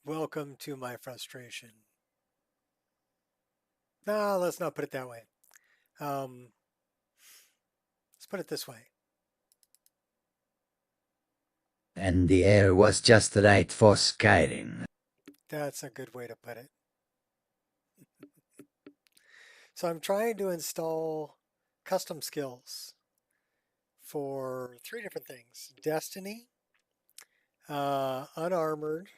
Welcome to my frustration. No, let's not put it that way. Um, let's put it this way. And the air was just right for Skyrim. That's a good way to put it. So I'm trying to install custom skills for three different things: Destiny, Unarmored,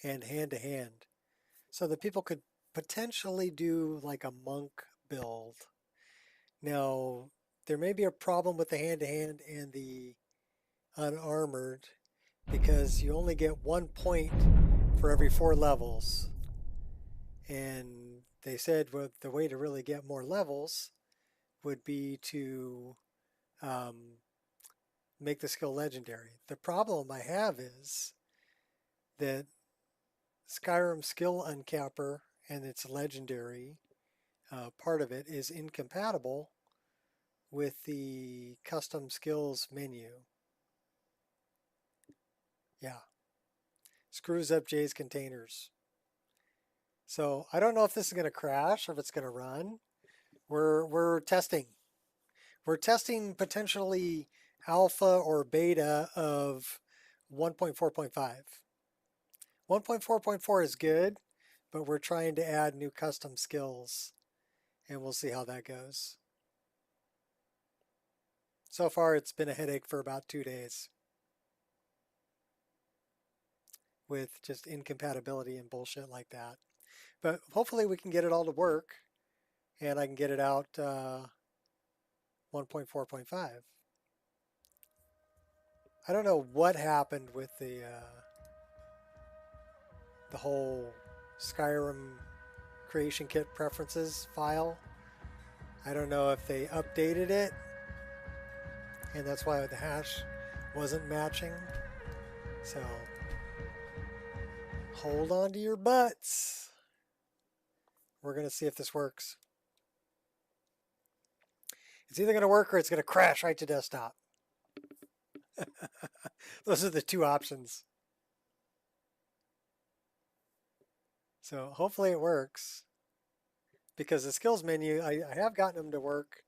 and Hand to Hand. So that people could potentially do like a monk build. Now, there may be a problem with the Hand to Hand and the Unarmored because you only get 1 point for every 4 levels. And they said well, the way to really get more levels would be to um, make the skill legendary. The problem I have is that Skyrim skill uncapper and its legendary part of it is incompatible with the custom skills menu. Yeah, screws up Jay's containers. So I don't know if this is going to crash or if it's going to run. We're testing. We're testing potentially alpha or beta of 1.4.5. 1.4.4 is good, but we're trying to add new custom skills, and we'll see how that goes. So far, it's been a headache for about 2 days with just incompatibility and bullshit like that. But hopefully, we can get it all to work, and I can get it out 1.4.5. I don't know what happened with the whole Skyrim creation kit preferences file. I don't know if they updated it and that's why the hash wasn't matching. So hold on to your butts. We're going to see if this works. It's either going to work or it's going to crash right to desktop. Those are the two options. So hopefully it works because the skills menu, I have gotten them to work,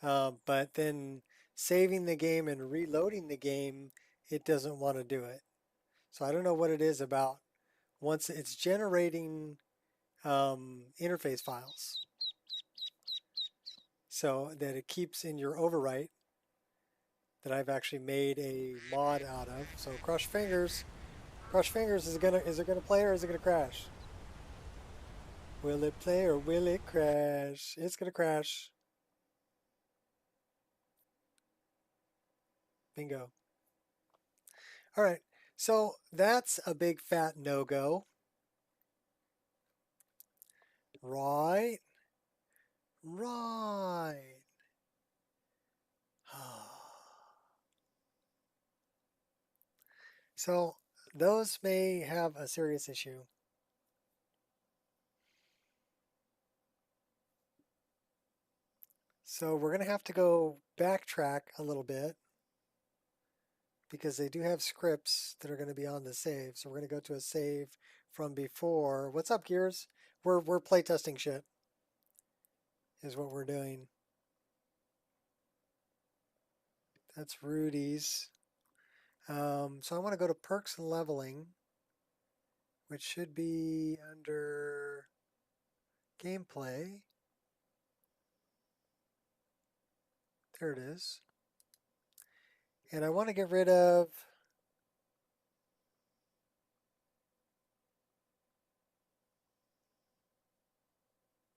but then saving the game and reloading the game, it doesn't want to do it. So I don't know what it is about once it's generating interface files so that it keeps in your overwrite that I've actually made a mod out of. So crush fingers. Crush fingers, is it gonna play or is it gonna crash? Will it play or will it crash? It's gonna crash. Bingo. All right. So that's a big fat no-go. Right. Right. So those may have a serious issue. So we're going to have to go backtrack a little bit because they do have scripts that are going to be on the save. So we're going to go to a save from before. What's up, Gears? We're playtesting shit is what we're doing. That's Rudy's. So I want to go to perks and leveling, which should be under gameplay. There it is. And I want to get rid of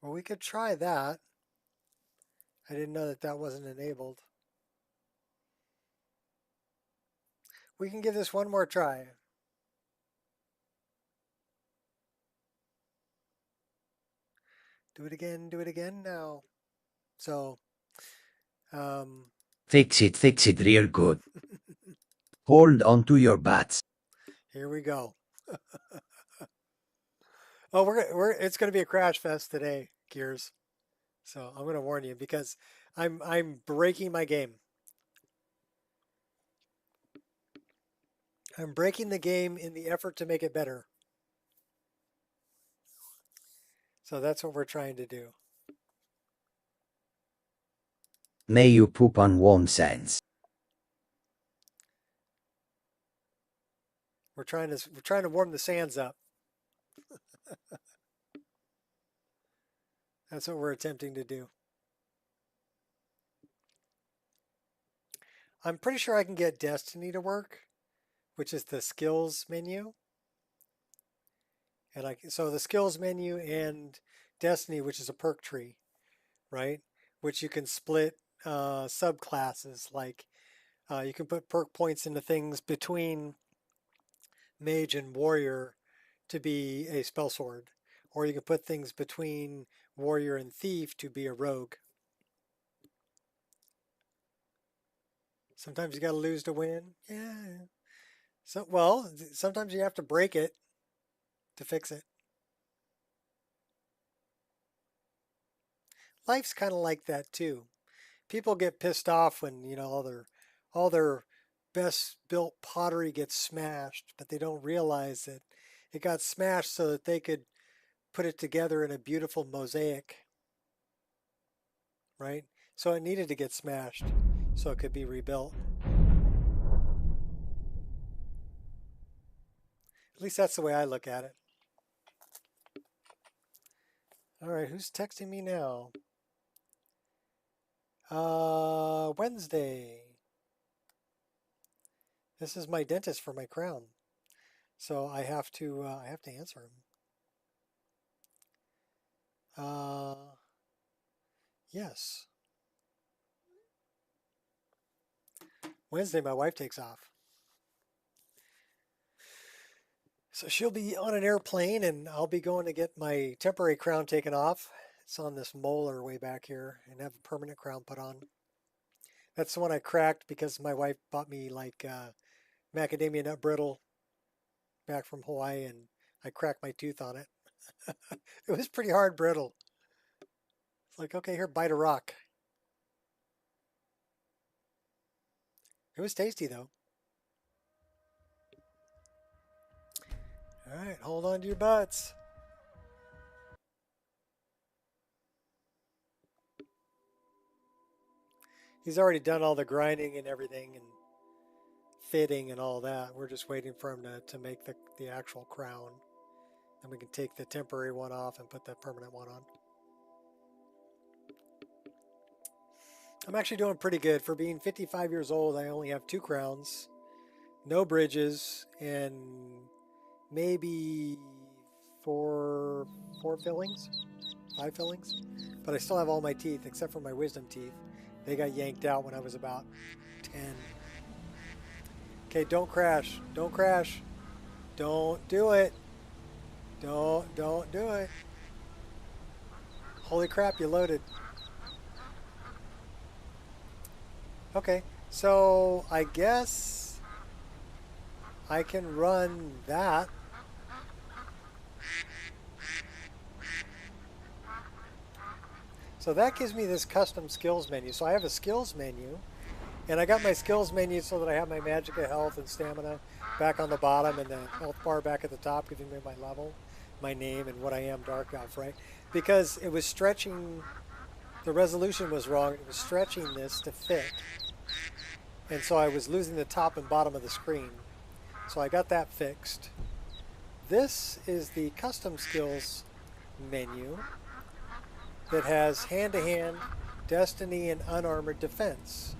well, we could try that. I didn't know that that wasn't enabled. We can give this one more try. Do it again now. So, um, Fix it real good. Hold on to your butts. here we go. Oh, it's going to be a crash fest today, Gears. So I'm going to warn you because I'm breaking my game. I'm breaking the game in the effort to make it better. So that's what we're trying to do. May you poop on one sense. We're trying to warm the sands up. That's what we're attempting to do. I'm pretty sure I can get Destiny to work, which is the skills menu. And so the skills menu and Destiny, which is a perk tree, right? Which you can split subclasses. Like you can put perk points into things between mage and warrior to be a spell sword, or you can put things between warrior and thief to be a rogue. Sometimes you got to lose to win. Yeah. So well, sometimes you have to break it to fix it. Life's kind of like that too. People get pissed off when, all their best built pottery gets smashed, but they don't realize that it got smashed so that they could put it together in a beautiful mosaic, right? So it needed to get smashed so it could be rebuilt. At least that's the way I look at it. All right, who's texting me now? Wednesday. This is my dentist for my crown, so I have to answer him. Yes. Wednesday, my wife takes off. So she'll be on an airplane and I'll be going to get my temporary crown taken off. It's on this molar way back here and have a permanent crown put on. That's the one I cracked because my wife bought me like macadamia nut brittle back from Hawaii and I cracked my tooth on it. It was pretty hard brittle. It's like, okay, here, bite a rock. It was tasty though. All right, hold on to your butts. He's already done all the grinding and everything and fitting and all that. We're just waiting for him to make the actual crown. Then we can take the temporary one off and put the permanent one on. I'm actually doing pretty good. For being 55 years old, I only have 2 crowns, no bridges, and maybe four fillings, 5 fillings. But I still have all my teeth except for my wisdom teeth. They got yanked out when I was about 10. Okay, don't crash. Don't crash. Don't do it. Don't do it. Holy crap, you loaded. Okay, so I guess I can run that. So that gives me this custom skills menu. So I have a skills menu, and I got my skills menu so that I have my magicka, health, and stamina back on the bottom, and the health bar back at the top, giving me my level, my name, and what I am, Dark Elf, right? Because it was stretching, the resolution was wrong. It was stretching this to fit. And so I was losing the top and bottom of the screen. So I got that fixed. This is the custom skills menu that has hand-to-hand, destiny, and unarmored defense.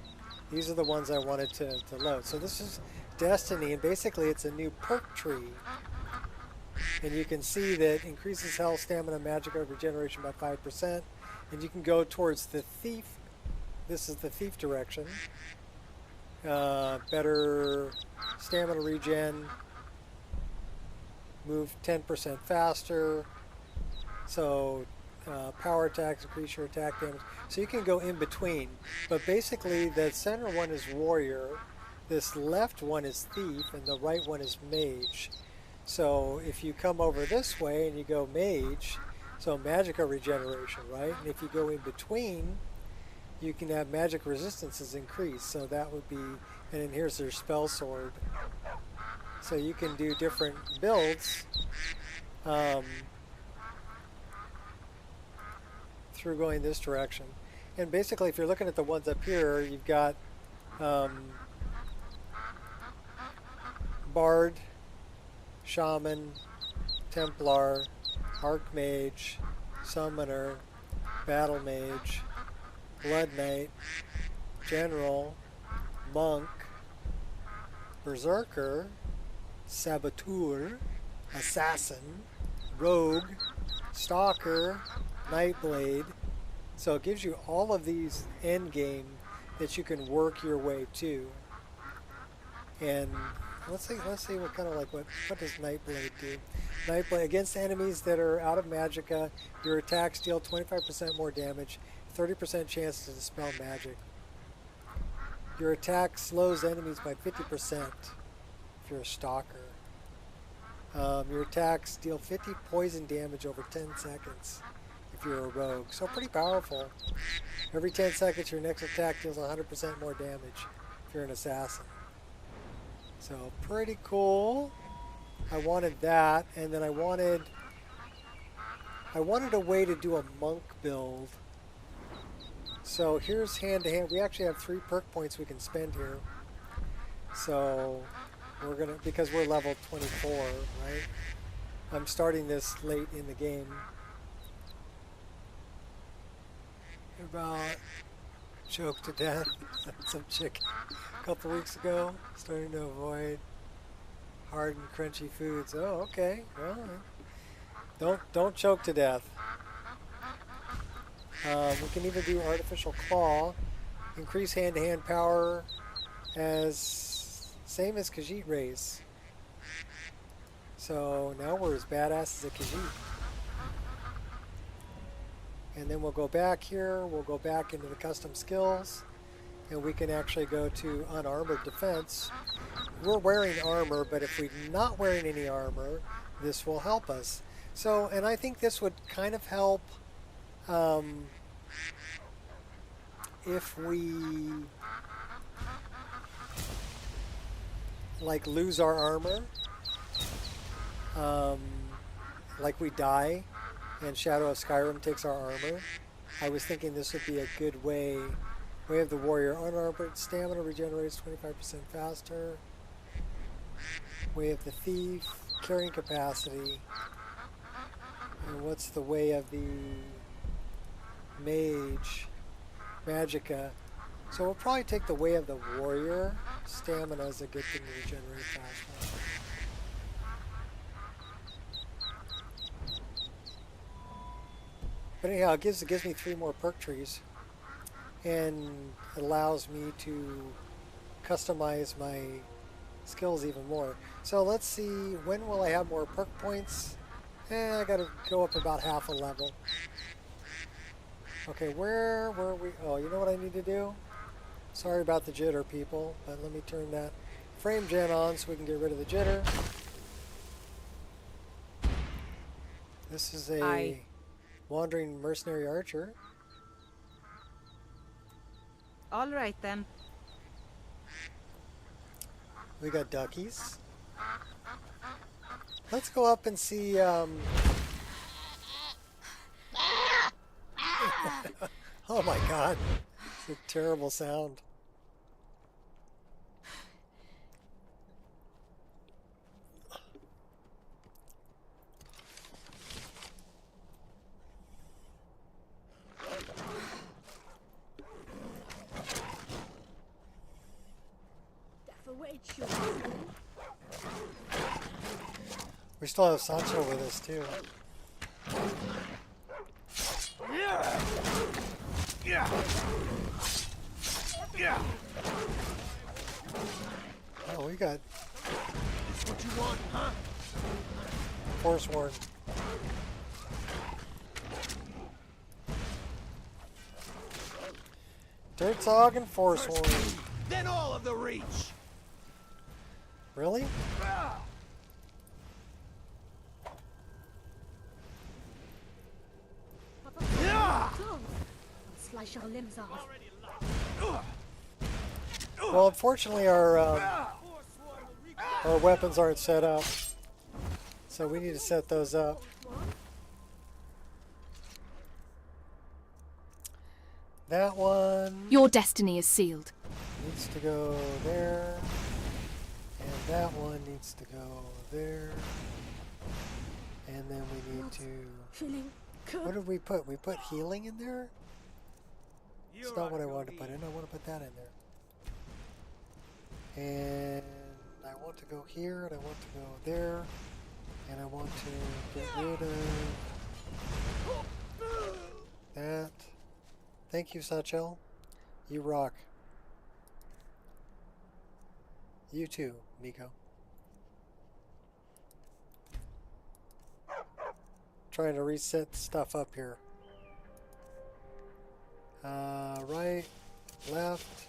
These are the ones I wanted to load. So this is destiny, and basically it's a new perk tree. And you can see that increases health, stamina, magic regeneration by 5%. And you can go towards the thief. This is the thief direction. Better stamina regen, move 10% faster, so power attacks increase your attack damage. So you can go in between, but basically the center one is warrior, this left one is thief, and the right one is mage. So if you come over this way and you go mage, so magica regeneration, right? And if you go in between, you can have magic resistances increase. So that would be, and then here's their spell sword. So you can do different builds. through going this direction. And basically, if you're looking at the ones up here, you've got Bard, Shaman, Templar, Archmage, Summoner, Battle Mage, Blood Knight, General, Monk, Berserker, Saboteur, Assassin, Rogue, Stalker, Nightblade. So it gives you all of these end game that you can work your way to. And let's see what kind of what does Nightblade do? Nightblade against enemies that are out of magicka, your attacks deal 25% more damage, 30% chance to dispel magic. Your attack slows enemies by 50% if you're a stalker. Your attacks deal 50 poison damage over 10 seconds if you're a rogue. So pretty powerful. Every 10 seconds your next attack deals 100% more damage if you're an assassin. So pretty cool. I wanted that, and then I wanted a way to do a monk build. So here's hand-to-hand. We actually have 3 perk points we can spend here. So we're gonna, because we're level 24, right? I'm starting this late in the game. About choked to death. Some chick a couple weeks ago. Starting to avoid hard and crunchy foods. Oh, okay. Well, don't choke to death. We can even do artificial claw, increase hand-to-hand power as same as Khajiit race. So now we're as badass as a Khajiit. And then we'll go back here, we'll go back into the custom skills, and we can actually go to unarmored defense. We're wearing armor, but if we're not wearing any armor, this will help us. So, and I think this would kind of help if we like lose our armor, like we die and Shadow of Skyrim takes our armor. I was thinking this would be a good way. We have the warrior unarmored, stamina regenerates 25% faster. We have the thief, carrying capacity. And what's the way of the mage? Magicka. So we'll probably take the way of the warrior. Stamina is a good thing to regenerate faster. But anyhow, it gives me 3 more perk trees, and it allows me to customize my skills even more. So let's see, when will I have more perk points? I gotta go up about half a level. Okay, where were we? Oh, you know what I need to do? Sorry about the jitter, people, but let me turn that frame gen on so we can get rid of the jitter. This is a wandering mercenary archer. All right then. We got duckies. Let's go up and see. Oh my God, it's a terrible sound. We still have Sancho with us too. Oh, we got. That's what you want, huh? Forsworn. Dirtsog and Forsworn. Then all of the reach. Really? Slice your limbs off. Well, unfortunately, our weapons aren't set up, so we need to set those up. That one Your destiny is sealed. needs to go there. And that one needs to go there. And then we need to... Feeling good. What did we put? We put healing in there? You It's not ought what I go wanted to put in. I want to put that in there. And I want to go here, and I want to go there. And I want to get rid of that. Thank you, Satchel. You rock. You too, Nico. Trying to reset stuff up here. Right, left,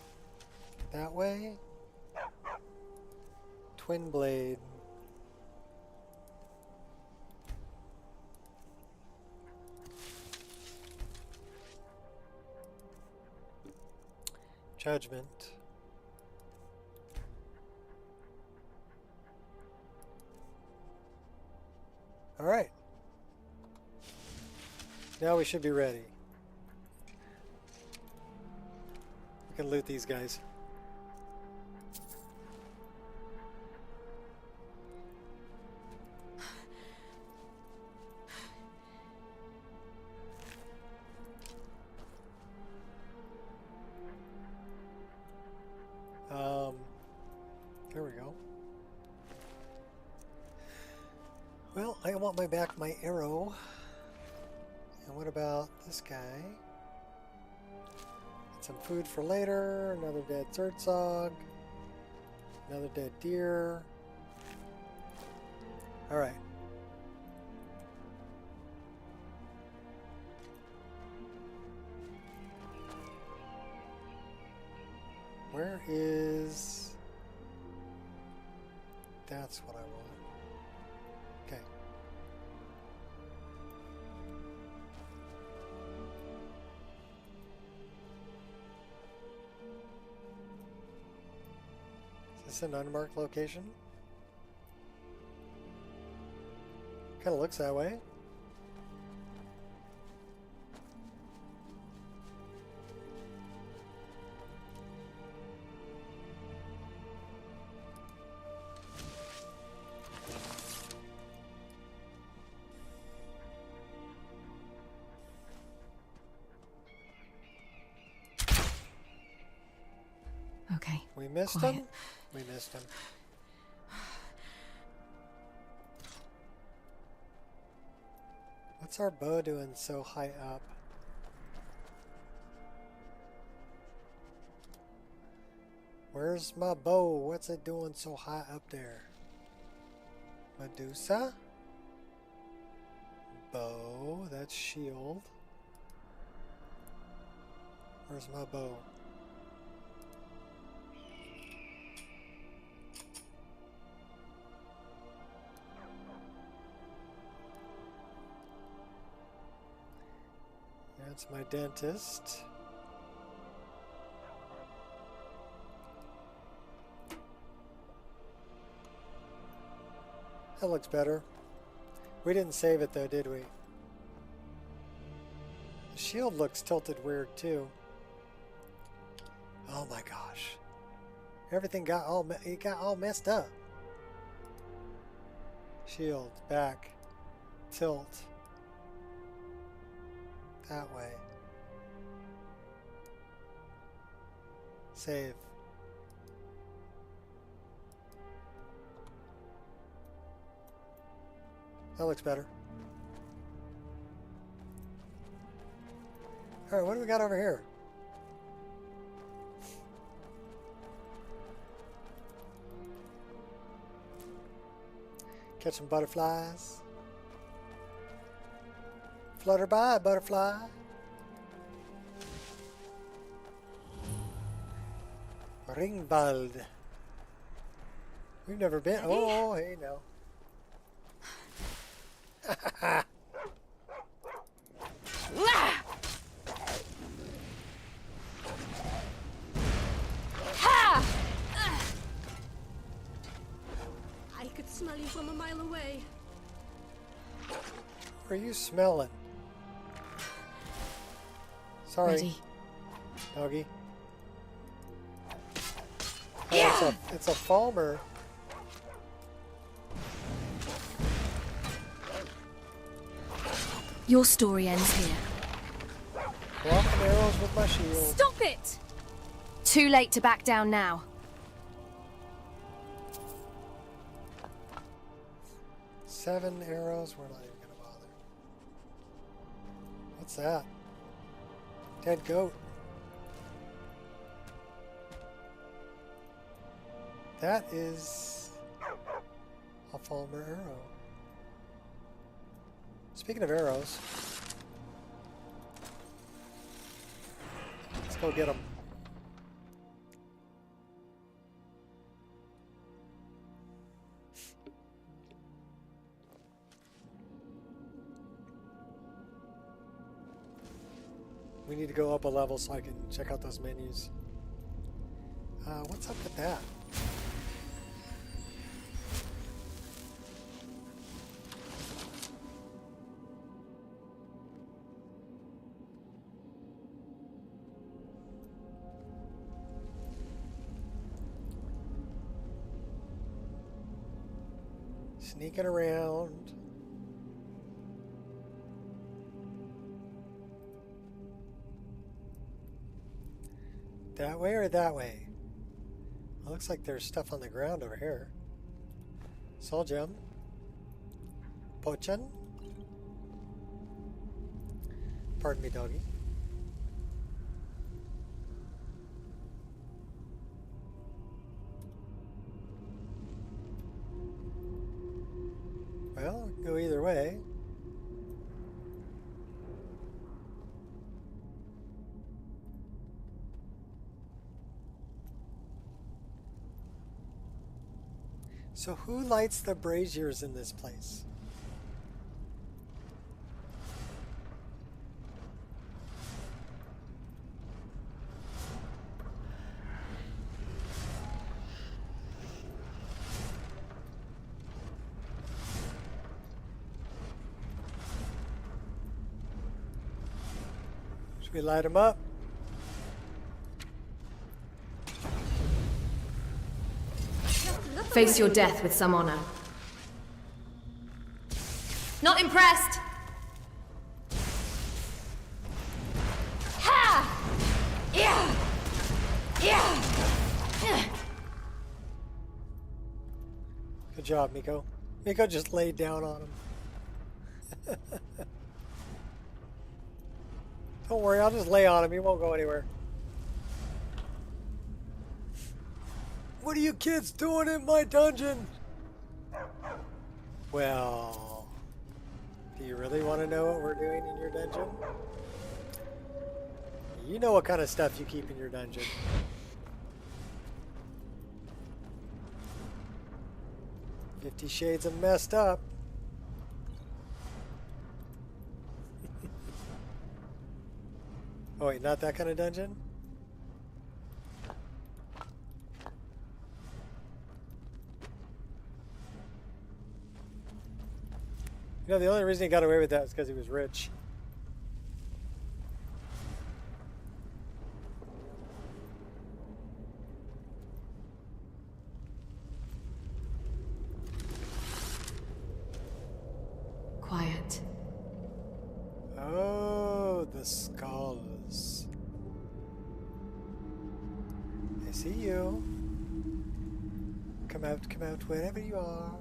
that way. Twin blade. Judgment. All right. Now we should be ready. We can loot these guys. There we go. Well, I want my arrow. And what about this guy? Get some food for later. Another dead Zertzog. Another dead deer. Alright. Where is... That's what I want. Okay. Is this an unmarked location? Kind of looks that way. Okay. We missed Quiet. him? We missed him. What's our bow doing so high up? Where's my bow? What's it doing so high up there? Medusa? Bow, that's shield. Where's my bow? That's my dentist. That looks better. We didn't save it though, did we? The shield looks tilted weird too. Oh my gosh. Everything got all messed up. Shield, back, tilt. That way. Save. That looks better. Alright, what do we got over here? Catch some butterflies. Flutter by, butterfly. Ringwald. We've never been. Oh, hey now. I could smell you from a mile away. What are you smelling? Sorry. Ready. Doggy. Oh, it's a Falmer. Your story ends here. Blocking arrows with my shield. Stop it! Too late to back down now. 7 arrows. We're not even gonna bother. What's that? Dead goat. That is a Falmer arrow. Speaking of arrows, let's go get them. We need to go up a level so I can check out those menus. What's up with that? Sneaking around. That way or that way? It looks like there's stuff on the ground over here. Soul gem. Pochan. Pardon me, doggy. Well, go either way. So who lights the braziers in this place? Should we light them up? Face your death with some honor. Not impressed! Ha! Yeah! Yeah! Good job, Miko. Miko just laid down on him. Don't worry, I'll just lay on him. He won't go anywhere. What are you kids doing in my dungeon? Well, do you really want to know what we're doing in your dungeon? You know what kind of stuff you keep in your dungeon. "50 Shades of Messed Up." Oh wait, not that kind of dungeon? You know, the only reason he got away with that is because he was rich. Quiet. Oh, the skulls. I see you. Come out, wherever you are.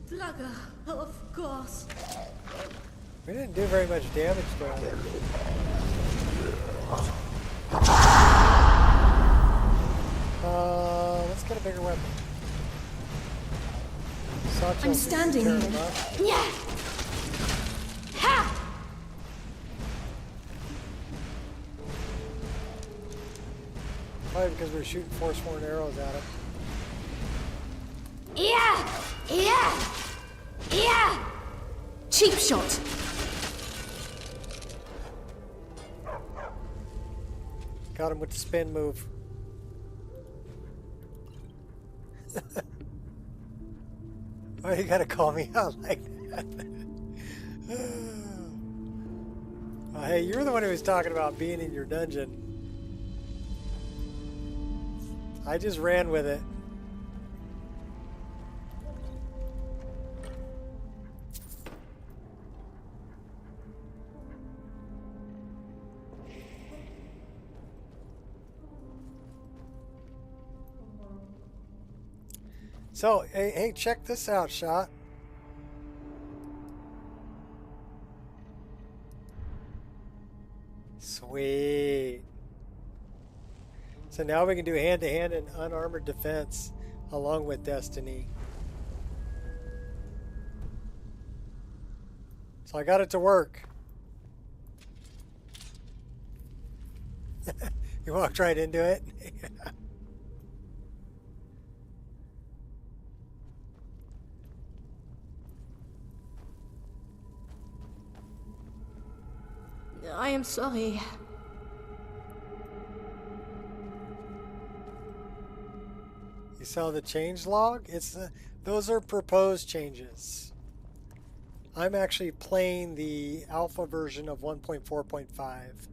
Drugger, of course. We didn't do very much damage to him. Let's get a bigger weapon. I'm standing here. Yeah. Ha! Probably because we were shooting Forsworn arrows at him. Yeah! Yeah! Yeah! Cheap shot. Got him with the spin move. Why you gotta call me out like that? Hey, you're the one who was talking about being in your dungeon. I just ran with it. So, hey, check this out, Shot. Sweet. So now we can do hand-to-hand and unarmored defense along with Destiny. So I got it to work. You walked right into it. I am sorry. You saw the change log? Those are proposed changes. I'm actually playing the alpha version of 1.4.5.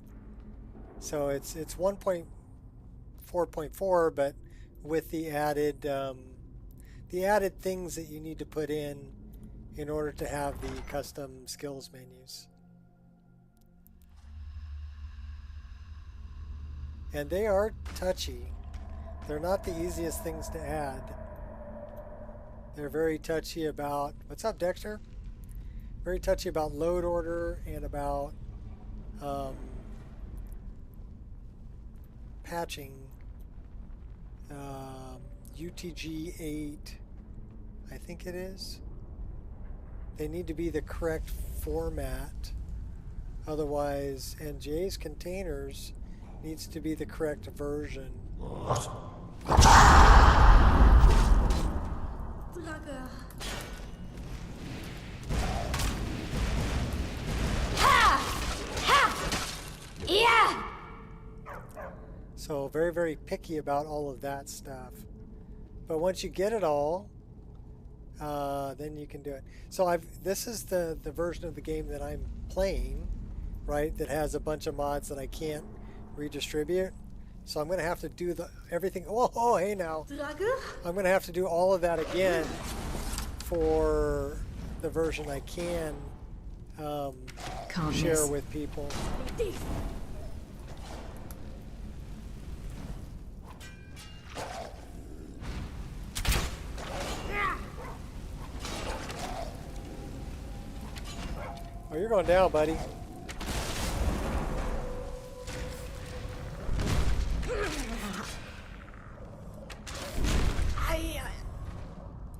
So it's 1.4.4, but with the added things that you need to put in order to have the custom skills menus. And they are touchy. They're not the easiest things to add. They're very touchy about, what's up, Dexter? Very touchy about load order and about patching. UTG 8, I think it is. They need to be the correct format. Otherwise, NJ's containers needs to be the correct version. Dragger. Ha! Ha! Yeah! So very, very picky about all of that stuff. But once you get it all, then you can do it. So this is the version of the game that I'm playing, right? That has a bunch of mods that I can't redistribute. So I'm going to have to do everything. Oh, hey now. Dragger? I'm going to have to do all of that again for the version I can share with people. Thief. Oh, you're going down, buddy.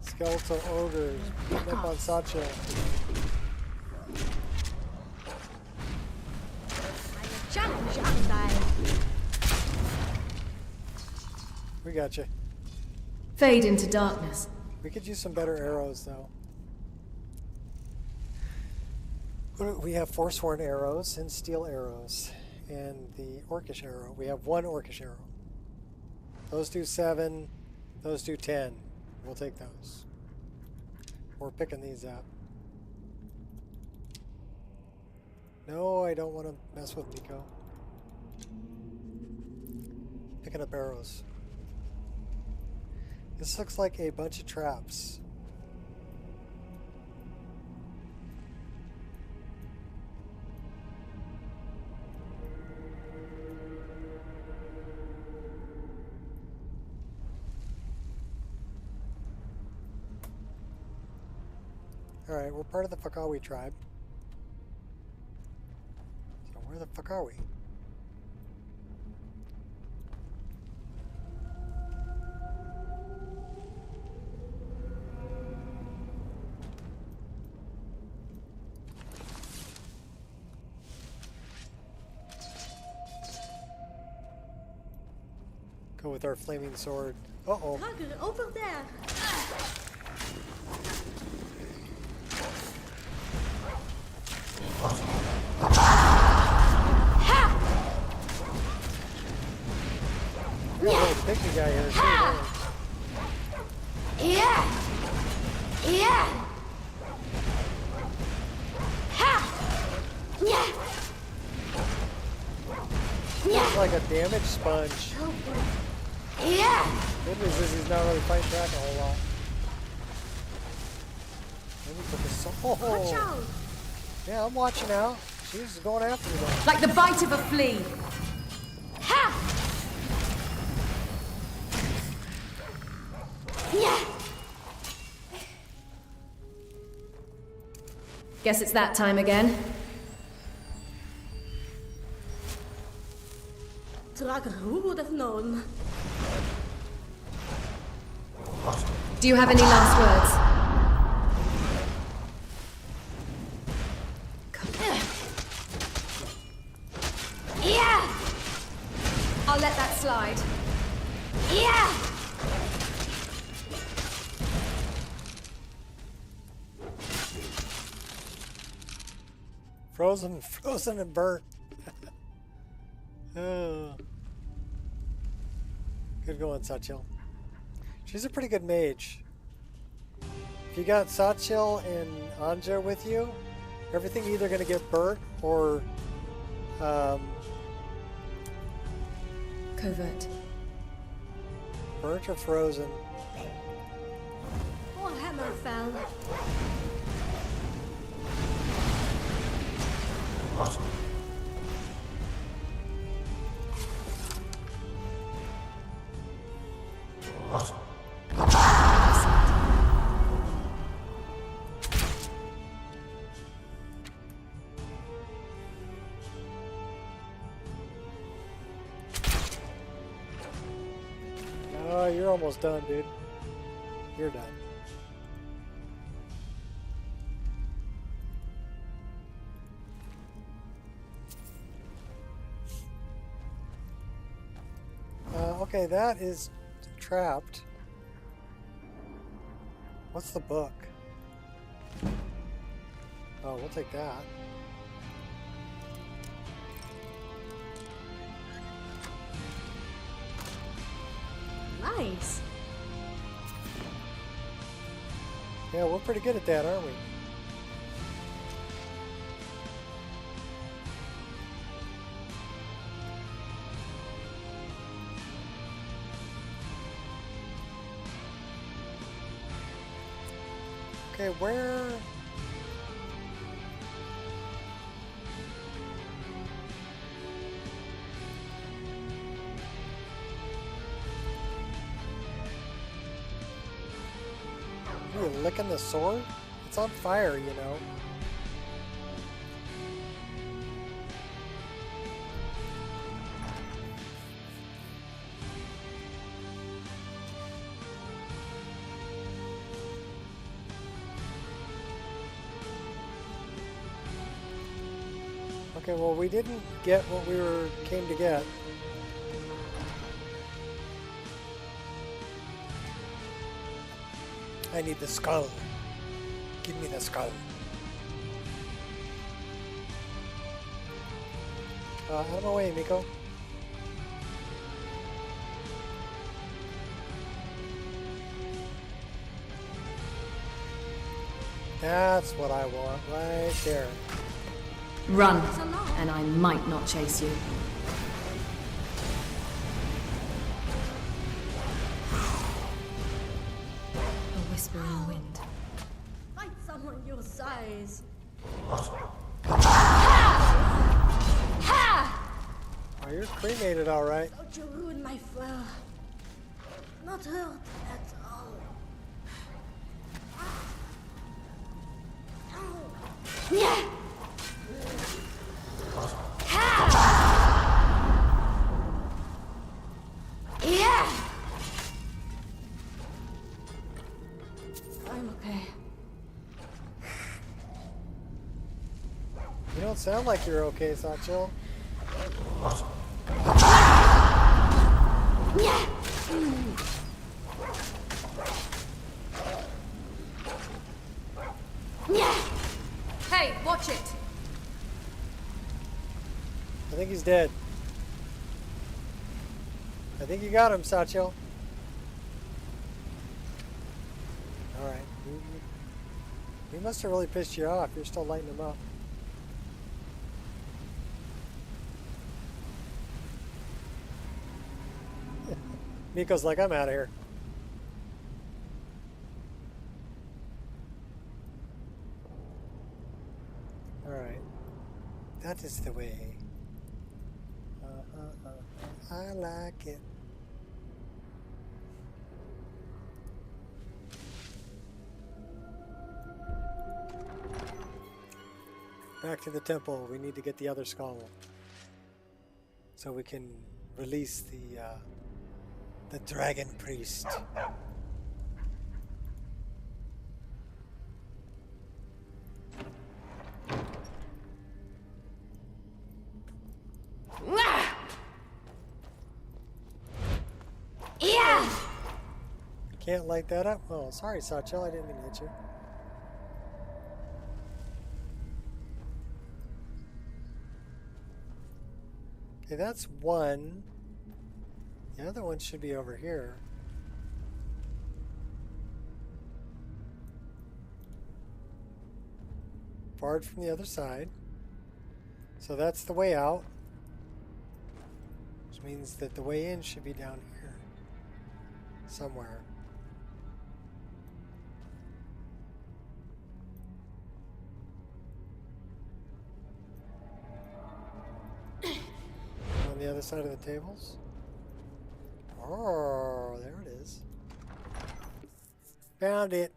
Skeletal ogres beating up on Sacha. We got you. Fade into darkness. We could use some better arrows, though. We have Forsworn arrows and steel arrows, and the Orcish arrow. We have one Orcish arrow. Those do 7, those do 10. We'll take those. We're picking these up. No, I don't want to mess with Nico. Picking up arrows. This looks like a bunch of traps. Alright, we're part of the Fakawi tribe. So where the fuck are we? Go with our flaming sword. Uh-oh. Dragger, over there. We got a little picnic guy here too, don't we? Yeah! Yeah! It's like a damage sponge. Good news is he's not really fighting back a whole lot. Let me put this. Watch Oh, out! yeah, I'm watching out. She's going after me though. Like the bite of a flea. Ha! Guess it's that time again. Tracker, who would have known? Do you have any last words? Yeah! I'll let that slide. Yeah! Frozen and burnt. Oh. Good going, Satchel. She's a pretty good mage. If you got Satchel and Anja with you, everything either going to get burnt or Covert. burnt or frozen. Oh, hammer fell. Oh, you're almost done, dude. You're done. Okay, that is trapped. What's the book? Oh, we'll take that. Nice. Yeah, we're pretty good at that, aren't we? Okay, where... Are you licking the sword? It's on fire, you know. Okay, well, we didn't get what we came to get. I need the skull. Give me the skull. Out of my way, Nico. That's what I want, right there. Run, and I might not chase you. A whispering wind. Fight someone your size. Oh, you're cremated, all right. Don't you ruin my fur. Not hurt at all. Yeah. I'm okay. You don't sound like you're okay, Satchel. Hey, watch it. I think he's dead. I think you got him, Satchel. Alright. He must have really pissed you off. You're still lighting him up. Nico's like, I'm out of here. Alright. That is the way. I like it. Back to the temple. We need to get the other skull, so we can release the dragon priest. Yeah! Can't light that up? Oh, sorry, Satchel. I didn't mean to hit you. Okay, that's one. The other one should be over here. Barred from the other side. So that's the way out. Which means that the way in should be down here. Somewhere. On the other side of the tables. Oh, there it is. Found it.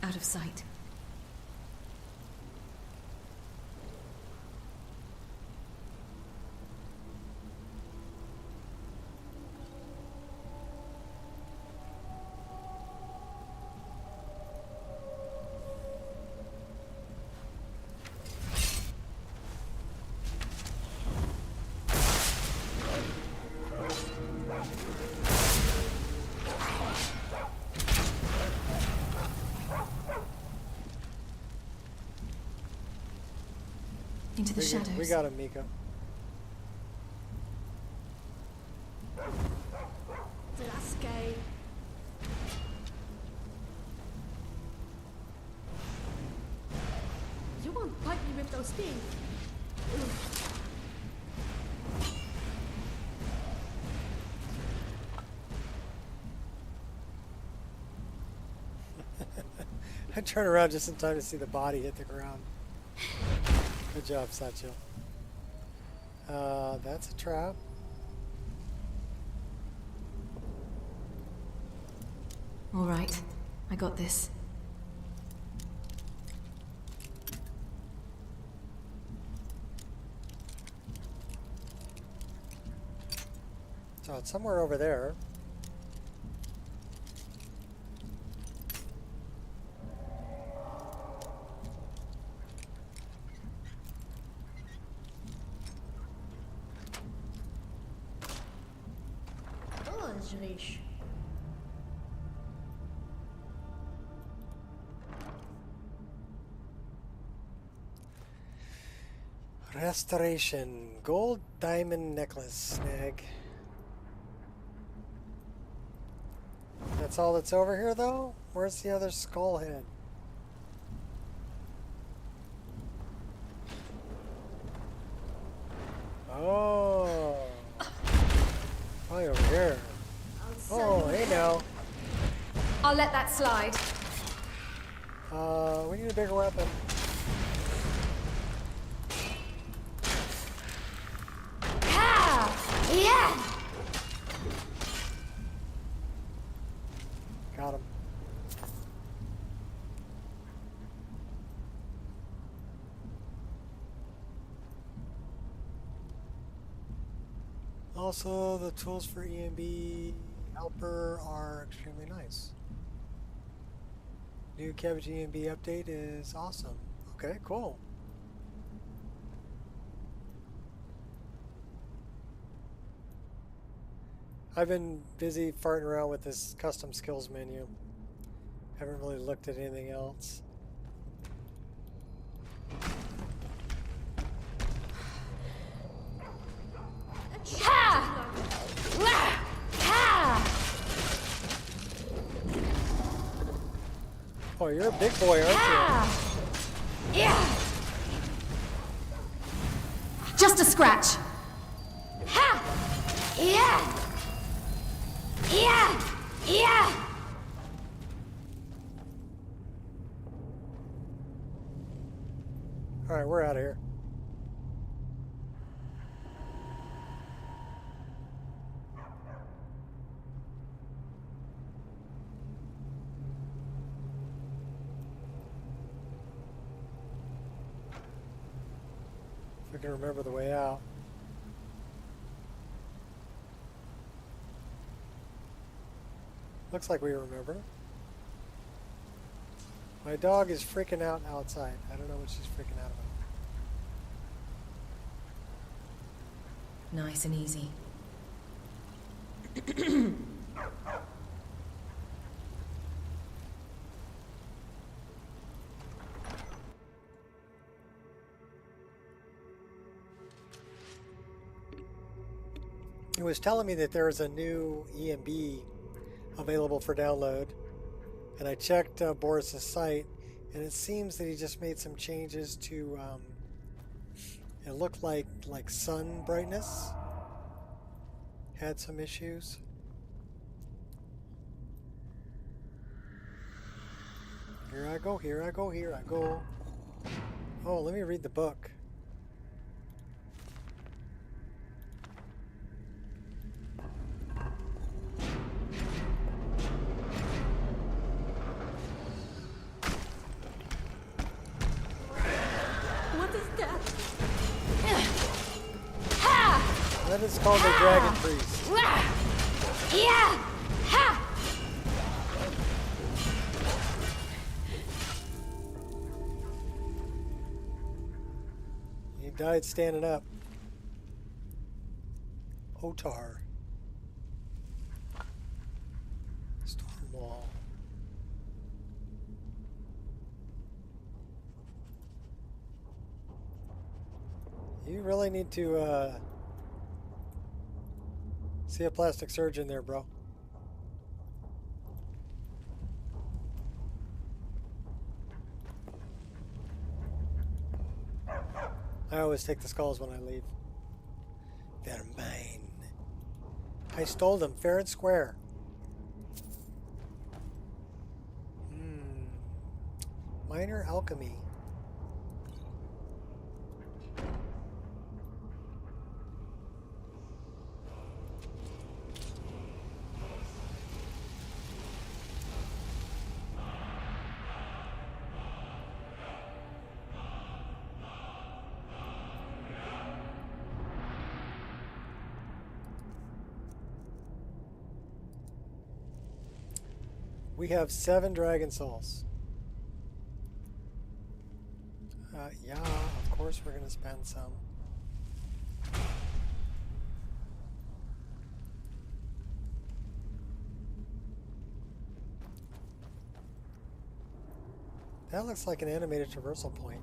Out of sight. Into the shadows. We got him, Miko. Draske. You won't bite me with those things. I turn around just in time to see the body hit the ground. Good job, Satchel. That's a trap. All right, I got this. So it's somewhere over there. Oh, it's rich. Restoration. Gold diamond necklace. Snag. That's all that's over here, though? Where's the other skull head? Oh. Probably over here. Oh, hey now. I'll let that slide. We need a bigger weapon. Yeah! Got him. Also, the tools for EMB helper are extremely nice. New cabbage EMB update is awesome. Okay, cool. I've been busy farting around with this custom skills menu. Haven't really looked at anything else. Ha! Oh, you're a big boy, aren't you? Yeah! Just a scratch. Ha! Yeah! Yeah! Yeah! All right, we're out of here. If we can remember the way out. Looks like we remember. My dog is freaking out outside. I don't know what she's freaking out about. Nice and easy. It was telling me that there is a new EMB available for download, and I checked Boris's site, and it seems that he just made some changes to it looked like sun brightness had some issues. Here I go, here I go, here I go. Oh, let me read the book. What is that? That is called the Dragon Priest. Yeah! Ha! He died standing up. Otar. Storm wall. You really need to see a plastic surgeon there, bro. I always take the skulls when I leave. They're mine. I stole them fair and square. Minor alchemy. We have 7 dragon souls. Yeah, of course we're gonna spend some. That looks like an animated traversal point.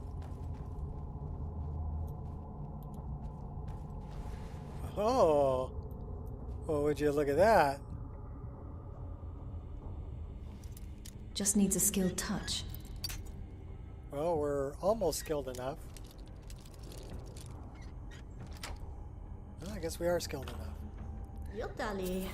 Oh, well, would you look at that? Just needs a skilled touch. Well, we're almost skilled enough. Well, I guess we are skilled enough. Yotali.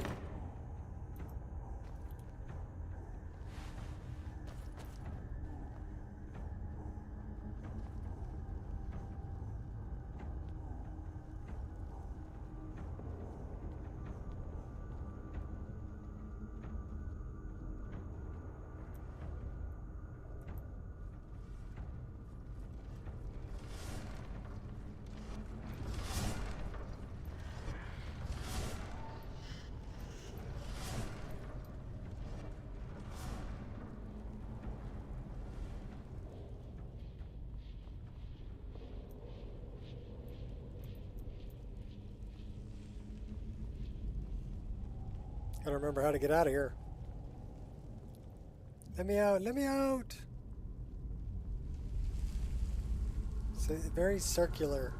Gotta remember how to get out of here. Let me out, let me out! It's very circular.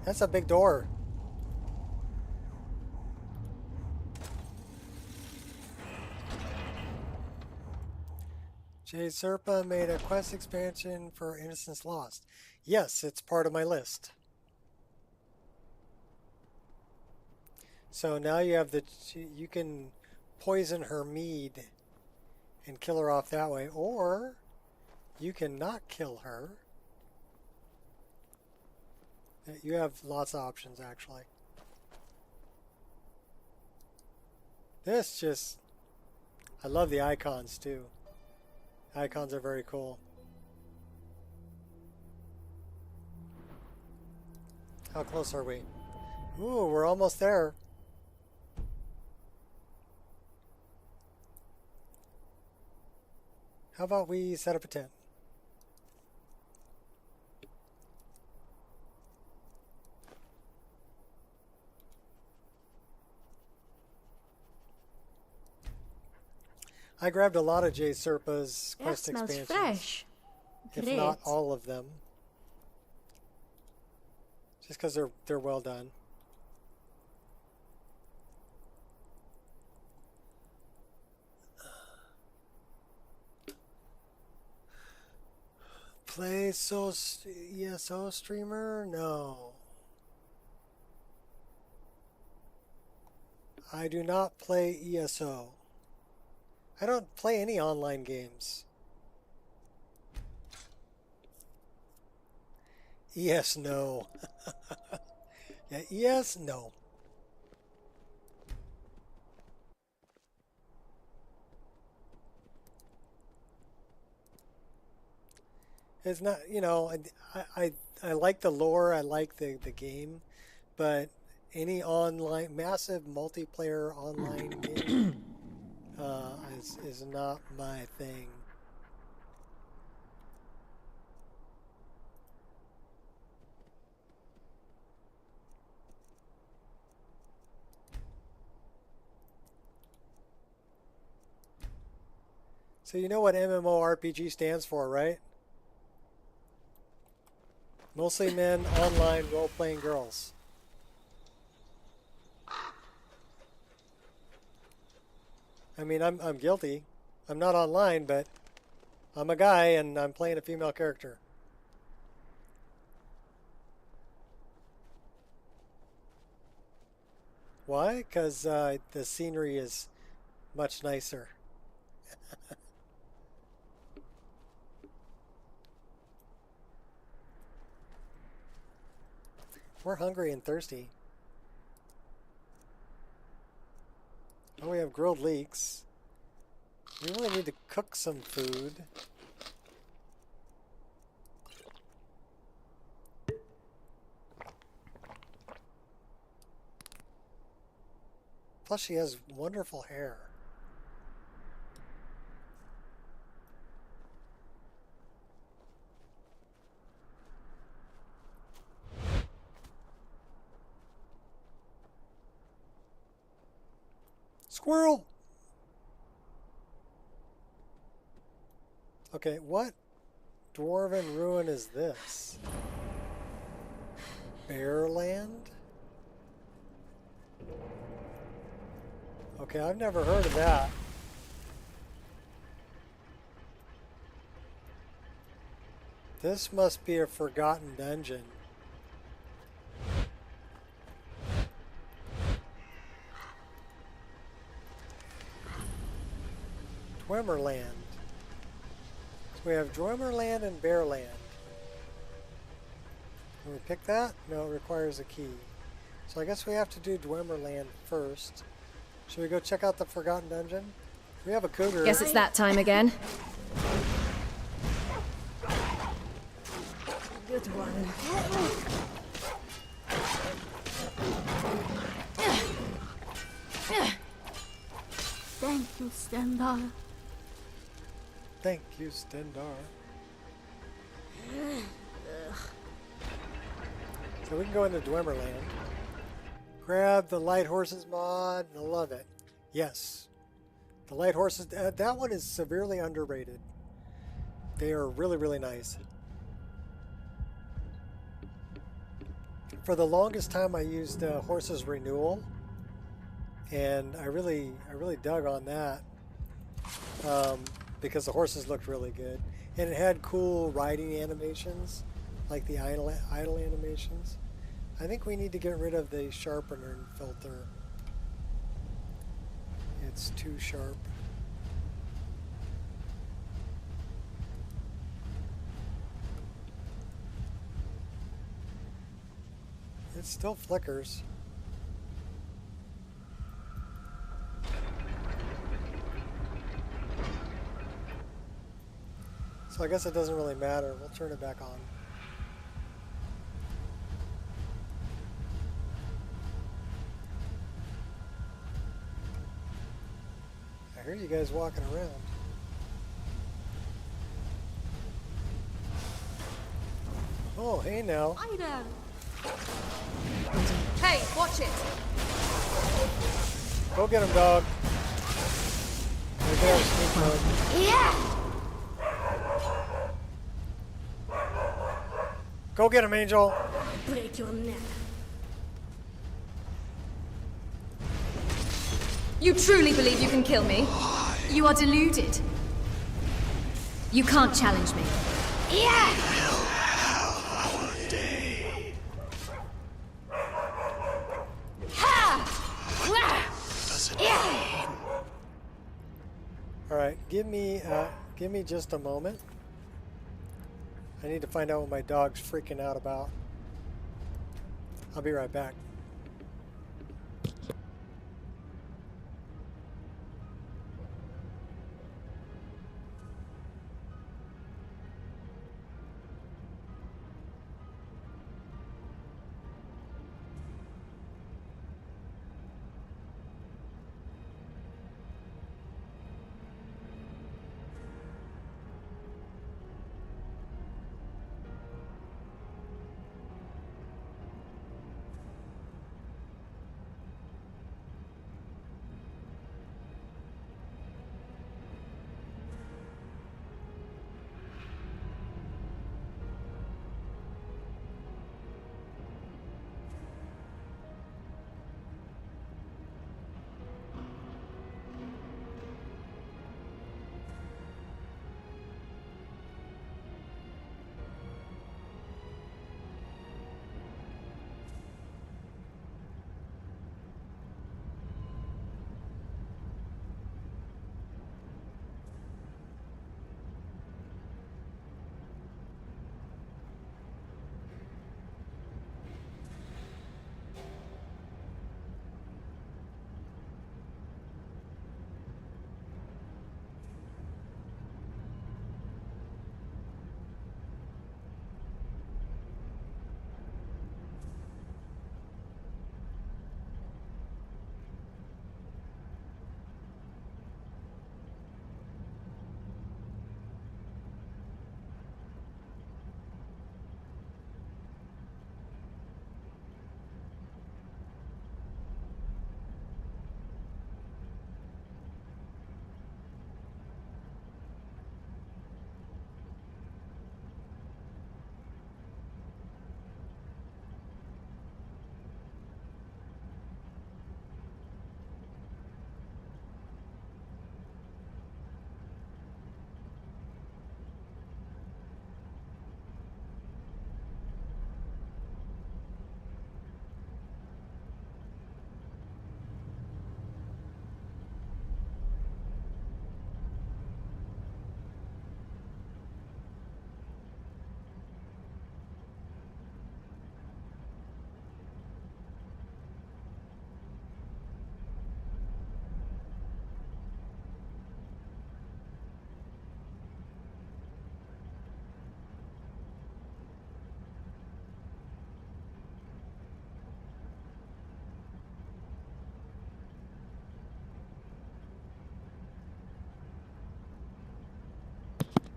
That's a big door. Jay Serpa made a quest expansion for Innocence Lost. Yes, it's part of my list. So now you have you can poison her mead and kill her off that way, or you can not kill her. You have lots of options, actually. This just, I love the icons too. Icons are very cool. How close are we? Ooh, we're almost there. How about we set up a tent? I grabbed a lot of Jay Serpa's That quest smells expansions, fresh. if Great. not all of them, just because they're well done. Play ESO streamer? No. I do not play ESO. I don't play any online games. Yes, no. Yeah, yes, no. It's not, you know, I like the lore, I like the game, but any online, massive multiplayer online game is not my thing. So you know what MMORPG stands for, right? Mostly men, online, role-playing girls. I mean, I'm guilty. I'm not online, but I'm a guy and I'm playing a female character. Why? Because the scenery is much nicer. We're hungry and thirsty. Oh, we have grilled leeks. We really need to cook some food. Plus, she has wonderful hair. Squirrel! Okay, what dwarven ruin is this? Bearland? Okay, I've never heard of that. This must be a forgotten dungeon. Dwemerland. So we have Dwemerland and Bearland. Can we pick that? No, it requires a key. So I guess we have to do Dwemerland first. Should we go check out the Forgotten Dungeon? We have a cougar. Guess it's that time again. Good one. Thank you, Stendhal. Thank you, Stendar. So we can go into Dwemerland. Grab the Light Horses mod. I love it. Yes. The Light Horses, that one is severely underrated. They are really, really nice. for the longest time I used Horse's Renewal, and I really dug on that because the horses looked really good, and it had cool riding animations, like the idle animations. I think we need to get rid of the sharpener filter. It's too sharp. It still flickers. So I guess it doesn't really matter. We'll turn it back on. I hear you guys walking around. Oh, hey now. Hi there. Hey, watch it! Go get him, dog. Right there, sneak mode. Yeah! Go get him, Angel. Break your neck. You truly believe you can kill me? You are deluded. You can't challenge me. Yeah! All right, give me just a moment. I need to find out what my dog's freaking out about. I'll be right back.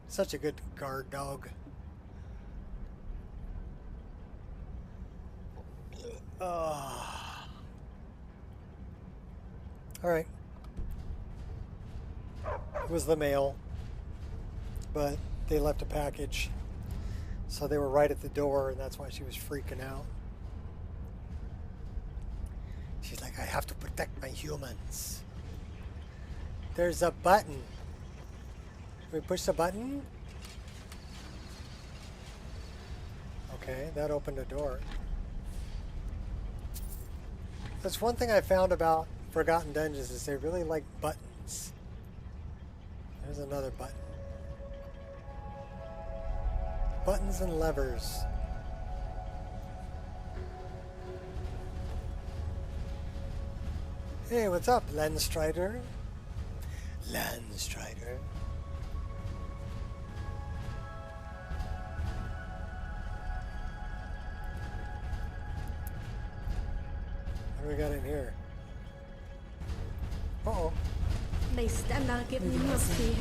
Such a good guard dog. All right. It was the mail, but they left a package. So they were right at the door, and that's why she was freaking out. I have to protect my humans. There's a button. We push the button? Okay, that opened a door. That's one thing I found about Forgotten Dungeons is they really like buttons. There's another button. Buttons and levers. Hey, what's up, Landstrider? Landstrider. What do we got in here? Uh-oh. May standard give me mercy.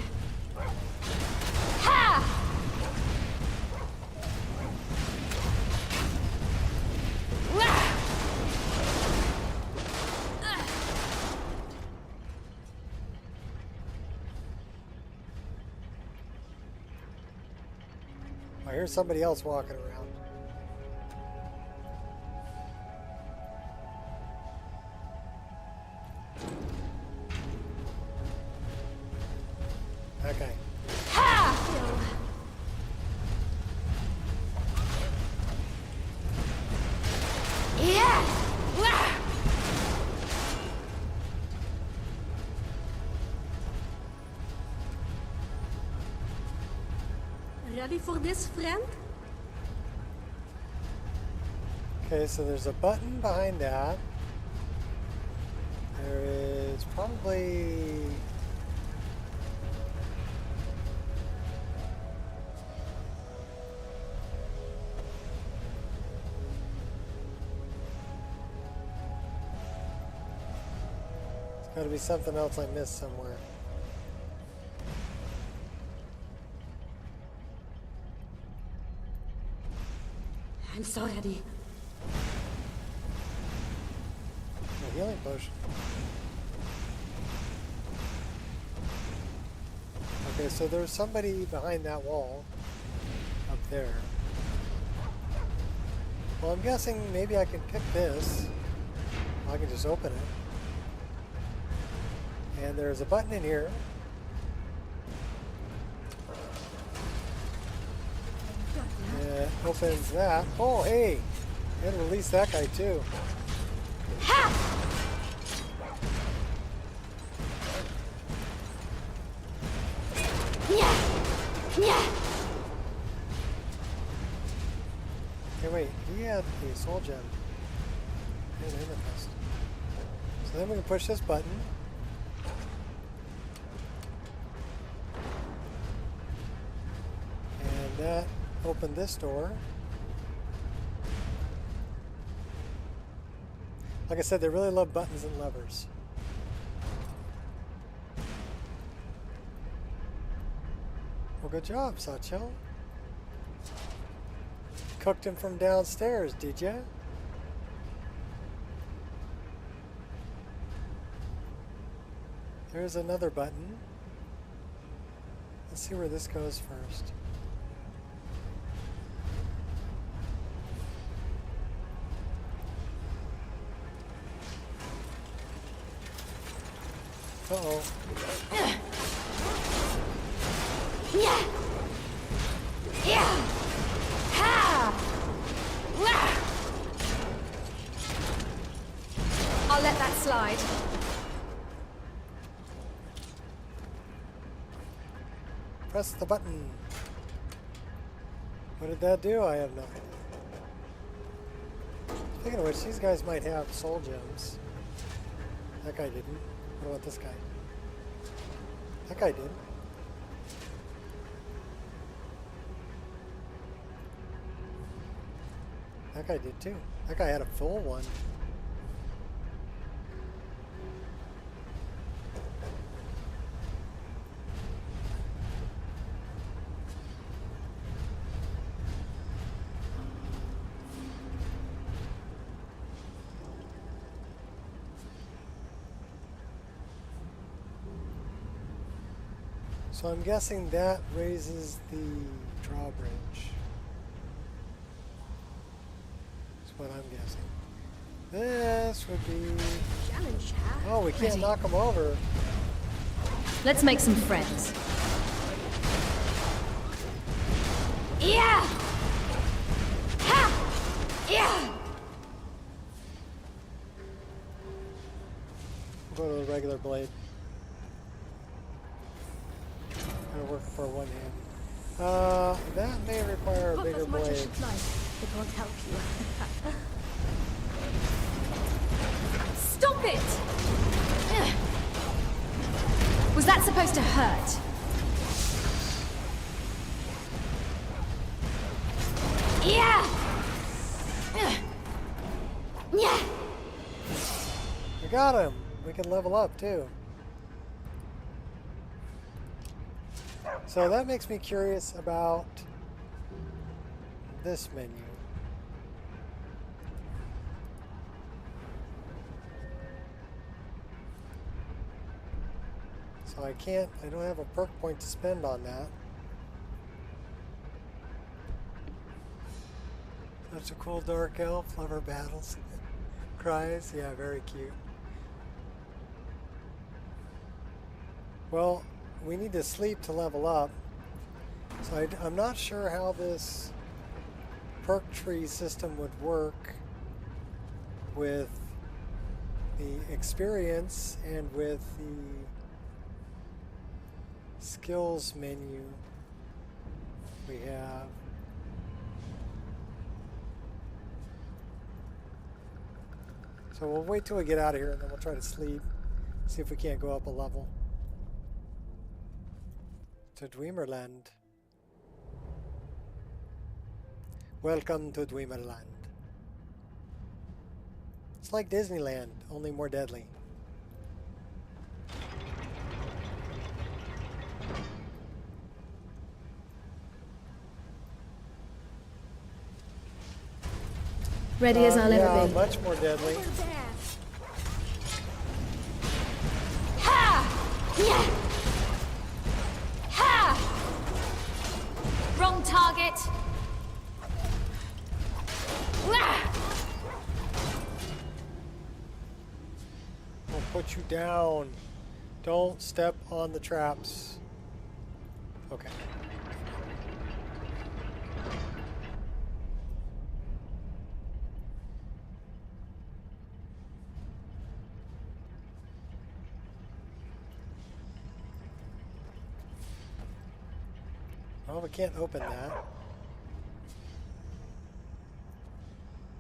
I hear somebody else walking around. Okay. Ready for this, friend? Okay, so there's a button behind that. There is probably... There's got to be something else I missed somewhere. I'm so ready. A healing potion. Okay, so there's somebody behind that wall up there. Well, I'm guessing maybe I can pick this. I can just open it. And there's a button in here. It opens that. Oh, hey! And release that guy too. Hey, wait, he had a soul gem. And amethyst. So then we can push this button. And that opened this door. Like I said, they really love buttons and levers. Well, good job, Satchel. Cooked him from downstairs, did ya? There's another button. Let's see where this goes first. Uh-oh. I'll let that slide. Press the button. What did that do? I have no idea. Speaking of which, these guys might have soul gems. That guy didn't. What about this guy? That guy did. That guy did too. That guy had a full one. So I'm guessing that raises the drawbridge. That's what I'm guessing. This would be... Challenge, huh? Oh, we can't Ready. knock them over. Let's make some friends. Yeah! Ha! Yeah! We'll go to the regular blade. Gonna work for one hand. That may require a Not bigger as much as blade. you'd like. It won't help you. Stop it! Ugh. Was that supposed to hurt? Yeah! Ugh. Yeah! We got him. We can level up too. So that makes me curious about this menu. So I don't have a perk point to spend on that. Such a cool dark elf, lover battles. Cries, yeah, very cute. Well, we need to sleep to level up. So I'm not sure how this perk tree system would work with the experience and with the skills menu we have. So we'll wait till we get out of here and then we'll try to sleep. See if we can't go up a level. To Dwemerland. Welcome to Dwemerland. It's like Disneyland, only more deadly. Ready as I'll yeah, ever be. much more deadly. Over there. Ha! Yeah! Ha! Wrong target. Wah! I'll put you down. Don't step on the traps. Okay. Well, we can't open that.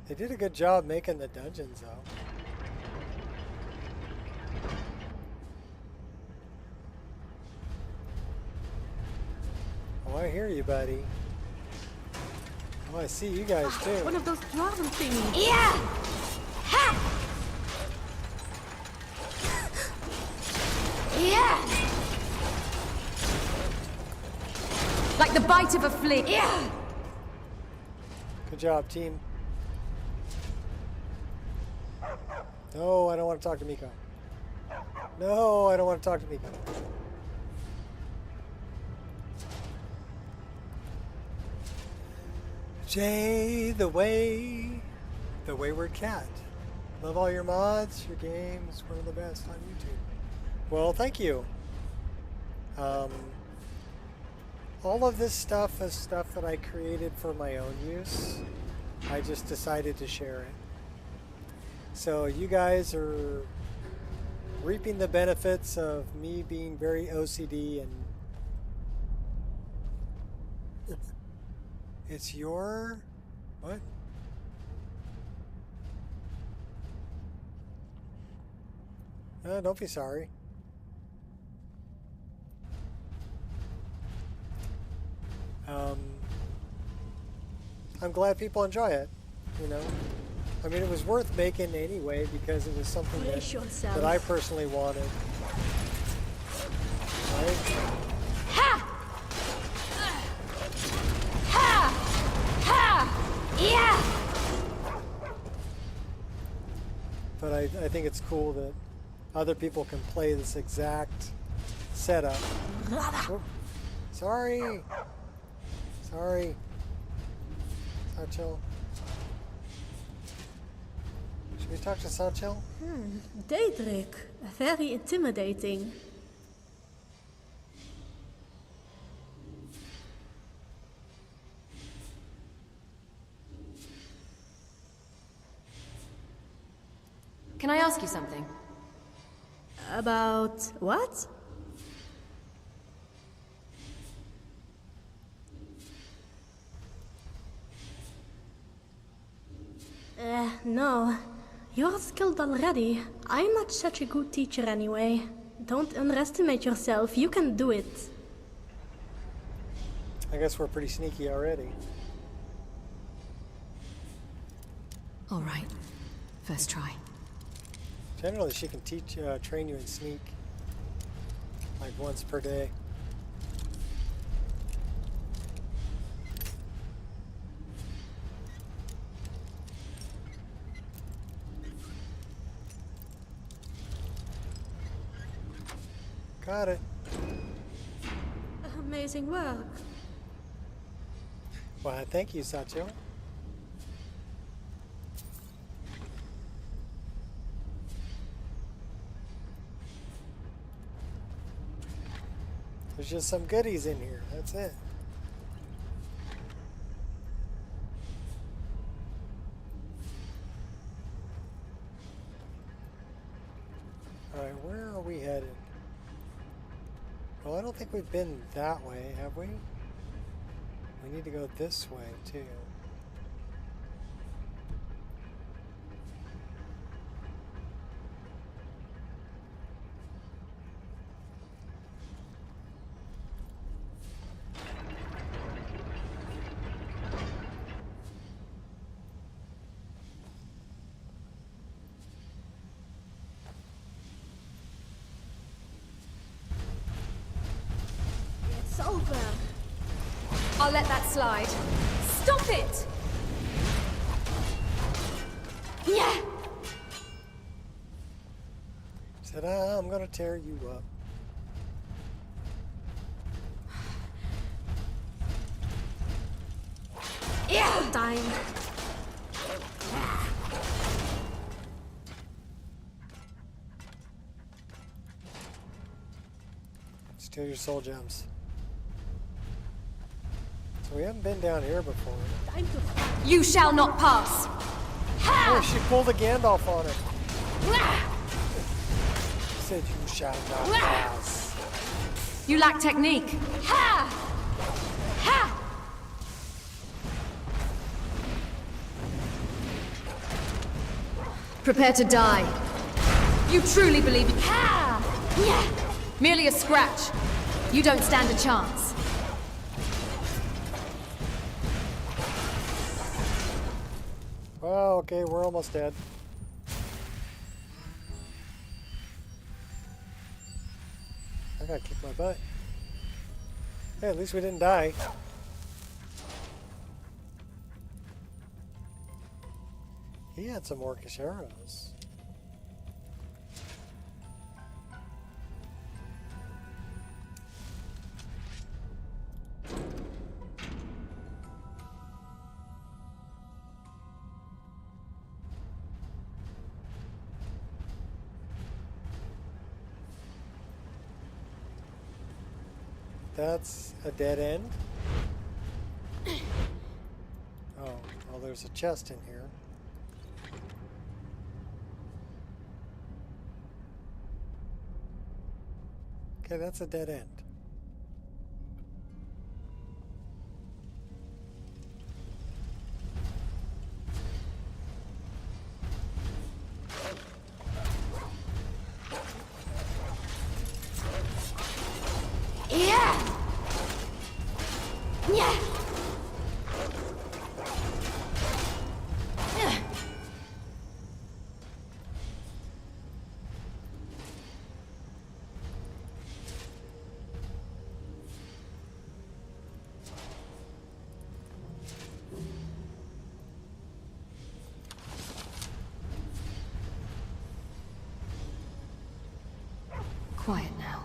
They did a good job making the dungeons, though. Oh, I hear you, buddy. Oh, I see you guys, too. One of those dragon thingies. Yeah! Ha! Yeah! Like the bite of a flea. Yeah! Good job, team. No, I don't want to talk to Miko. No, I don't want to talk to Miko. Jay, the wayward cat. Love all your mods. Your game's one of the best on YouTube. Well, thank you. All of this stuff is stuff that I created for my own use. I just decided to share it. So you guys are reaping the benefits of me being very OCD and it's your... what? Don't be sorry. I'm glad people enjoy it, you know. I mean, it was worth making anyway because it was something Brace yourself. that I personally wanted. Right? Ha! Ha! Ha! Yeah! But I think it's cool that other people can play this exact setup. Oh, sorry. Sorry. Satchel. you talk to Satchel? Daedric. Very intimidating. Can I ask you something? About what? No. You're skilled already. I'm not such a good teacher anyway. Don't underestimate yourself. You can do it. I guess we're pretty sneaky already. All right. First try. Generally, she can teach, train you in sneak, like once per day. Got it. Amazing work. Well, thank you, Satchel. There's just some goodies in here. That's it. Alright, where are we headed? Well, I don't think we've been that way, have we? We need to go this way, too. It's over. I'll let that slide. Stop it! Yeah! Said, I'm gonna tear you up. Yeah! Time. Steal your soul gems. So we haven't been down here before. Time to fight. You shall not pass! Oh, she pulled a Gandalf on her. She said, you shall not pass. You lack technique. Ha! Ha! Prepare to die. You truly believe you. Ha! Yeah! Merely a scratch. You don't stand a chance. Well, okay, we're almost dead. I gotta kick my butt. Hey, at least we didn't die. He had some orcish arrows. That's a dead end. Oh, well, there's a chest in here. Okay, that's a dead end. Yeah! Yeah! Quiet now.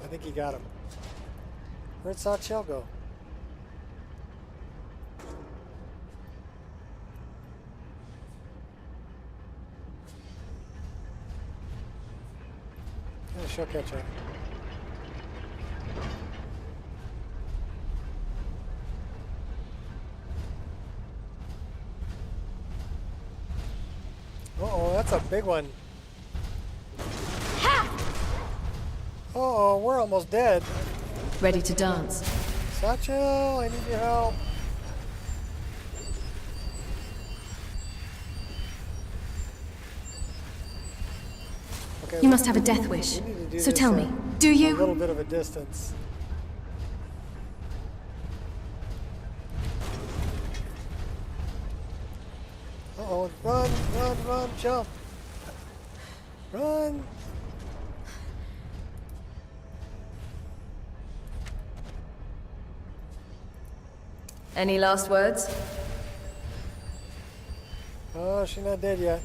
think he got him. Where'd Satchel go? Yeah, she'll catch up. Uh-oh, that's a big one. Uh-oh, we're almost dead. Ready to dance. Satchel, I need your help. Okay, You must have a death wish. we need to do So this, tell me, do a you? little bit of a distance. Uh-oh, run, run, run, jump. Run. Any last words? Oh, she's not dead yet.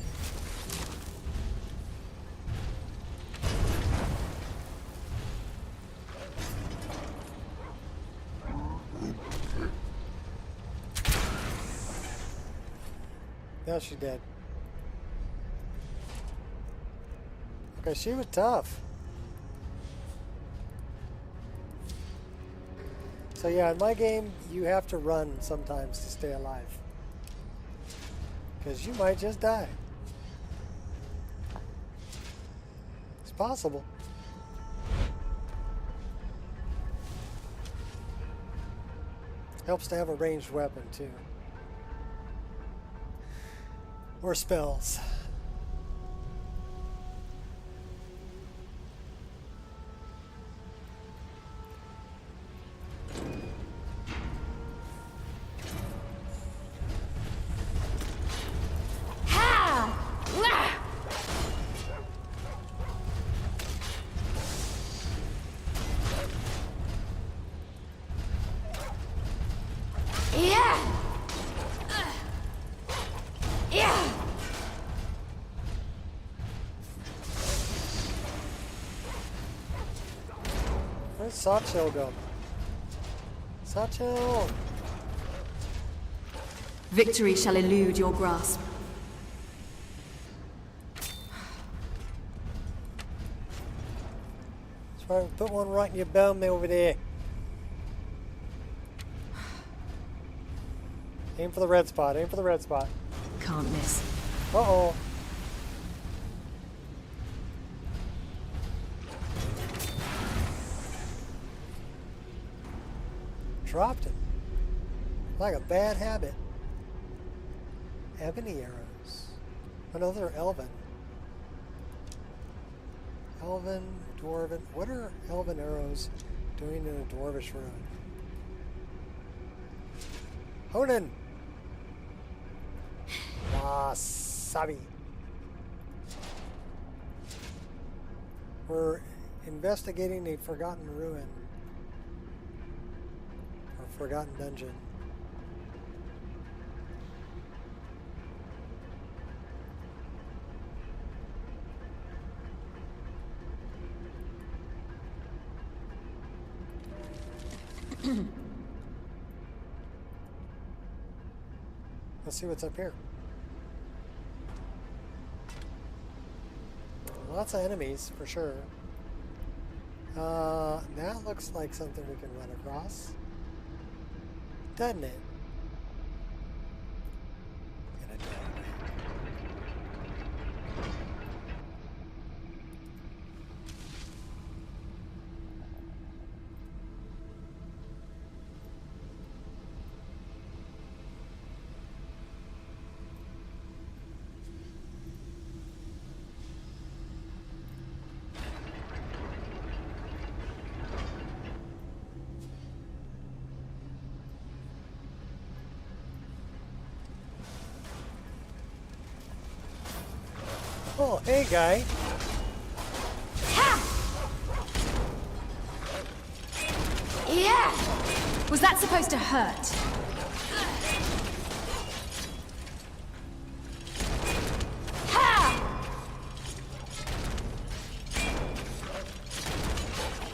Now she's dead. Okay, she was tough. So yeah, in my game, you have to run sometimes to stay alive. Because you might just die. It's possible. Helps to have a ranged weapon too. Or spells. Where's Satchel go? Satchel! Victory shall elude your grasp. That's right, put one right in your bum over there. Aim for the red spot, aim for the red spot. Can't miss. Uh-oh. Dropped it. Like a bad habit. Ebony arrows. Another elven. Elven, dwarven. What are elven arrows doing in a dwarvish rune? Honan! Wasabi. We're investigating a forgotten ruin. Or forgotten dungeon. Let's see what's up here. Lots of enemies, for sure. That looks like something we can run across. Doesn't it? In a doorway. Oh, hey, guy. Yeah! Was that supposed to hurt? Ha!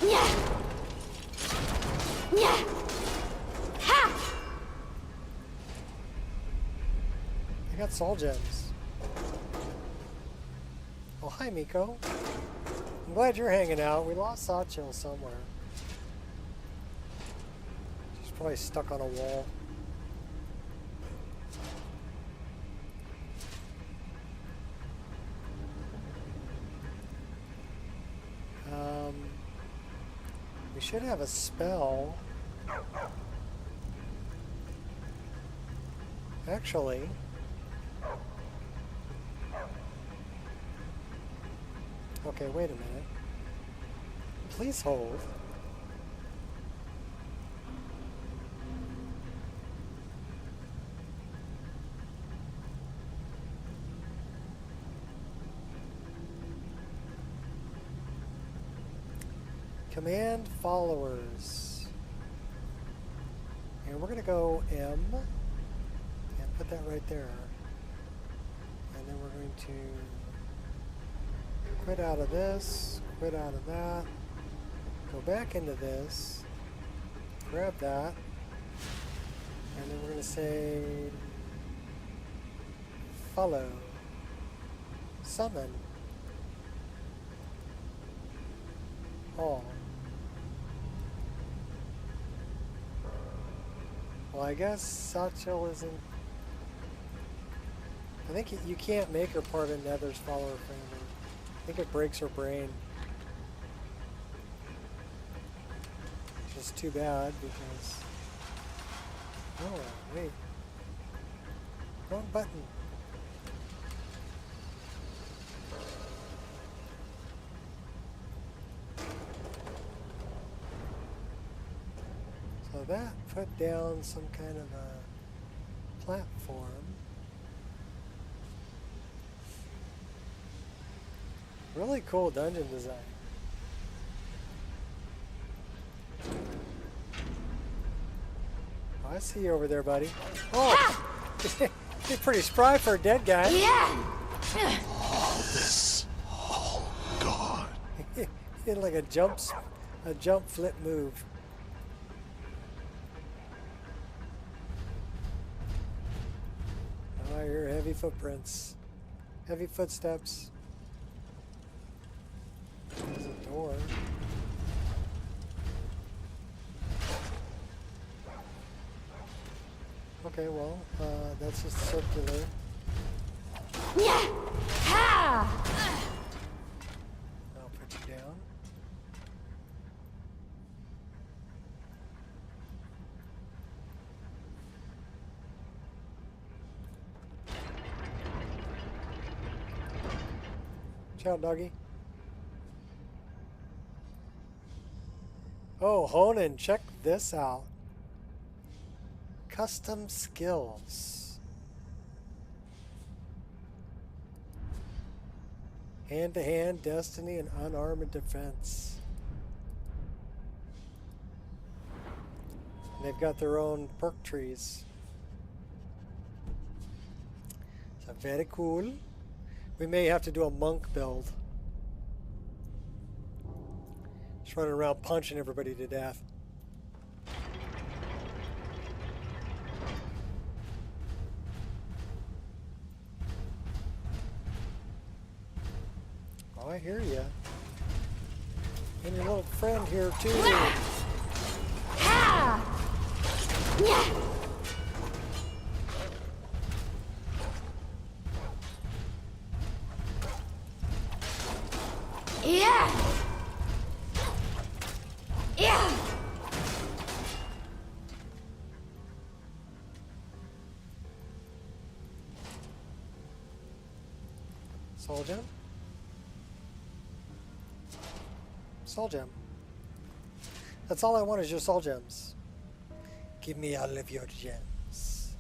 Yeah! got soul gems. Oh, hi, Miko. I'm glad you're hanging out. We lost Sawchill somewhere. She's probably stuck on a wall. We should have a spell. Actually, okay, wait a minute. Please hold. Command followers. And we're going to go M and put that right there. And then we're going to quit out of this, quit out of that, go back into this, grab that, and then we're going to say follow, summon, all. Well, I guess Sawchill isn't... I think you can't make her part of Nether's follower family. I think it breaks her brain. Which is too bad because... Oh, wait. Wrong button. So that put down some kind of a platform. Really cool dungeon design. Oh, I see you over there, buddy. Oh! He's pretty spry for a dead guy. Yeah! All this, oh God. He did like a jump flip move. Oh, I hear heavy footprints. Heavy footsteps. There's a door. Okay, well, that's just circular. Yeah! Ha! I'll put you down. Ciao, doggy. Oh, Honan, check this out. Custom skills. Hand-to-hand, destiny, and unarmed defense. And they've got their own perk trees. So very cool. We may have to do a monk build. Just running around punching everybody to death. Oh, I hear ya. And your little friend here too. Ha! Yeah! Yeah! Yeah! Soul gem? Soul gem. That's all I want is your soul gems. Give me all of your gems.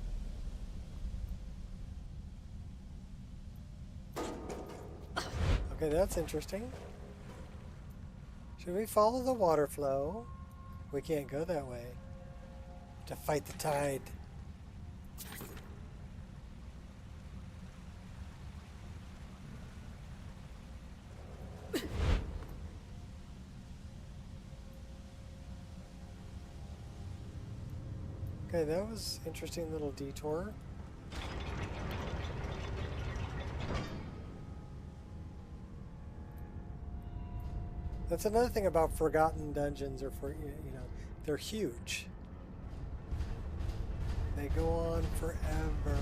Okay, that's interesting. Should we follow the water flow? We can't go that way. To fight the tide. Okay, that was interesting little detour. That's another thing about forgotten dungeons, or for you know, they're huge. They go on forever.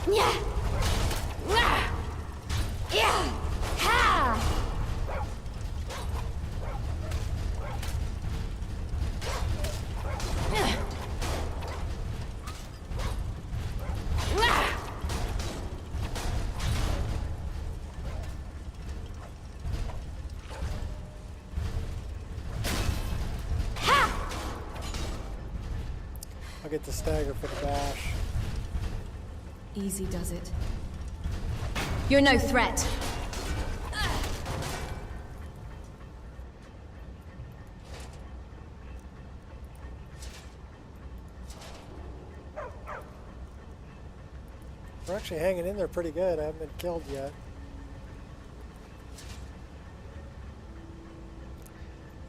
Yeah. Wah. Yeah. Ha. I'll get the stagger for the bash. Easy does it. You're no threat. We're actually hanging in there pretty good. I haven't been killed yet.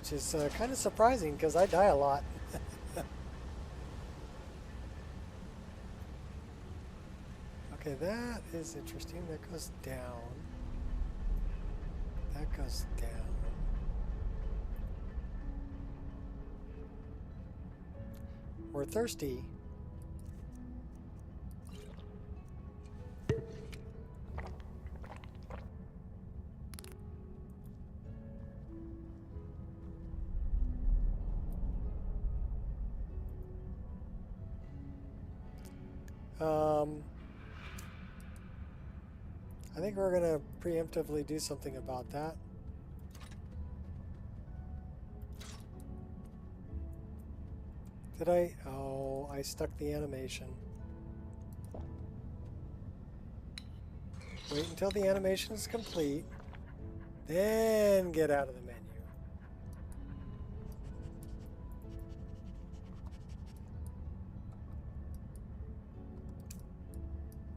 Which is kind of surprising because I die a lot. Okay, that is interesting. That goes down. That goes down. We're thirsty. I think we're gonna preemptively do something about that. Did I? Oh, I stuck the animation. Wait until the animation is complete, then get out of the menu.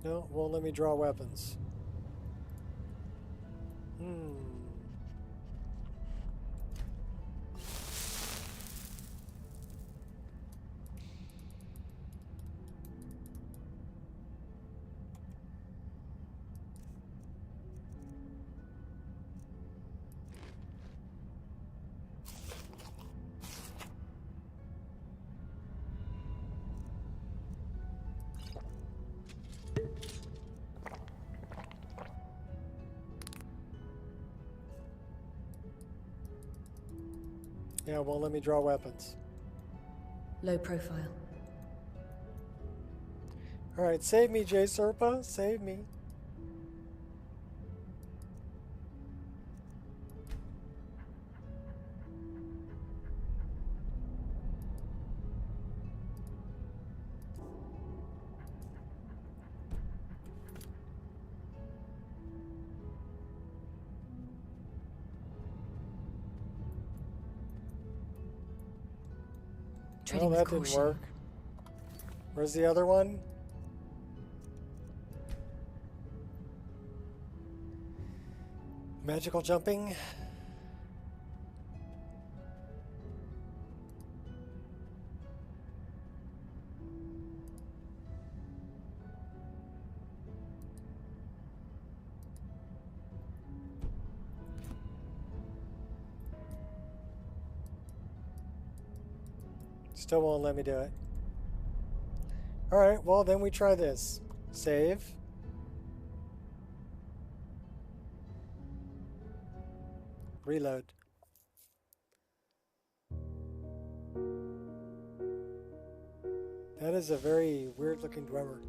No, won't let me draw weapons. Yeah, won't let me draw weapons. Low profile. Alright, save me, J Serpa. Save me. Treading Oh, that with didn't caution. work. Where's the other one? Magical jumping. Still won't let me do it. Alright, well then we try this. Save. Reload. That is a very weird looking Dwemer.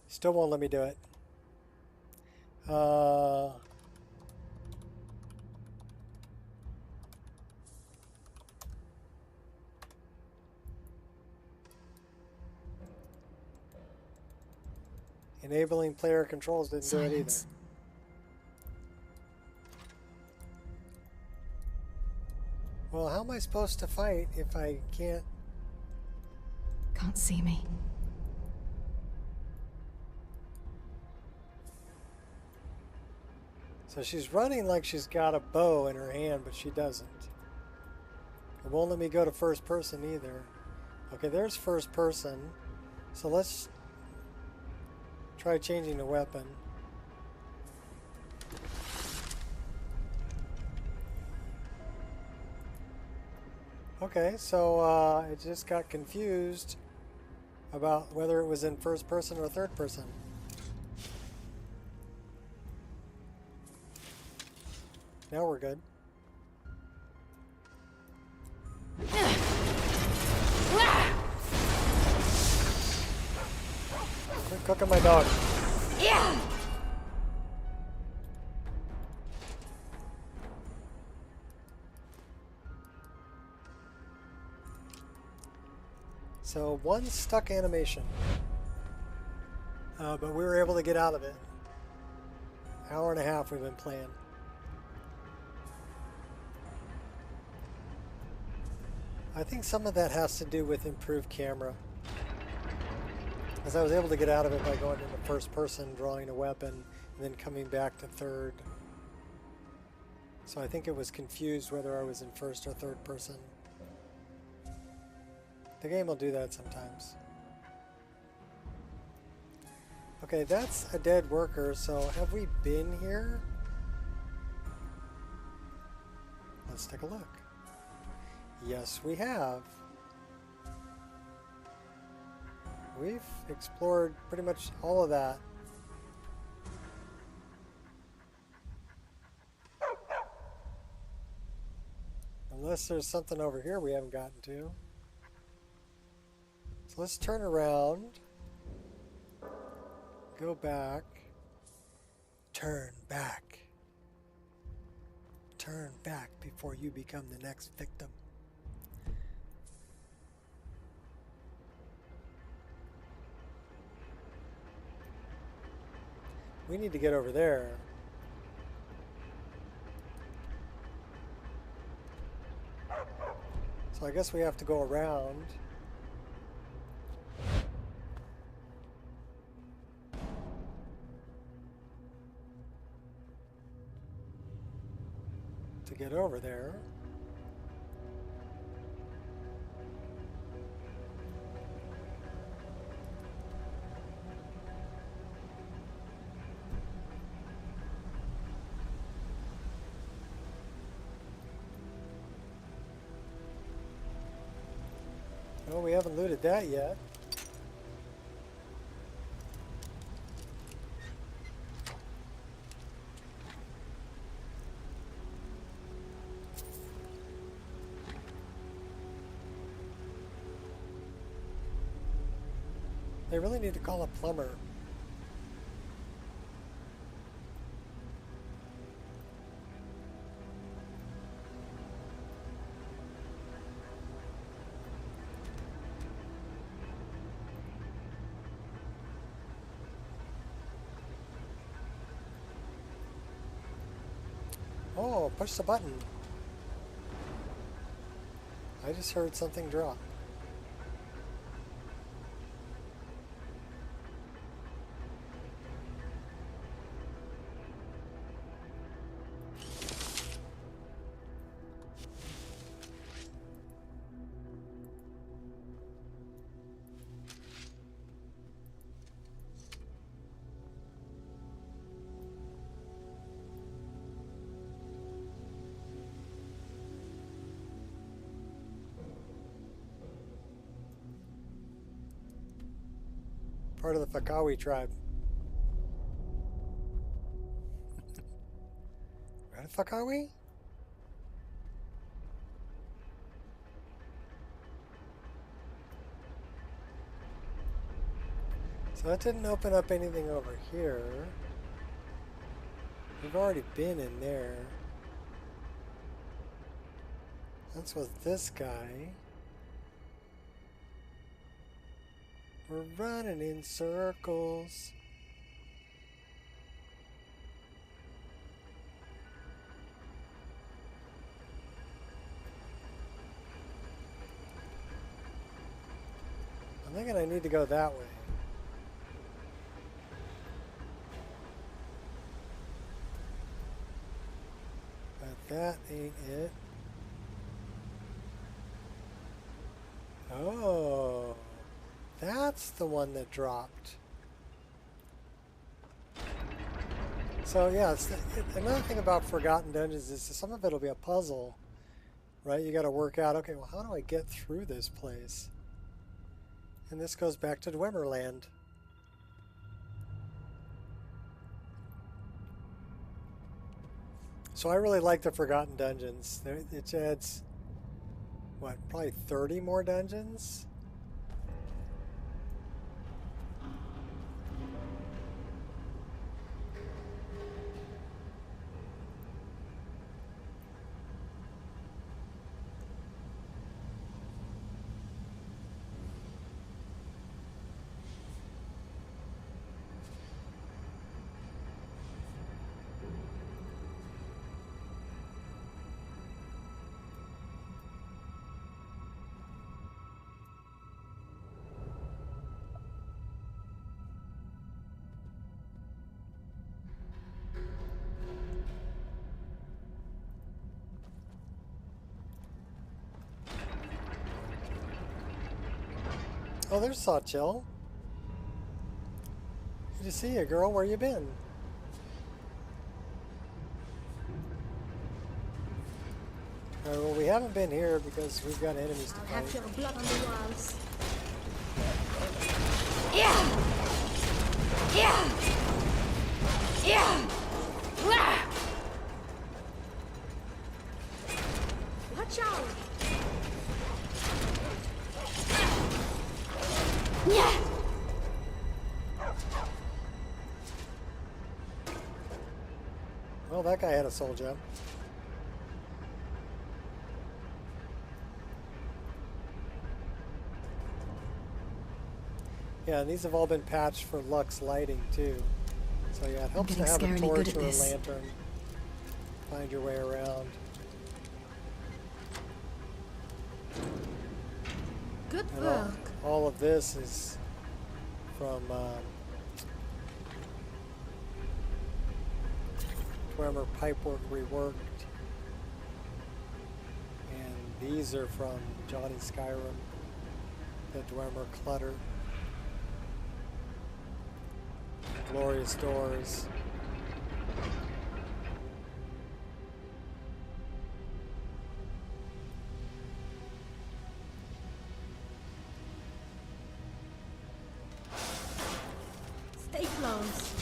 Still won't let me do it. Enabling player controls didn't do it either. Silence. Well, how am I supposed to fight if I can't? Can't see me. So she's running like she's got a bow in her hand, but she doesn't. It won't let me go to first person either. Okay, there's first person. So let's try changing the weapon. Okay, so I just got confused about whether it was in first person or third person. Now we're good. Quit cooking my dog. Yeah. So one stuck animation, but we were able to get out of it. Hour and a half we've been playing. I think some of that has to do with improved camera, as I was able to get out of it by going into first person, drawing a weapon, and then coming back to third. So I think it was confused whether I was in first or third person. The game will do that sometimes. Okay, that's a dead worker, so have we been here? Let's take a look. Yes, we have. We've explored pretty much all of that. Unless there's something over here we haven't gotten to. So let's turn around. Go back. Turn back. Turn back before you become the next victim. We need to get over there. So I guess we have to go around. To get over there. Oh, we haven't looted that yet. They really need to call a plumber. Oh, push the button. I just heard something drop. Part of the Fakawi tribe. Right, Fakawi? So that didn't open up anything over here. We've already been in there. That's with this guy. We're running in circles. I'm thinking I need to go that way. But that ain't it. Oh, that's the one that dropped. So yeah, another thing about Forgotten Dungeons is some of it will be a puzzle, right? You got to work out, okay, well, how do I get through this place? And this goes back to Dwemerland. So I really like the Forgotten Dungeons. It adds, what, probably 30 more dungeons? Oh, there's Sawchill. Good to see you, girl. Where you been? Alright, well, we haven't been here because we've got enemies to I'll have fight. your blood on the walls. Yeah! Yeah! Yeah! Wah! Watch out! Yeah! Well, that guy had a soul gem. Yeah, and these have all been patched for Lux lighting too. So yeah, it helps to getting have a scarily torch good at or a this. lantern. Find your way around. Good And work. all of this is from Dwemer Pipework Reworked. And these are from Johnny Skyrim, the Dwemer Clutter. Glorious Doors. Stay close.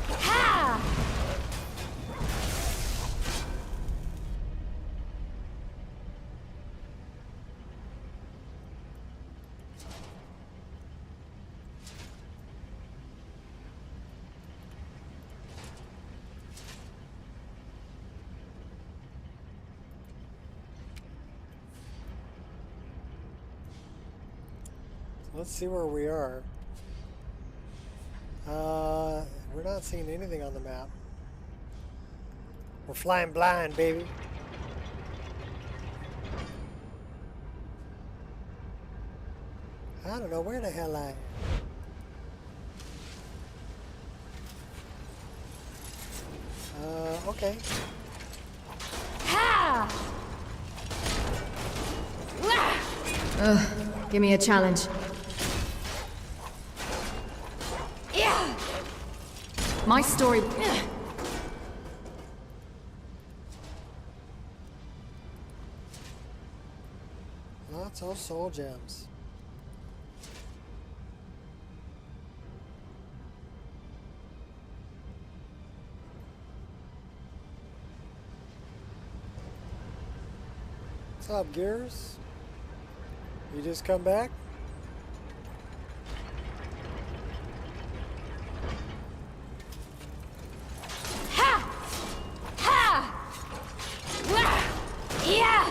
Ha! Let's see where we are. We're not seeing anything on the map. We're flying blind, baby. I don't know where the hell I am. Okay. Ha! Ugh, give me a challenge. Yeah! My story. Lots of soul gems. What's up, Gears? You just come back? Ha! Ha! Wah! Yeah!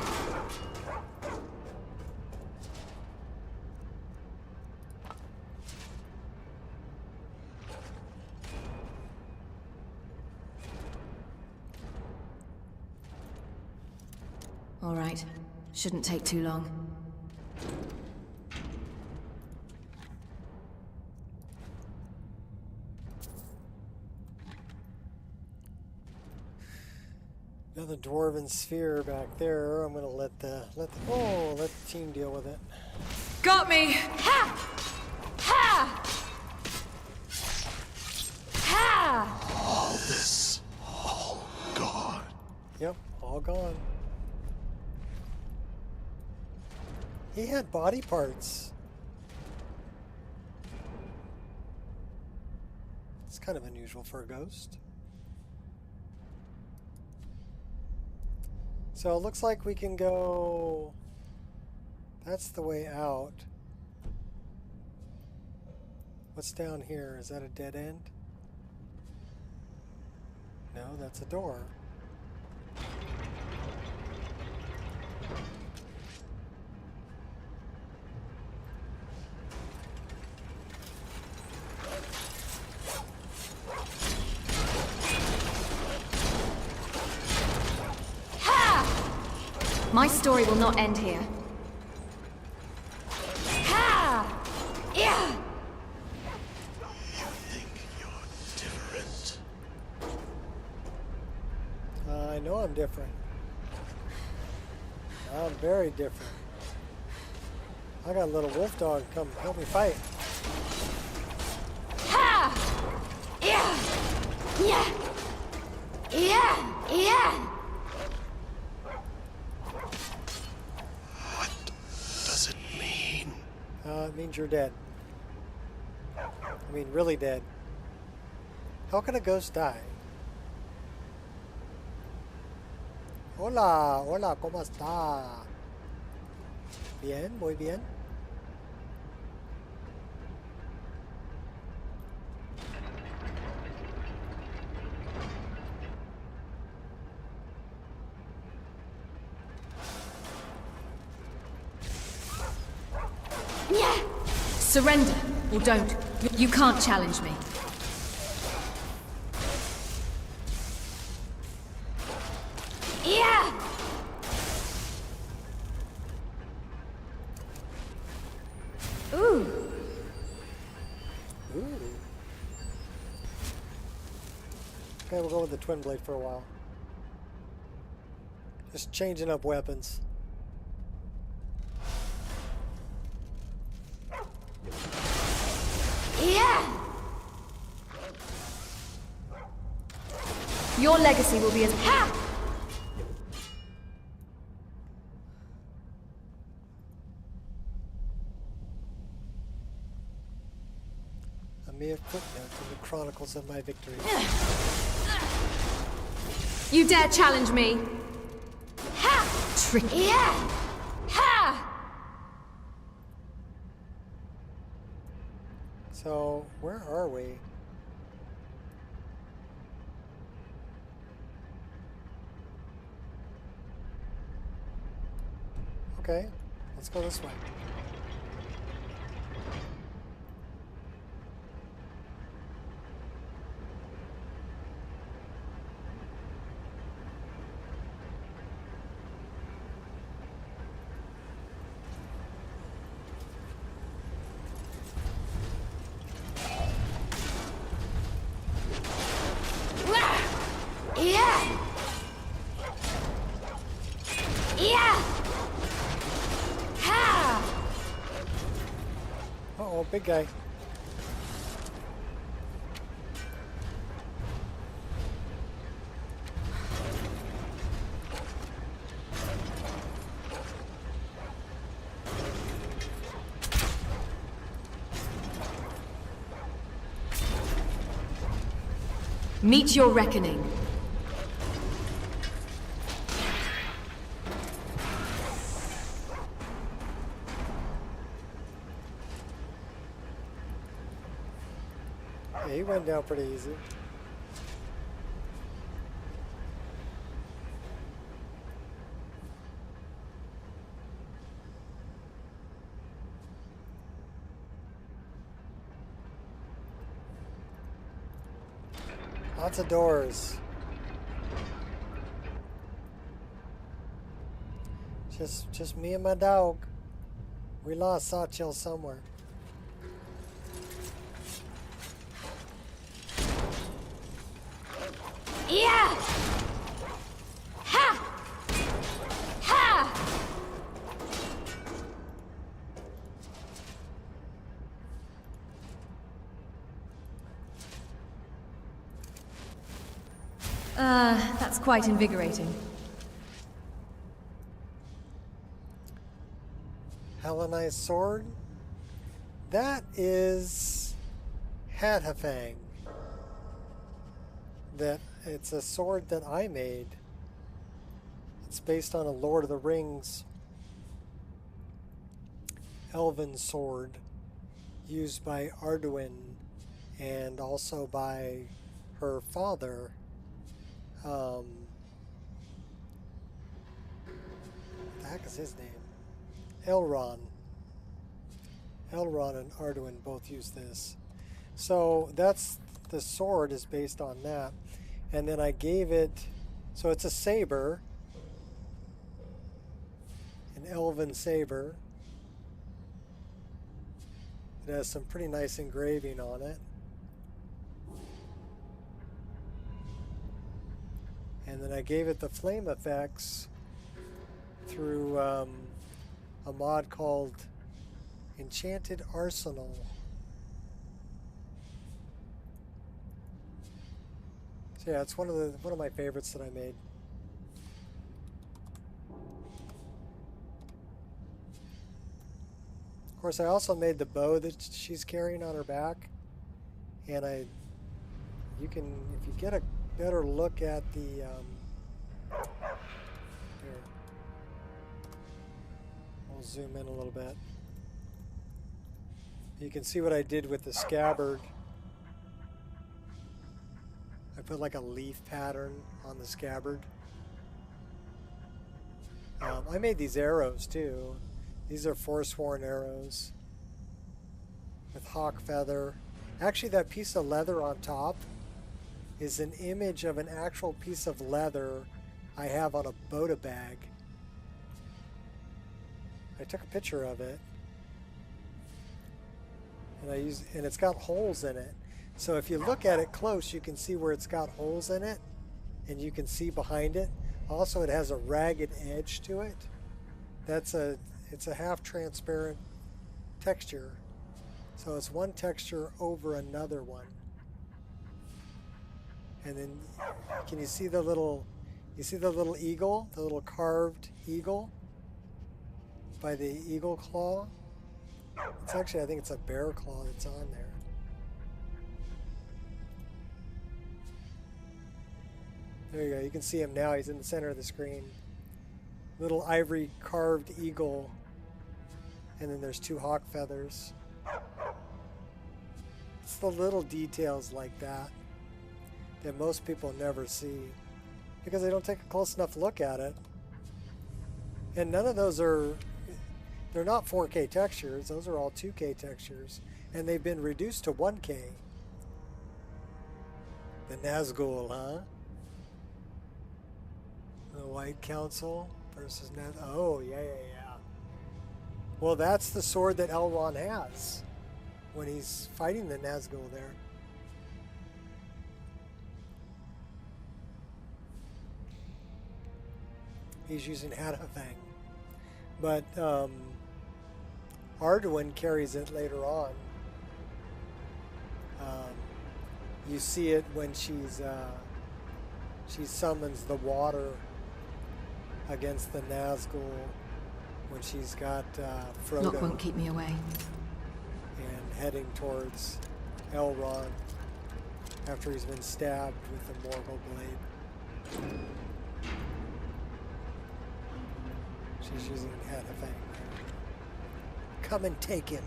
All right. Shouldn't take too long. Another dwarven sphere back there. I'm gonna let the team deal with it. Got me! Ha! Ha! Ha! All this, all gone. Yep, all gone. He had body parts. It's kind of unusual for a ghost. So it looks like we can go... That's the way out. What's down here? Is that a dead end? No, that's a door. My story will not end here. Ha! Yeah! You think you're different? I know I'm different. I'm very different. I got a little wolf dog come help me fight. Ha! Yeah! Yeah! Yeah! Yeah! Does it mean? It means you're dead. I mean, really dead. How can a ghost die? Hola, hola, ¿cómo está? Bien, muy bien. Yeah! Surrender, or don't. You can't challenge me. Yeah! Ooh. Ooh. Okay, we'll go with the twin blade for a while. Just changing up weapons. Yeah! Your legacy will be as... Ha! A mere footnote in the chronicles of my victory. You dare challenge me? Ha! Tricky. Yeah! Ha! So, where are we? Okay, let's go this way. Yeah! Yeah! Ha! Uh-oh, big guy. Meet your reckoning. Yeah, he went down pretty easy. Lots of doors. Just me and my dog. We lost Sawchill somewhere. Yeah! Ha! That's quite invigorating. Hellenized sword. That is Hadhafang. It's a sword that I made. It's based on a Lord of the Rings elven sword used by Arduin and also by her father. What the heck is his name? Elrond. Elrond and Arduin both use this. So that's the sword is based on that. And then I gave it, so it's a saber, an elven saber. It has some pretty nice engraving on it. And then I gave it the flame effects through a mod called Enchanted Arsenal. So yeah, it's one of my favorites that I made. Of course, I also made the bow that she's carrying on her back, and you can, if you get a better look at the here, I'll zoom in a little bit. You can see what I did with the scabbard. I put like a leaf pattern on the scabbard. I made these arrows too. These are Forsworn arrows with hawk feather. Actually, that piece of leather on top is an image of an actual piece of leather I have on a Boda bag. I took a picture of it, and it's got holes in it. So if you look at it close, you can see where it's got holes in it, and you can see behind it. Also, it has a ragged edge to it. It's a half transparent texture. So it's one texture over another one. And then can you see the little eagle, the little carved eagle by the eagle claw? It's actually, I think it's a bear claw that's on there. There you go. You can see him now. He's in the center of the screen. Little ivory carved eagle. And then there's two hawk feathers. It's the little details like that that most people never see because they don't take a close enough look at it. And none of those they're not 4K textures. Those are all 2K textures. And they've been reduced to 1K. The Nazgul, huh? The White Council versus Oh, yeah. Well, that's the sword that Elrond has when he's fighting the Nazgul there. He's using Hadhafang. But Arduin carries it later on. You see it when she summons the water against the Nazgul when she's got Frodo. Lock won't keep me away. And heading towards Elrond after he's been stabbed with the Morgul blade. She's using Hadhafang. Come and take him.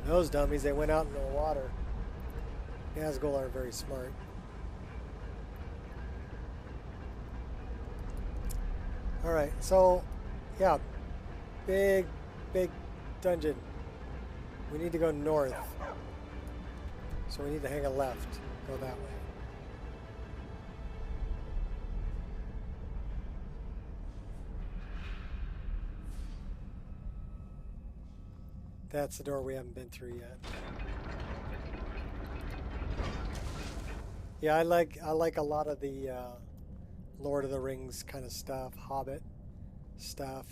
And those dummies, they went out in the water. Nazgul are very smart. Alright, so, yeah. Big dungeon. We need to go north. So we need to hang a left. Go that way. That's the door we haven't been through yet. Yeah, I like a lot of the Lord of the Rings kind of stuff, Hobbit stuff.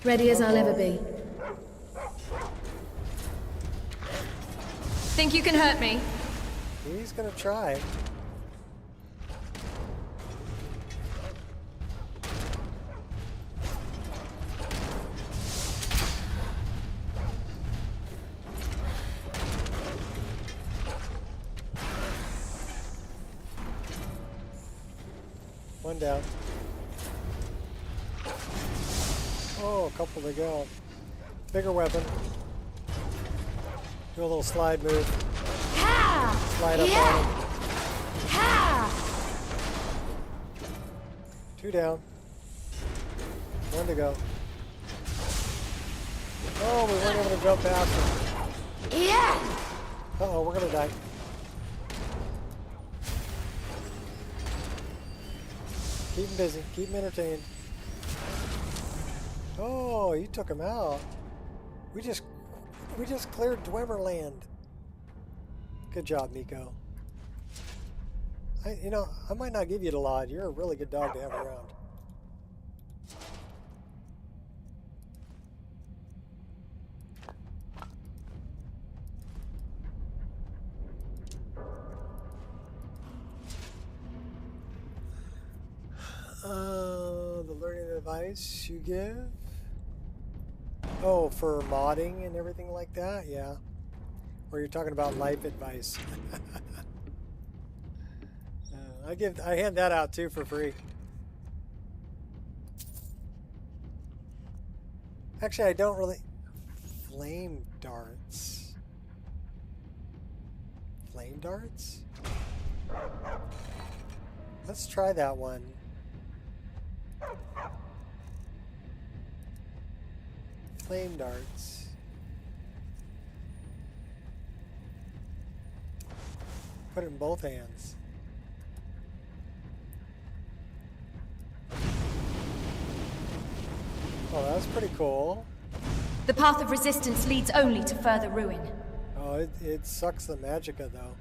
Ready as I'll ever be. Think you can hurt me? He's gonna try. One down. Oh, a couple to go. Bigger weapon. Do a little slide move. Slide up on him. Two down. One to go. Oh, we weren't able to jump past him. Uh-oh, we're gonna die. Keep him busy. Keep him entertained. Oh, you took him out. We just cleared Dwemerland. Good job, Nico. I might not give you the lot. You're a really good dog to have around. The learning device you give? Oh, for modding and everything like that? Yeah. Or you're talking about life advice. I hand that out too for free. Actually, I don't really... Flame darts. Flame darts? Let's try that one. Flame darts. Put it in both hands. Oh, that's pretty cool. The path of resistance leads only to further ruin. Oh, it sucks the magicka though.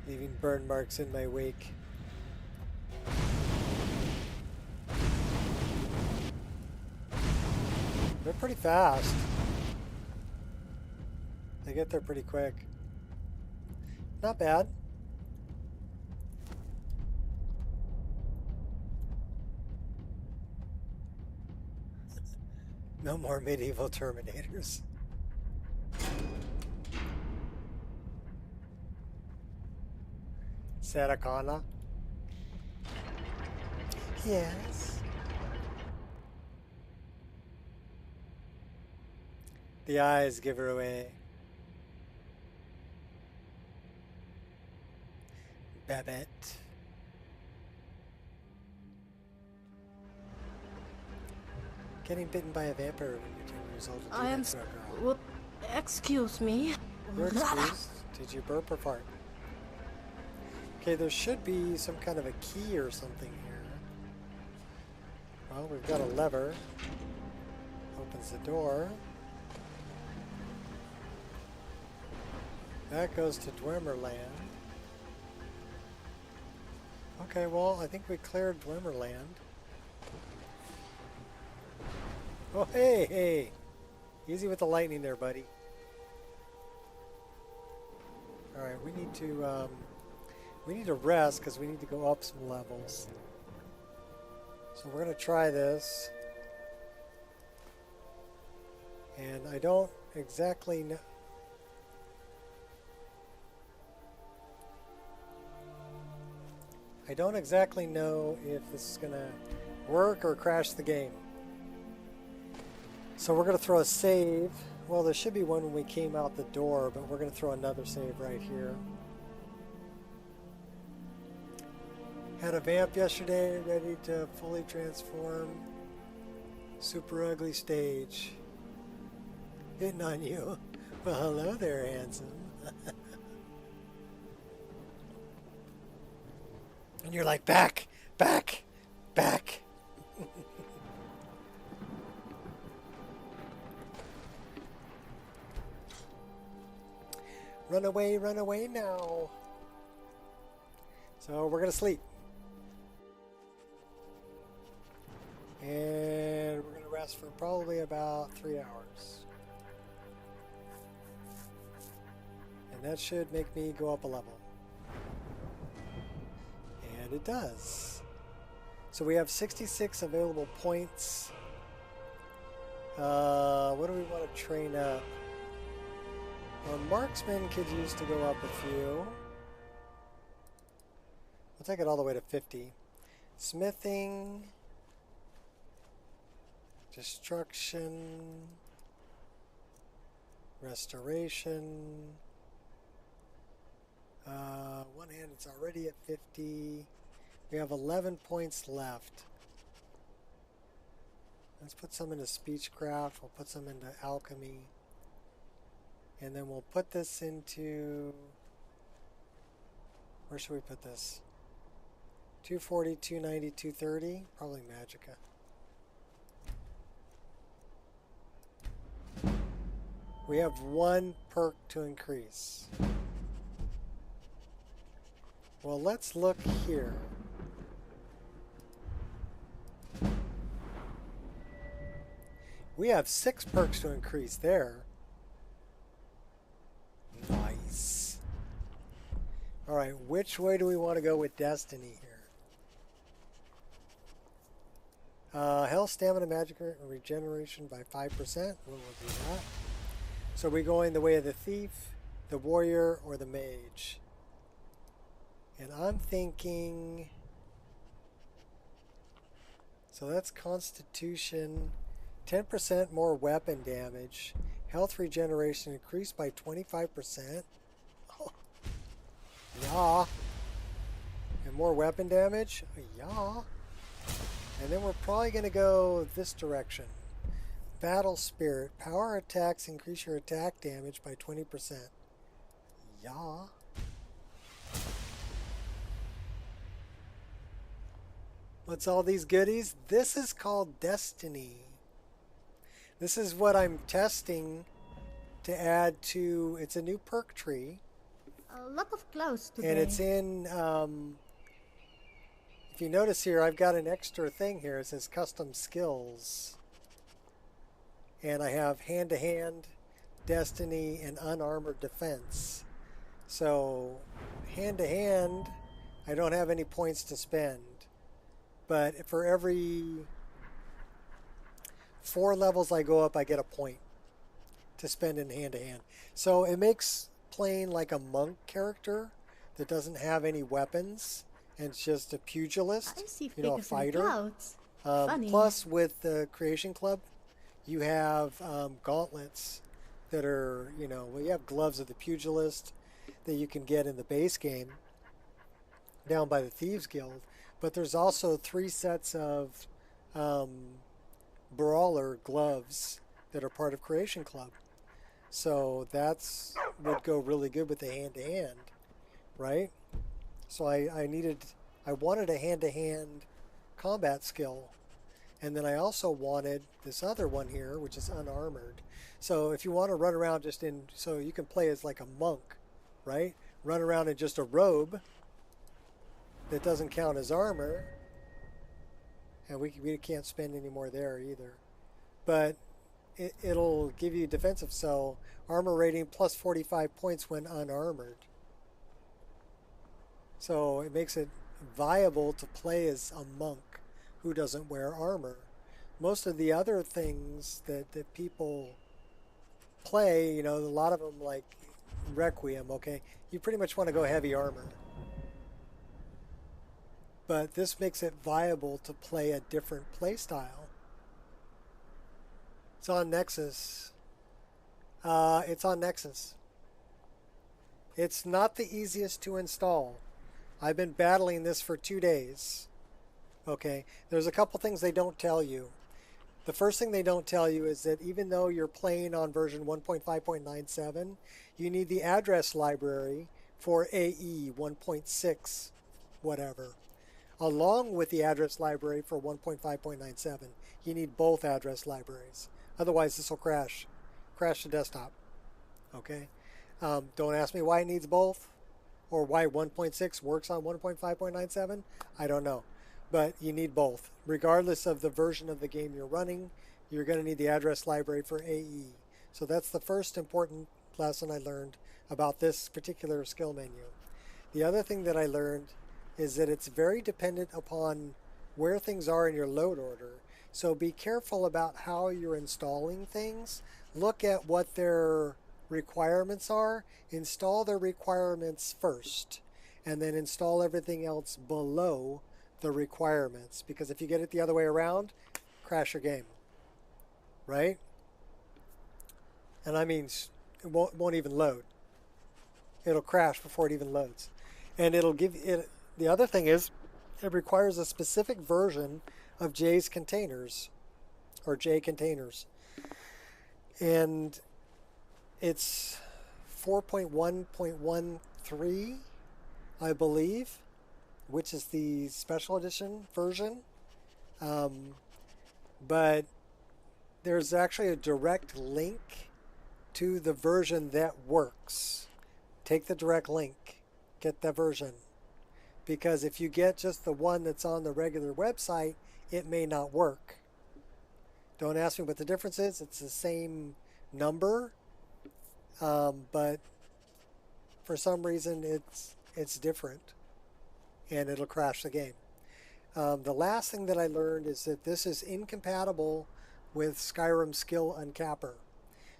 Leaving burn marks in my wake. They're pretty fast. They get there pretty quick. Not bad. No more medieval Terminators. Satakana? Yes. The eyes give her away. Babette. Getting bitten by a vampire when you're 10 years old. I am... To a girl. What? Excuse me. You're excused. Did you burp or fart? Okay, there should be some kind of a key or something here. Well, we've got a lever. Opens the door. That goes to Dwemerland. Okay, well, I think we cleared Dwemerland. Oh, hey, hey. Easy with the lightning there, buddy. Alright, we need to rest because we need to go up some levels. So we're going to try this. And I don't exactly know... I don't exactly know if this is going to work or crash the game. So we're going to throw a save. Well, there should be one when we came out the door, but we're going to throw another save right here. Had a vamp yesterday, ready to fully transform. Super ugly stage. Hitting on you. Well, hello there, handsome. And you're like, back, back, back. Run away now. So we're gonna sleep. And we're gonna rest for probably about 3 hours. And that should make me go up a level. And it does. So we have 66 available points. What do we want to train up? Our marksman could use to go up a few. We'll take it all the way to 50. Smithing. Destruction. Restoration. One hand, it's already at 50. We have 11 points left. Let's put some into speechcraft. We'll put some into alchemy. And then we'll put this into... Where should we put this? 240, 290, 230? Probably Magicka. We have one perk to increase. Well, let's look here. We have 6 perks to increase there. Nice. Alright, which way do we want to go with Destiny here? Health, stamina, magic, and regeneration by 5%. We'll do that. So we're going the way of the thief, the warrior, or the mage. And I'm thinking... So that's Constitution. 10% more weapon damage. Health regeneration increased by 25%. Oh, yeah. And more weapon damage. Yeah. And then we're probably going to go this direction. Battle Spirit. Power attacks increase your attack damage by 20%. Yeah. What's all these goodies? This is called Destiny. This is what I'm testing to add to... It's a new perk tree. A lot of clothes today. And it's in... if you notice here, I've got an extra thing here. It says Custom Skills. And I have Hand-to-Hand, Destiny, and Unarmored Defense. So, Hand-to-Hand, I don't have any points to spend. But for every 4 levels I go up, I get a point to spend in hand-to-hand. So it makes playing like a monk character that doesn't have any weapons and it's just a pugilist, I see you know, a figures in fighter. clouds. Funny. Plus, with the Creation Club, you have gauntlets that are, you know, well, you have gloves of the pugilist that you can get in the base game down by the Thieves Guild. But there's also 3 sets of brawler gloves that are part of Creation Club. So that's would go really good with the hand-to-hand, right? So I wanted a hand-to-hand combat skill. And then I also wanted this other one here, which is unarmored. So if you want to run around just in, so you can play as like a monk, right? Run around in just a robe that doesn't count as armor. And we can't spend any more there either. But it'll give you defensive, so armor rating plus 45 points when unarmored. So it makes it viable to play as a monk who doesn't wear armor. Most of the other things that people play, you know, a lot of them like Requiem, okay, you pretty much want to go heavy armor. But this makes it viable to play a different play style. It's on Nexus. It's on Nexus. It's not the easiest to install. I've been battling this for 2 days. Okay, there's a couple things they don't tell you. The first thing they don't tell you is that even though you're playing on version 1.5.97, you need the address library for AE 1.6 whatever. Along with the address library for 1.5.97. You need both address libraries. Otherwise, this will crash. Crash the desktop. Okay? Don't ask me why it needs both or why 1.6 works on 1.5.97. I don't know. But you need both. Regardless of the version of the game you're running, you're going to need the address library for AE. So that's the first important lesson I learned about this particular skill menu. The other thing that I learned is that it's very dependent upon where things are in your load order. So be careful about how you're installing things. Look at what their requirements are. Install their requirements first, and then install everything else below the requirements. Because if you get it the other way around, crash your game, right? And I mean, it won't even load. It'll crash before it even loads. And it'll give it, the other thing is, it requires a specific version of J's containers, or J containers. And it's 4.1.13, I believe, which is the special edition version. But there's actually a direct link to the version that works. Take the direct link, get that version. Because if you get just the one that's on the regular website, it may not work. Don't ask me what the difference is. It's the same number, but for some reason it's different, and it'll crash the game. The last thing that I learned is that this is incompatible with Skyrim Skill Uncapper.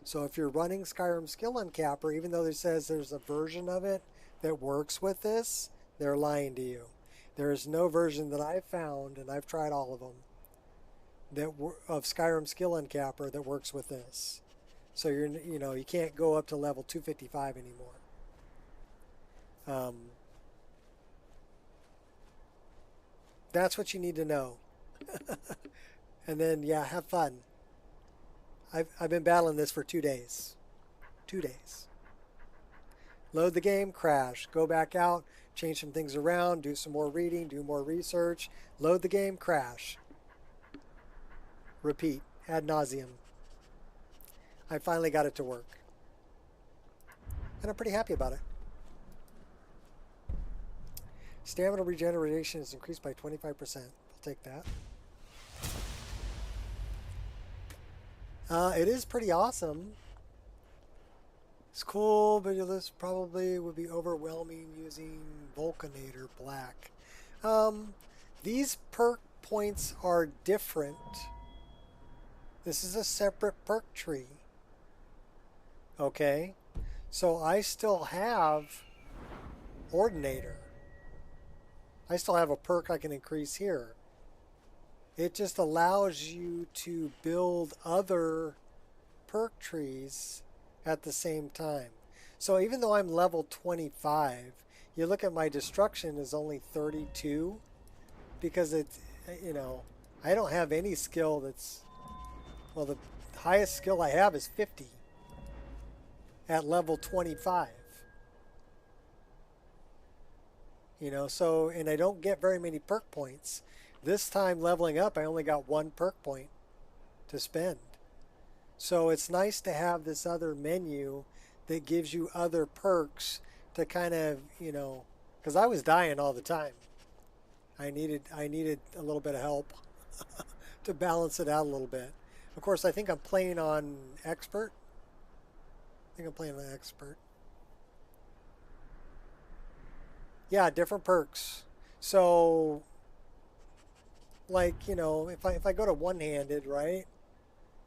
So if you're running Skyrim Skill Uncapper, even though it says there's a version of it that works with this, they're lying to you. There is no version that I've found, and I've tried all of them, of Skyrim Skill Uncapper that works with this. So you can't go up to level 255 anymore. That's what you need to know. And then, yeah, have fun. I've been battling this for 2 days. 2 days. Load the game, crash. Go back out, change some things around, do some more reading, do more research. Load the game, crash. Repeat, ad nauseum. I finally got it to work. And I'm pretty happy about it. Stamina regeneration is increased by 25%. We'll take that. It is pretty awesome. It's cool, but this probably would be overwhelming using Vulcanator Black. These perk points are different. This is a separate perk tree. Okay? So I still have Ordinator. I still have a perk I can increase here. It just allows you to build other perk trees at the same time. So even though I'm level 25, you look at my destruction is only 32 because it's, I don't have any skill that's, well, the highest skill I have is 50 at level 25. So, and I don't get very many perk points. This time leveling up, I only got 1 perk point to spend. So it's nice to have this other menu that gives you other perks to kind of, because I was dying all the time. I needed a little bit of help to balance it out a little bit. Of course, I think I'm playing on Expert. Yeah, different perks. So, like, if I go to one-handed, right?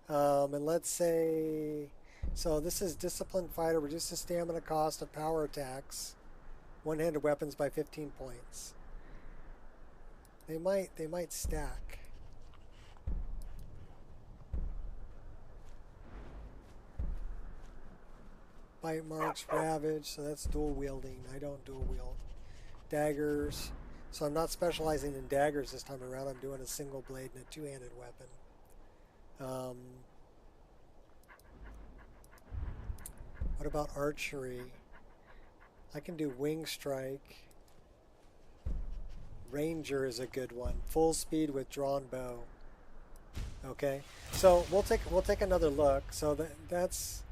And let's say, so this is Disciplined Fighter, reduces stamina cost of power attacks, one-handed weapons by 15 points. They might stack. Bite marks, ravage, so that's dual wielding. I don't dual wield. Daggers. So I'm not specializing in daggers this time around. I'm doing a single blade and a two-handed weapon. What about archery? I can do wing strike. Ranger is a good one. Full speed with drawn bow. Okay, so we'll take another look. So that's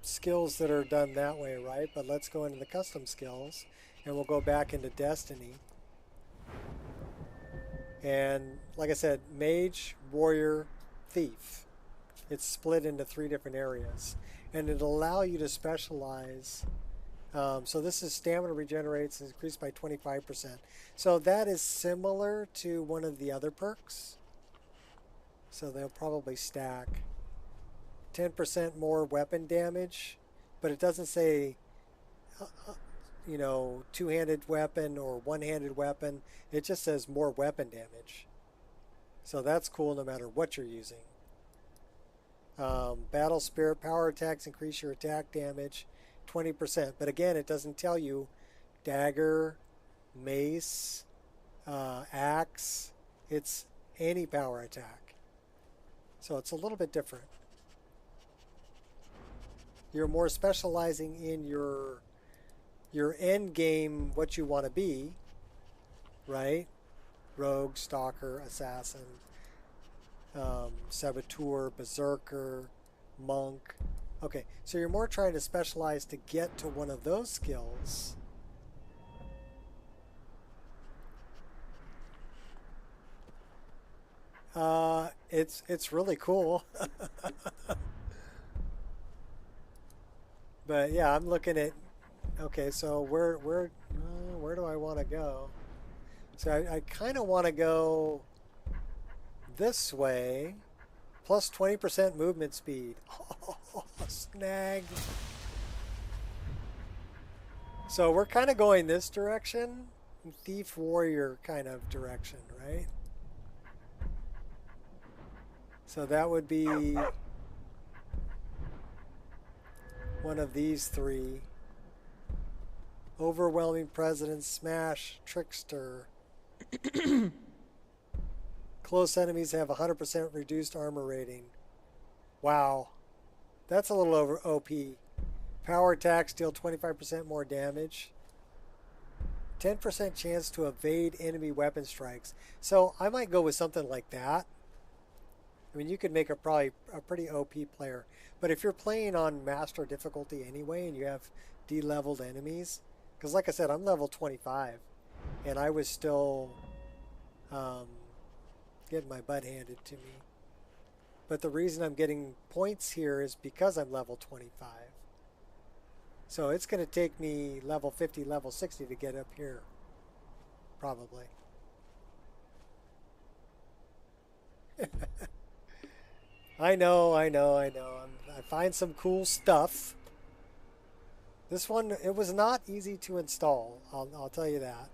skills that are done that way, right? But let's go into the custom skills, and we'll go back into Destiny. And like I said, mage, warrior, thief. It's split into 3 different areas. and it'll allow you to specialize. So this is stamina regenerates and increased by 25%. So that is similar to one of the other perks. So they'll probably stack. 10% more weapon damage, but it doesn't say, you know, two-handed weapon or one-handed weapon. It just says more weapon damage. So that's cool no matter what you're using. Battle Spirit power attacks increase your attack damage 20%. But again, it doesn't tell you dagger, mace, axe. It's any power attack. So it's a little bit different. You're more specializing in your end game, what you want to be, right? Rogue, Stalker, Assassin, Saboteur, Berserker, Monk. Okay, so you're more trying to specialize to get to one of those skills. It's really cool. But yeah, I'm looking at, okay, so where do I want to go? So I kind of want to go this way, plus 20% movement speed. Oh, snag. So we're kind of going this direction, Thief Warrior kind of direction, right? So that would be one of these three. Overwhelming Presence, Smash, Trickster. Close enemies have 100% reduced armor rating. Wow. That's a little over OP. Power attacks deal 25% more damage. 10% chance to evade enemy weapon strikes. So I might go with something like that. I mean, you could make probably a pretty OP player. But if you're playing on master difficulty anyway and you have de-leveled enemies, because like I said, I'm level 25 and I was still getting my butt handed to me. But the reason I'm getting points here is because I'm level 25. So it's going to take me level 50, level 60 to get up here. Probably. I know. I find some cool stuff. This one, it was not easy to install. I'll tell you that.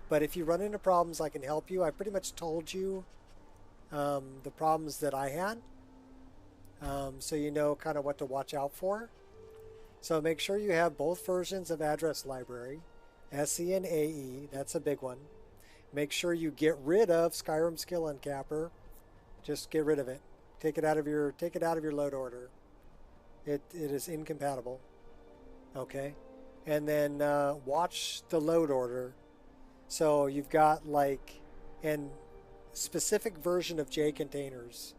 But if you run into problems, I can help you. I pretty much told you the problems that I had. So you know kind of what to watch out for. So make sure you have both versions of Address Library, SE and AE. That's a big one. Make sure you get rid of Skyrim Skill Uncapper. Just get rid of it. Take it out of your load order. It is incompatible. Okay, and then watch the load order. So you've got like an specific version of J containers.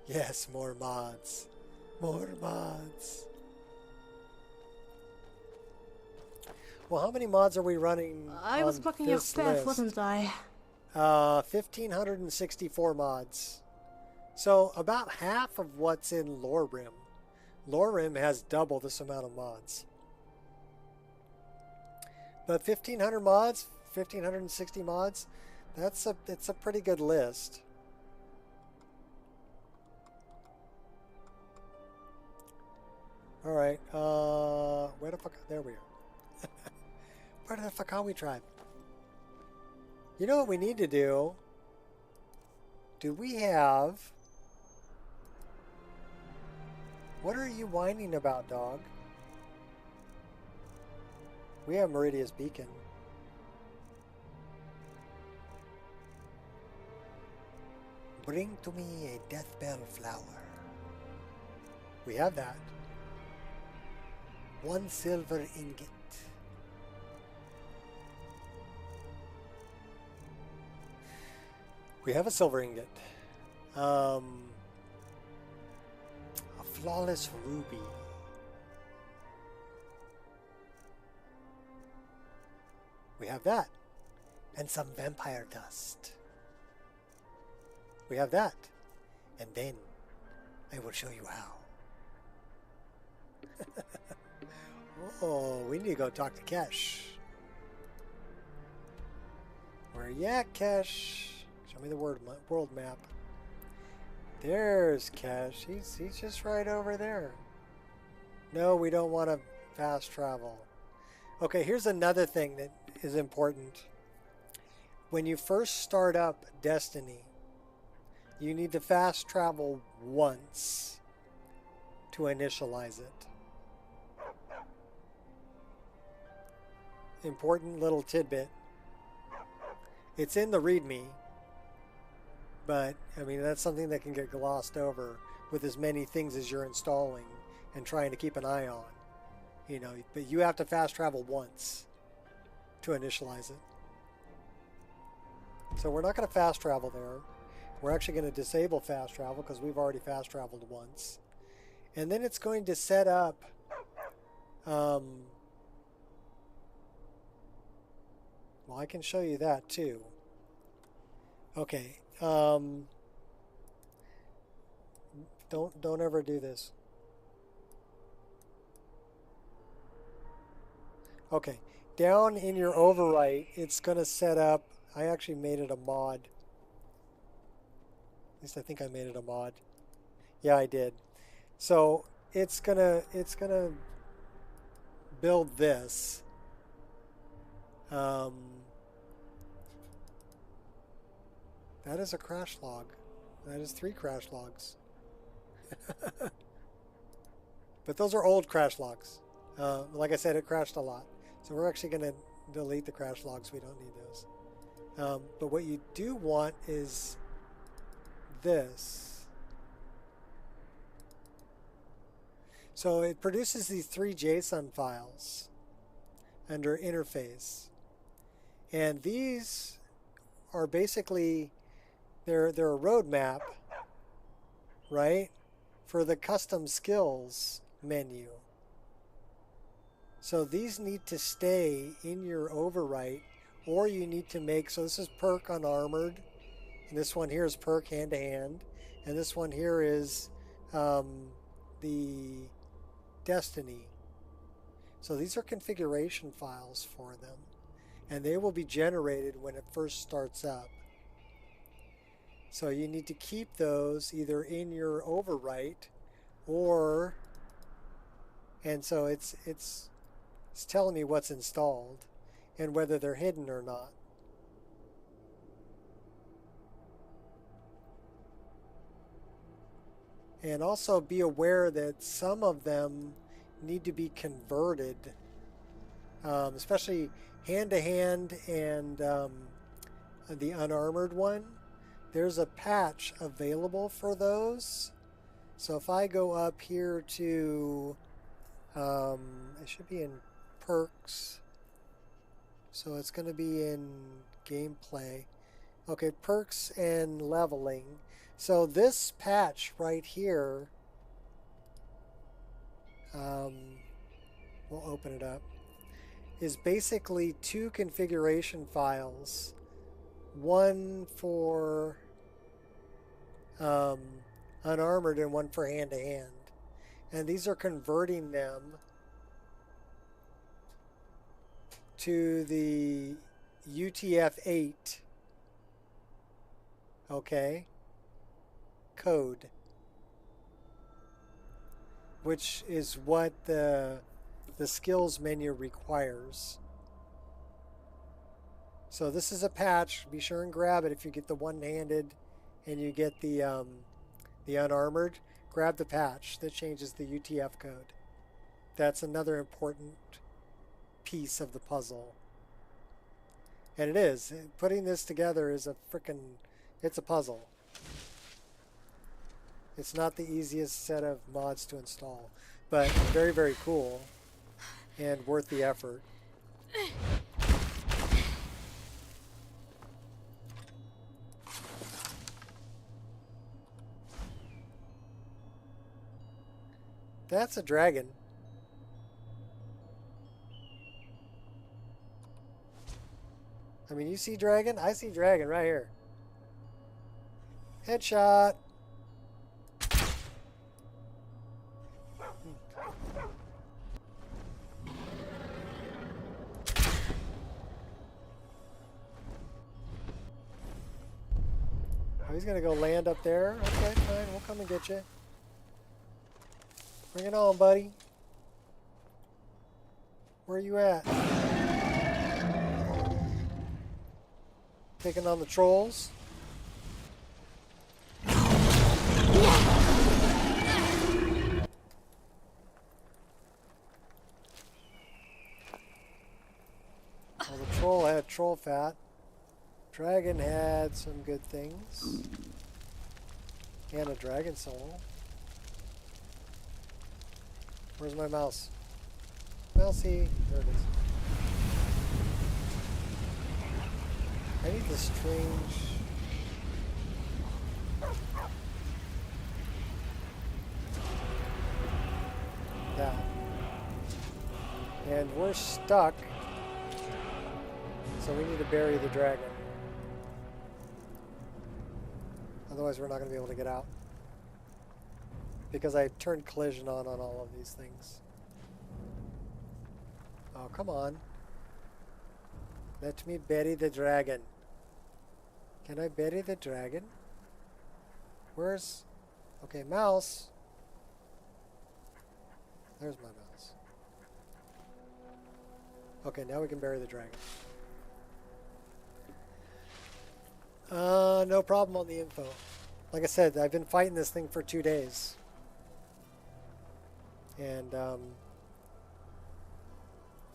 Yes, more mods. More mods. Well, how many mods are we running? I was blocking your path, wasn't I? 1,564 mods. So about half of what's in Lorerim. Lorerim has double this amount of mods. But 1,500 mods, 1,560 mods, it's a pretty good list. All right, where the fuck? There we are. Where the fuck are we, tribe? You know what we need to do? Do we have? What are you whining about, dog? We have Meridia's Beacon. Bring to me a death bell flower. We have that. 1 silver ingot. We have a silver ingot. A flawless ruby. We have that. And some vampire dust. We have that. And then I will show you how. Oh, we need to go talk to Kesh. Where you at, Kesh? Show me the world map. There's Kesh. He's just right over there. No, we don't want to fast travel. Okay, here's another thing that is important. When you first start up Destiny, you need to fast travel once to initialize it. Important little tidbit. It's in the README, but I mean that's something that can get glossed over with as many things as you're installing and trying to keep an eye on. You know, but you have to fast travel once to initialize it. So we're not going to fast travel there. We're actually going to disable fast travel because we've already fast traveled once. And then it's going to set up well, I can show you that too. Okay. Don't ever do this. Okay. Down in your overwrite, it's going to set up. I actually made it a mod. At least I think I made it a mod. Yeah, I did. So it's gonna build this. That is a crash log. That is 3 crash logs. But those are old crash logs. Like I said, it crashed a lot. So we're actually going to delete the crash logs. We don't need those. But what you do want is this. So it produces these 3 JSON files under interface. And these are basically, they're a roadmap, right, for the custom skills menu. So these need to stay in your overwrite, or you need to make, so this is perk unarmored, and this one here is perk hand to hand, and this one here is the Destiny. So these are configuration files for them, and they will be generated when it first starts up. So you need to keep those either in your overwrite, or, and so it's telling me what's installed and whether they're hidden or not. And also be aware that some of them need to be converted, especially hand-to-hand and the unarmored one. There's a patch available for those. So if I go up here to, it should be in perks. So it's going to be in gameplay. Okay, perks and leveling. So this patch right here, we'll open it up, is basically 2 configuration files. One for unarmored and one for hand-to-hand. And these are converting them to the UTF-8, okay, code, which is what the skills menu requires. So this is a patch. Be sure and grab it if you get the one-handed and you get the unarmored. Grab the patch that changes the UTF code. That's another important piece of the puzzle. And it is. Putting this together is a frickin', it's a puzzle. It's not the easiest set of mods to install, but very, very cool and worth the effort. That's a dragon. I mean, you see dragon? I see dragon right here. Headshot. Oh, he's gonna go land up there. Okay, fine. We'll come and get you. Bring it on, buddy. Where are you at? Taking on the trolls. Well, the troll had troll fat. Dragon had some good things. And a dragon soul. Where's my mouse? Mousey. There it is. I need the strange... that. And we're stuck. So we need to bury the dragon. Otherwise we're not going to be able to get out. Because I turned collision on all of these things. Oh, come on. Let me bury the dragon. Can I bury the dragon? Where's... Okay, mouse. There's my mouse. Okay, now we can bury the dragon. No problem on the info. Like I said, I've been fighting this thing for 2 days. And, if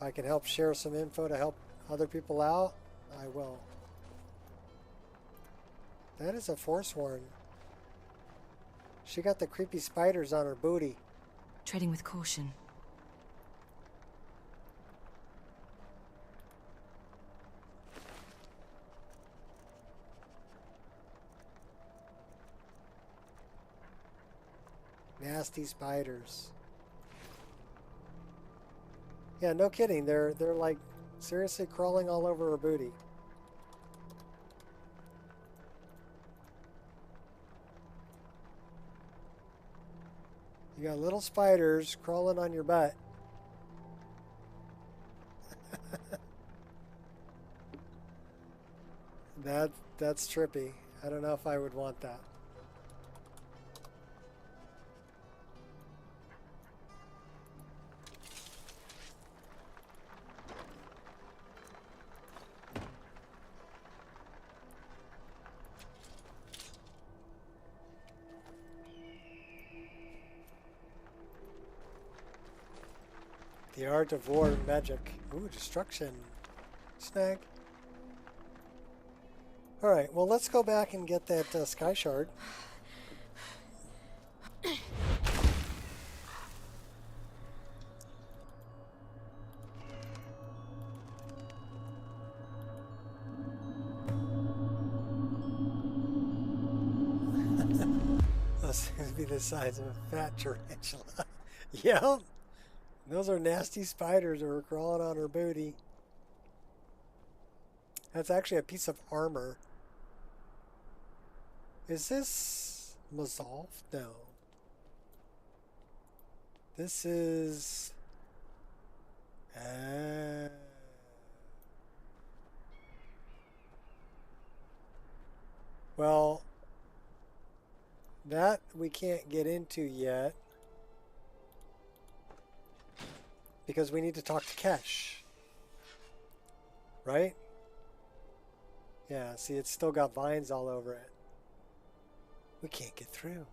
I can help share some info to help other people out, I will. That is a Forsworn. She got the creepy spiders on her booty. Treading with caution. Nasty spiders. Yeah, no kidding. They're like seriously crawling all over her booty. You got little spiders crawling on your butt. That's trippy. I don't know if I would want that. The art of war and magic. Ooh, destruction. Snag. Alright, well let's go back and get that sky shard. Those things be the size of a fat tarantula. Yep. Those are nasty spiders that were crawling on her booty. That's actually a piece of armor. Is this Mazolf? No. This is... Well, that we can't get into yet. Because we need to talk to Kesh. Right? Yeah, see, it's still got vines all over it. We can't get through.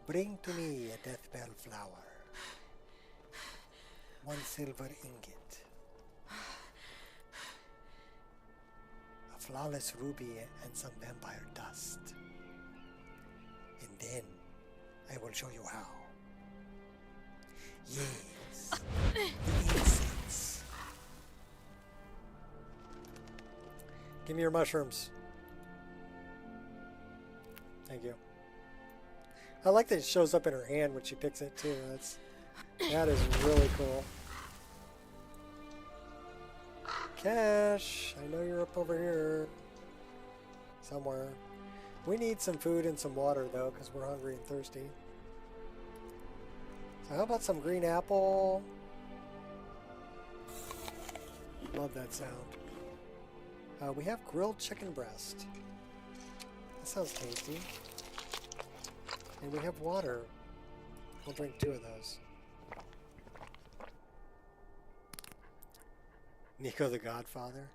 Bring to me a deathbell flower. 1 silver ingot. A flawless ruby and some vampire dust. And then I will show you how. Yes, the incense. Give me your mushrooms. Thank you. I like that it shows up in her hand when she picks it too. That is really cool. Cash, I know you're up over here. somewhere. We need some food and some water, though, because we're hungry and thirsty. So how about some green apple? Love that sound. We have grilled chicken breast. That sounds tasty. And we have water. We'll drink 2 of those. Nico the Godfather.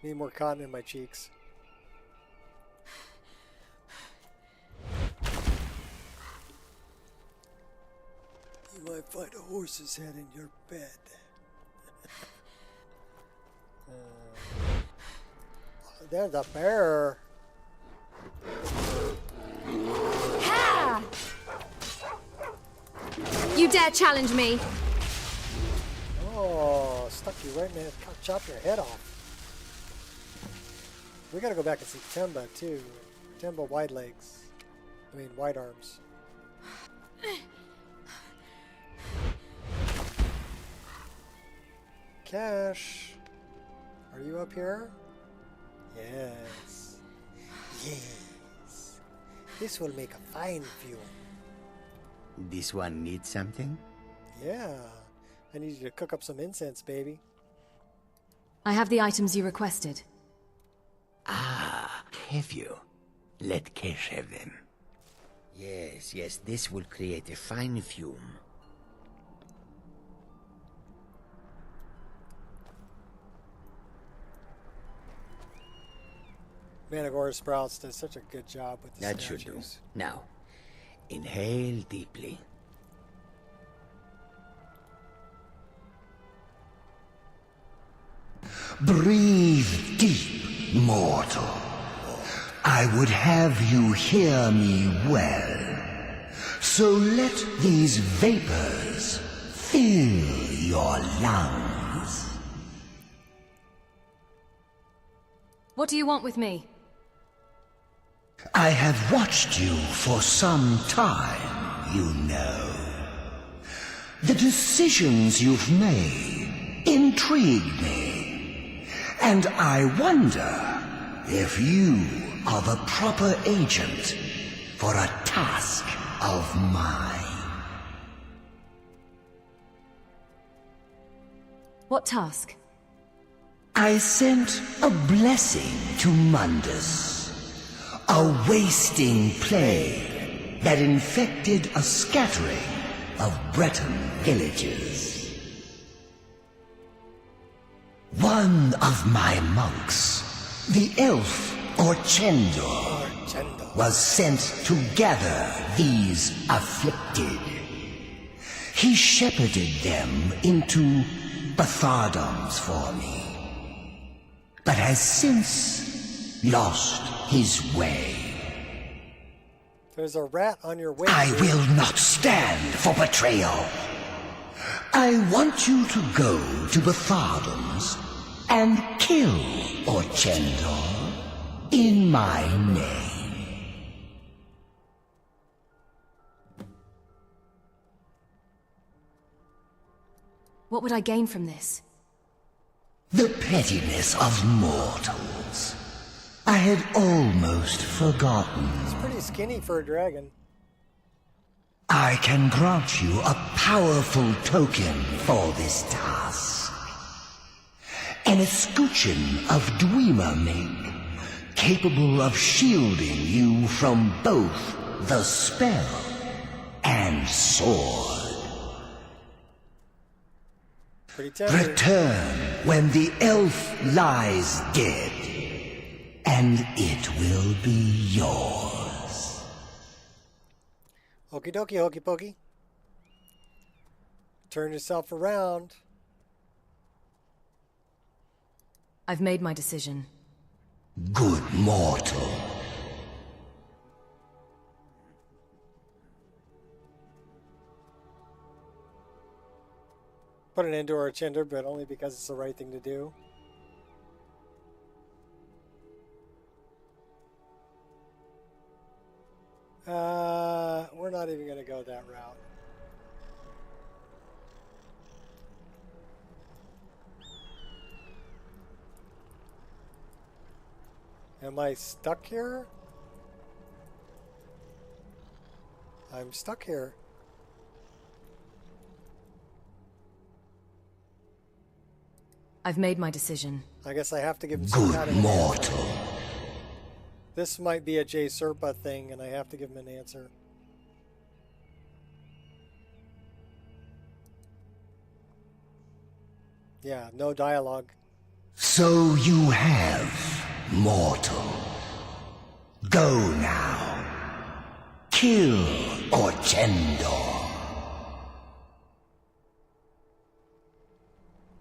Need more cotton in my cheeks. You might find a horse's head in your bed. There's a bear. Ha! You dare challenge me? Oh, stuck you right in the head. Chop your head off. We gotta go back and see Temba too. Temba wide legs. I mean wide arms. Cash. Are you up here? Yes. Yes. This will make a fine fuel. This one needs something? Yeah. I need you to cook up some incense, baby. I have the items you requested. Ah, have you? Let Kesh have them. Yes, yes, this will create a fine fume. Managora Sprouts does such a good job with the That statues. should do. Now, inhale deeply. Breathe deep, mortal. I would have you hear me well. So let these vapors fill your lungs. What do you want with me? I have watched you for some time, you know. The decisions you've made intrigue me, and I wonder if you are the proper agent for a task of mine. What task? I sent a blessing to Mundus, a wasting plague that infected a scattering of Breton villages. One of my monks, the elf Orchendor, was sent to gather these afflicted. He shepherded them into Bathardoms for me, but has since lost his way. There's a rat on your way. I will not stand for betrayal. I want you to go to Bathardoms and kill Orchendor in my name. What would I gain from this? The pettiness of mortals. I had almost forgotten. It's pretty skinny for a dragon. I can grant you a powerful token for this task. An escutcheon of Dwemer capable of shielding you from both the spell and sword. Pretty tempting. Return when the elf lies dead, and it will be yours. Okie dokie, hokey pokey. Turn yourself around. I've made my decision. Good mortal. Put an end to our Chinder, but only because it's the right thing to do. We're not even going to go that route. Am I stuck here? I'm stuck here. I've made my decision. I guess I have to give him some kind Good of an mortal. answer. This might be a J Serpa thing, and I have to give him an answer. Yeah, no dialogue. So you have, mortal. Go now. Kill Orchendor.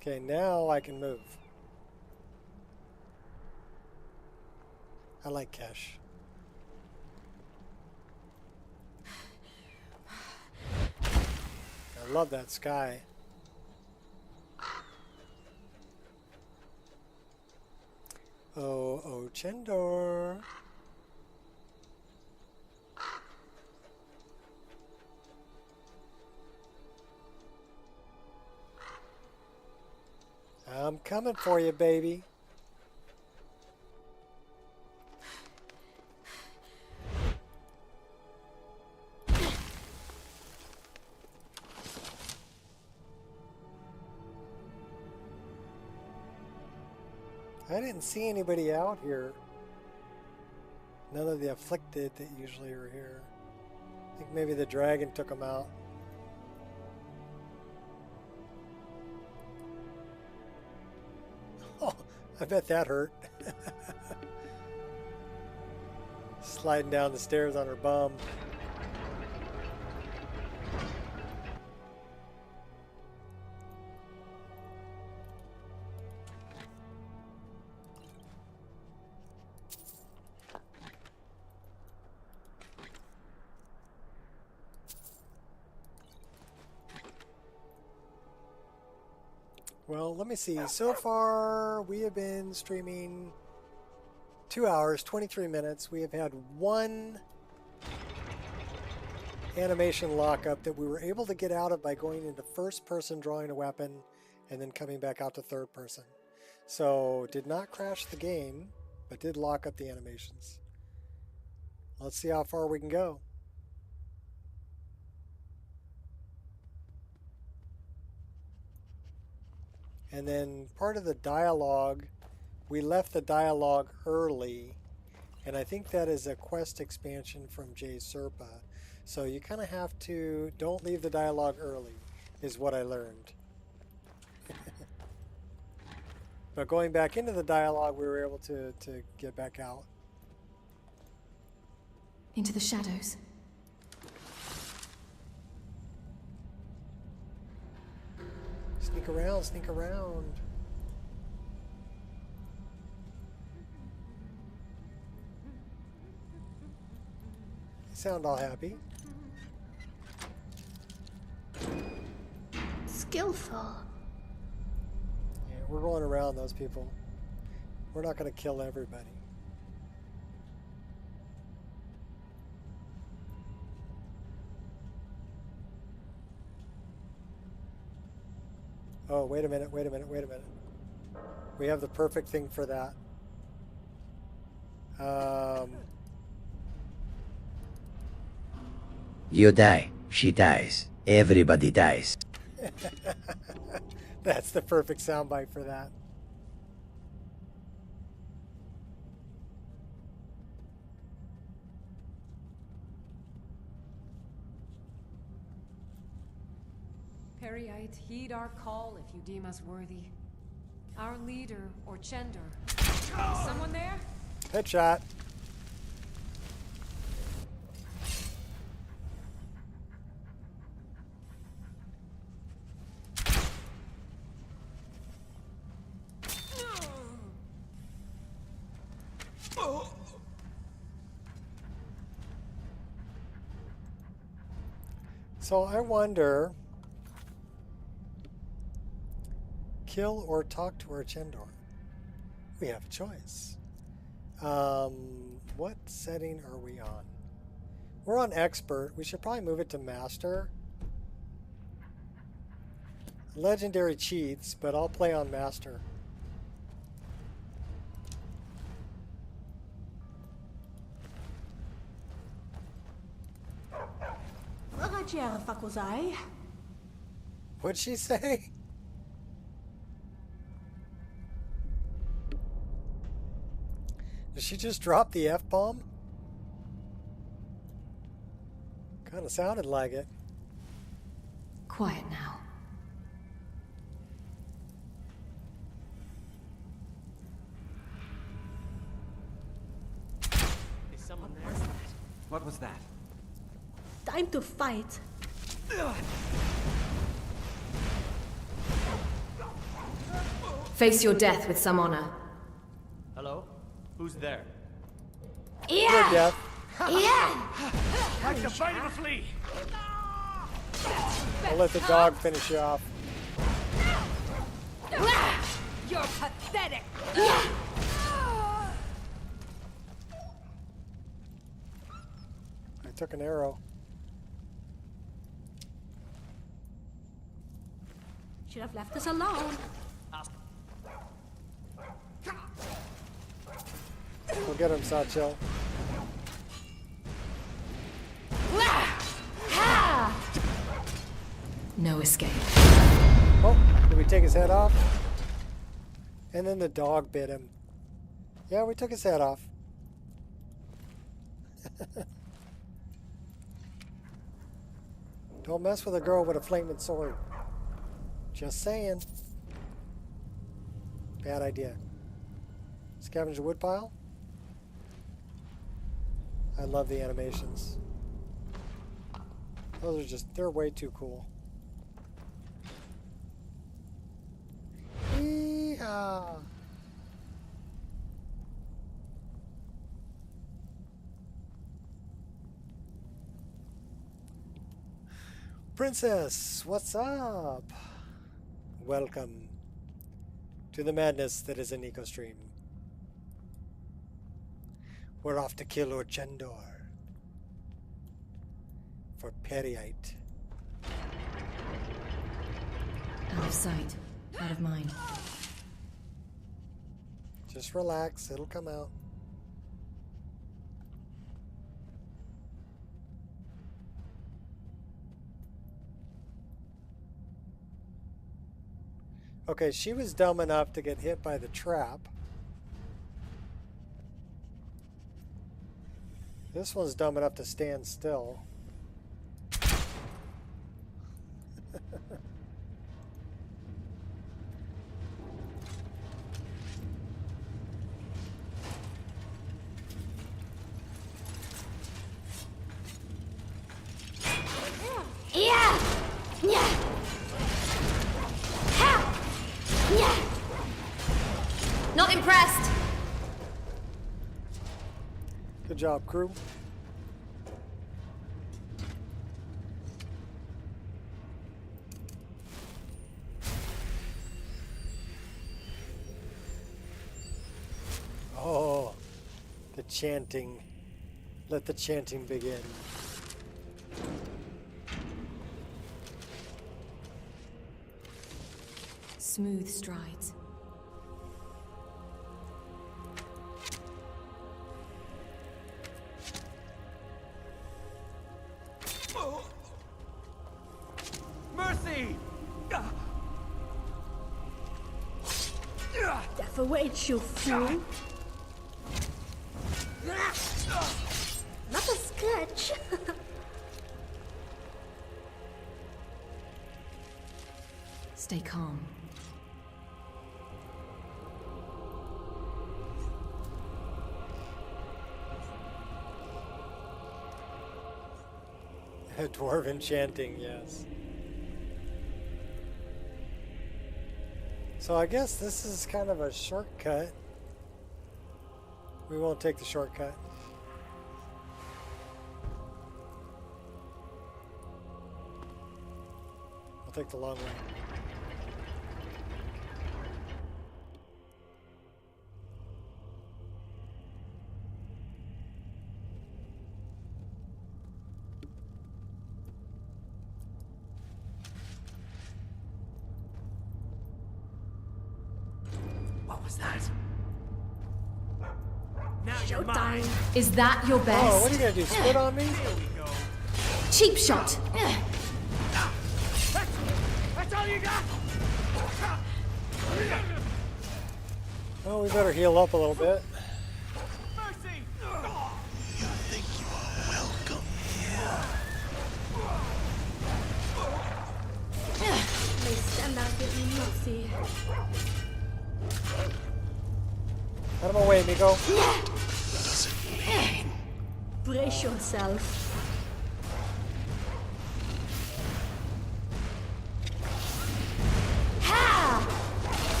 Okay, now I can move. I like Kesh. I love that sky. Oh, Chendor. I'm coming for you, baby. I didn't see anybody out here. None of the afflicted that usually are here. I think maybe the dragon took them out. Oh, I bet that hurt. Sliding down the stairs on her bum. Well, let me see. So far, we have been streaming 2 hours, 23 minutes. We have had one animation lockup that we were able to get out of by going into first person, drawing a weapon, and then coming back out to third person. So, did not crash the game, but did lock up the animations. Let's see how far we can go. And then part of the dialogue, we left the dialogue early, and I think that is a quest expansion from J Serpa. So you kind of have to, don't leave the dialogue early, is what I learned. But going back into the dialogue, we were able to get back out. Into the shadows. Sneak around, sneak around. You sound all happy. Skillful. Yeah, we're going around those people. We're not going to kill everybody. Oh, wait a minute, wait a minute, wait a minute. We have the perfect thing for that. You die, she dies, everybody dies. That's the perfect soundbite for that. Periite, heed our call if you deem us worthy. Our leader, Orchendor. Is someone there? Headshot. So I wonder, kill or talk to Orchendor? We have a choice. What setting are we on? We're on expert. We should probably move it to master. Legendary cheats, but I'll play on master. chair, Fakuzai. What'd she say? Did she just drop the F-bomb? Kind of sounded like it. Quiet now. Is someone there? What was that? Time to fight. Face your death with some honor. Hello? Who's there? Good death. Like the bite of a flea! I'll let the dog finish you off. You're pathetic! I took an arrow. Should have left us alone. We'll get him, Satchel. No escape. Oh, did we take his head off? And then the dog bit him. Yeah, we took his head off. Don't mess with a girl with a flaming sword. Just saying. Bad idea. Scavenge the woodpile. I love the animations. Those are just, they're way too cool. Yeehaw! Princess, what's up? Welcome to the madness that is a Nico stream. We're off to kill Orchendor for Periite. Out of sight, out of mind. Just relax, it'll come out. Okay, she was dumb enough to get hit by the trap. This one's dumb enough to stand still. Not impressed. Good job, crew. Oh, the chanting. Let the chanting begin. Smooth strides. Mercy! Death awaits you, fool. Not a scratch. Stay calm. Dwarven chanting, yes. So I guess this is kind of a shortcut. We won't take the shortcut. We'll take the long way. What was that? Now you're mine! Showtime. Is that your best? Oh, what are you gonna do? Spit on me? Here we go. Cheap shot. That's all you got? Well, we better heal up a little bit. Mercy! You think you are welcome May stand out give me mercy. Out of my way, Nico. What does it mean? Brace yourself.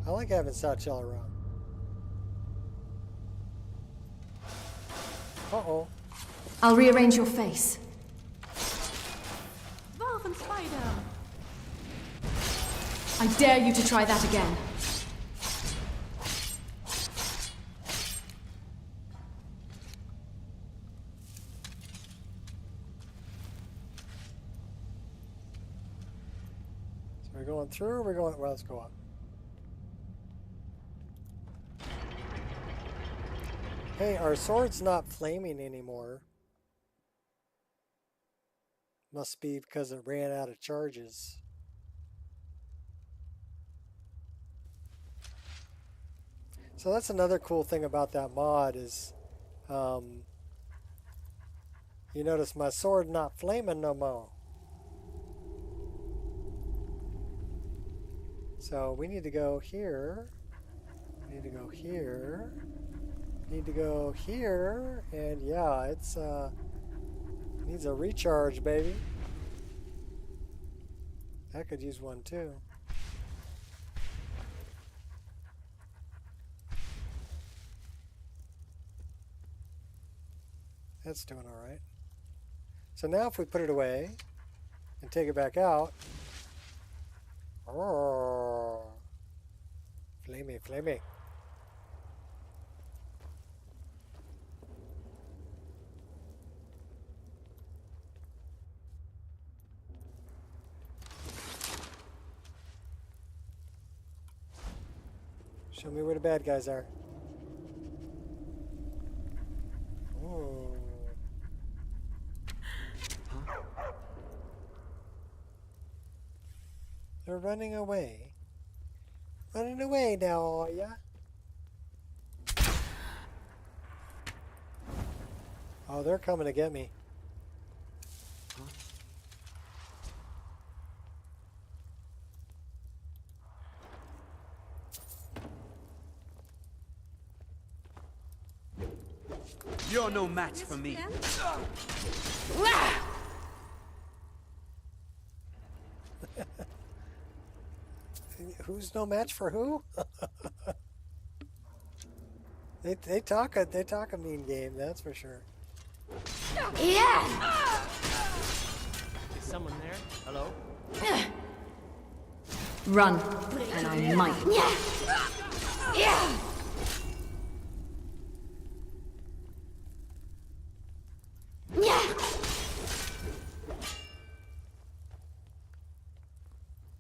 I like having Satchel around. Uh-oh. I'll rearrange your face. Dwarven spider. I dare you to try that again. So we're going through or we're going... Well, let's go up. Hey, our sword's not flaming anymore. Must be because it ran out of charges. So that's another cool thing about that mod is you notice my sword not flaming no more. So we need to go here. We need to go here. Need to go here, and yeah, it's needs a recharge, baby. That could use one too. That's doing all right. So now if we put it away and take it back out, oh, flamey, flamey. Show me where the bad guys are. Oh. They're running away. Running away now, are ya? Oh, they're coming to get me. You're no match for me. Who's no match for who? they talk a mean game, that's for sure. Yeah. Is someone there? Hello? Run, and I might. Yeah. Yeah. Yeah.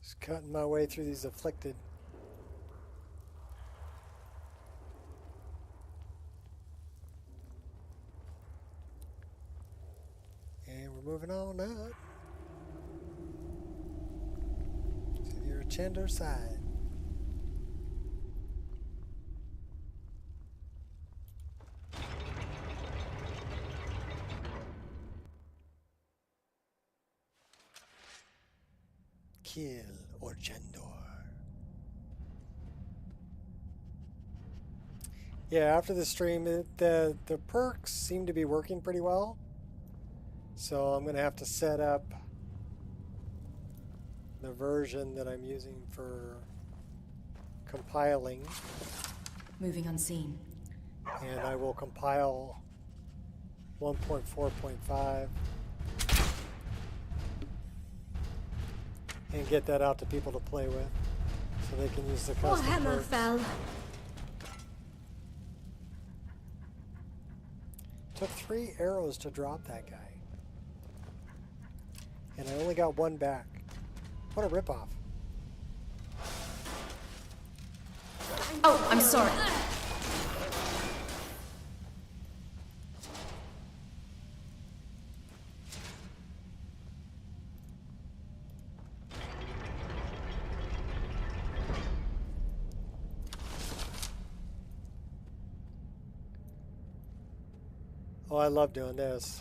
Just cutting my way through these afflicted. And we're moving on up to the Urchendo side. Kill Orchendor. Yeah, after the stream, the perks seem to be working pretty well. So I'm going to have to set up the version that I'm using for compiling. Moving unseen. And I will compile 1.4.5 and get that out to people to play with so they can use the Oh, custom hammer perks. fell. Took 3 arrows to drop that guy. And I only got 1 back. What a ripoff. Oh, I'm sorry. Oh, I love doing this.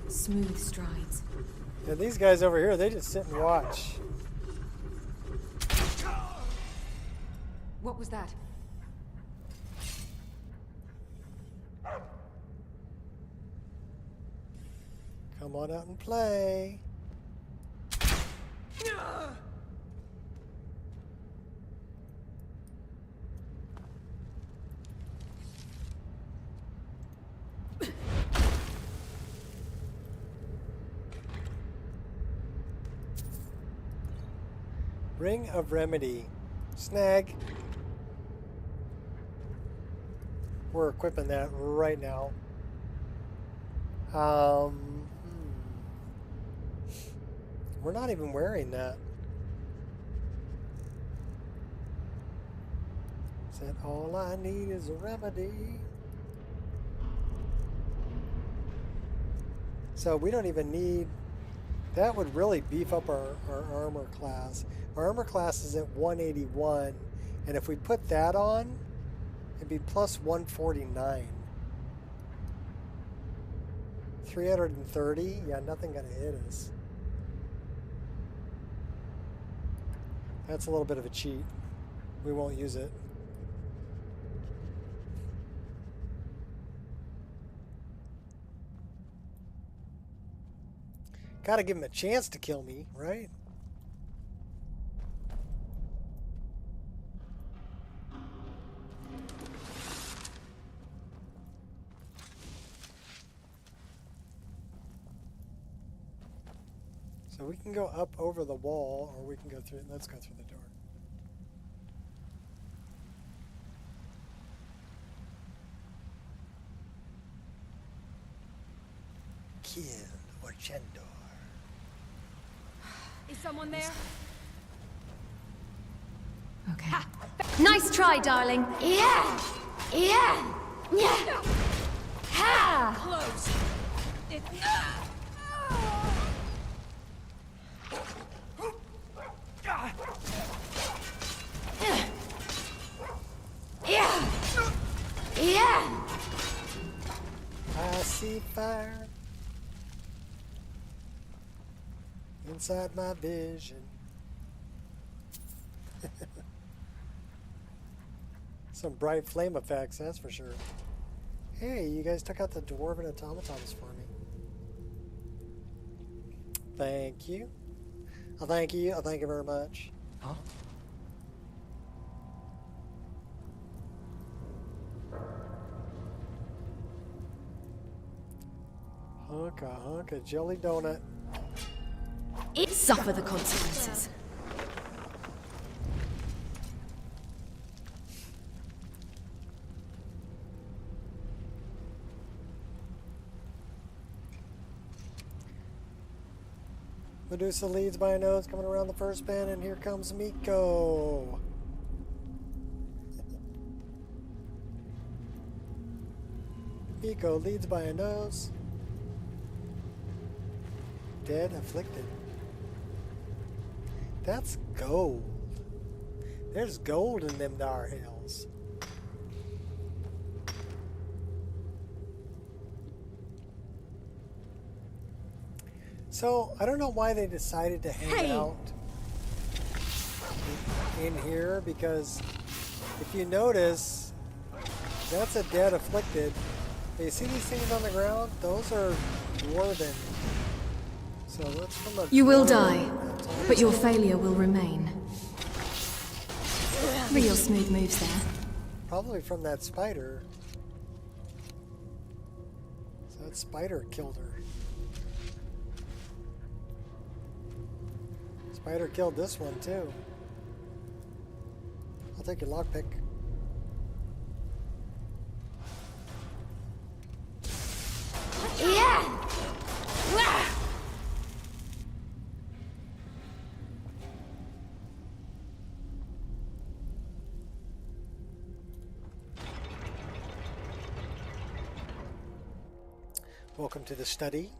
Smooth strides. And these guys over here, they just sit and watch. What was that? Come on out and play. Ring of Remedy. Snag. We're equipping that right now. We're not even wearing that. Said all I need is a remedy. So we don't even need, that would really beef up our armor class. Our armor class is at 181, and if we put that on, it'd be plus 149. 330, yeah, nothing gonna hit us. That's a little bit of a cheat. We won't use it. Gotta give him a chance to kill me, right? So we can go up over the wall, or we can go through. Let's go through the door. Kill or Chendor. Is someone there? Okay. Nice try, darling. Yeah! Yeah! Yeah! Ha! Close. Yeah! Yeah! I see fire inside my vision. Some bright flame effects, that's for sure. Hey, you guys took out the dwarven automatons for me. Thank you. Oh, thank you. Oh, thank you very much. Huh? Hunk of jelly donut. Suffer the consequences. Medusa leads by a nose, coming around the first bend, and here comes Miko. Miko leads by a nose. Dead, afflicted. That's gold. There's gold in them dar hills. So, I don't know why they decided to hang out in here, because if you notice, that's a dead afflicted. You see these things on the ground? Those are dwarven. So that's from a You will dwarven die, but your automaton. failure will remain. Real smooth moves there. Probably from that spider. So that spider killed her. Spider killed this one too. I'll take your lockpick. Yeah! Wah! Welcome to the study.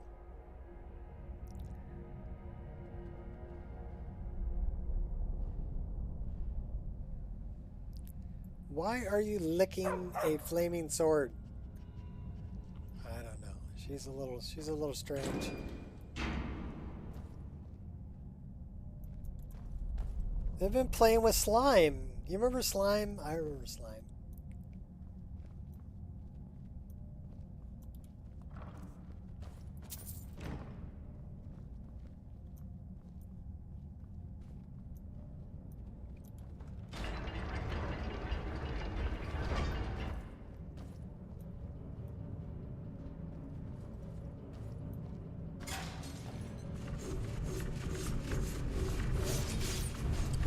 why are you licking a flaming sword? I don't know. She's a little strange. They've been playing with slime. You remember slime? I remember slime.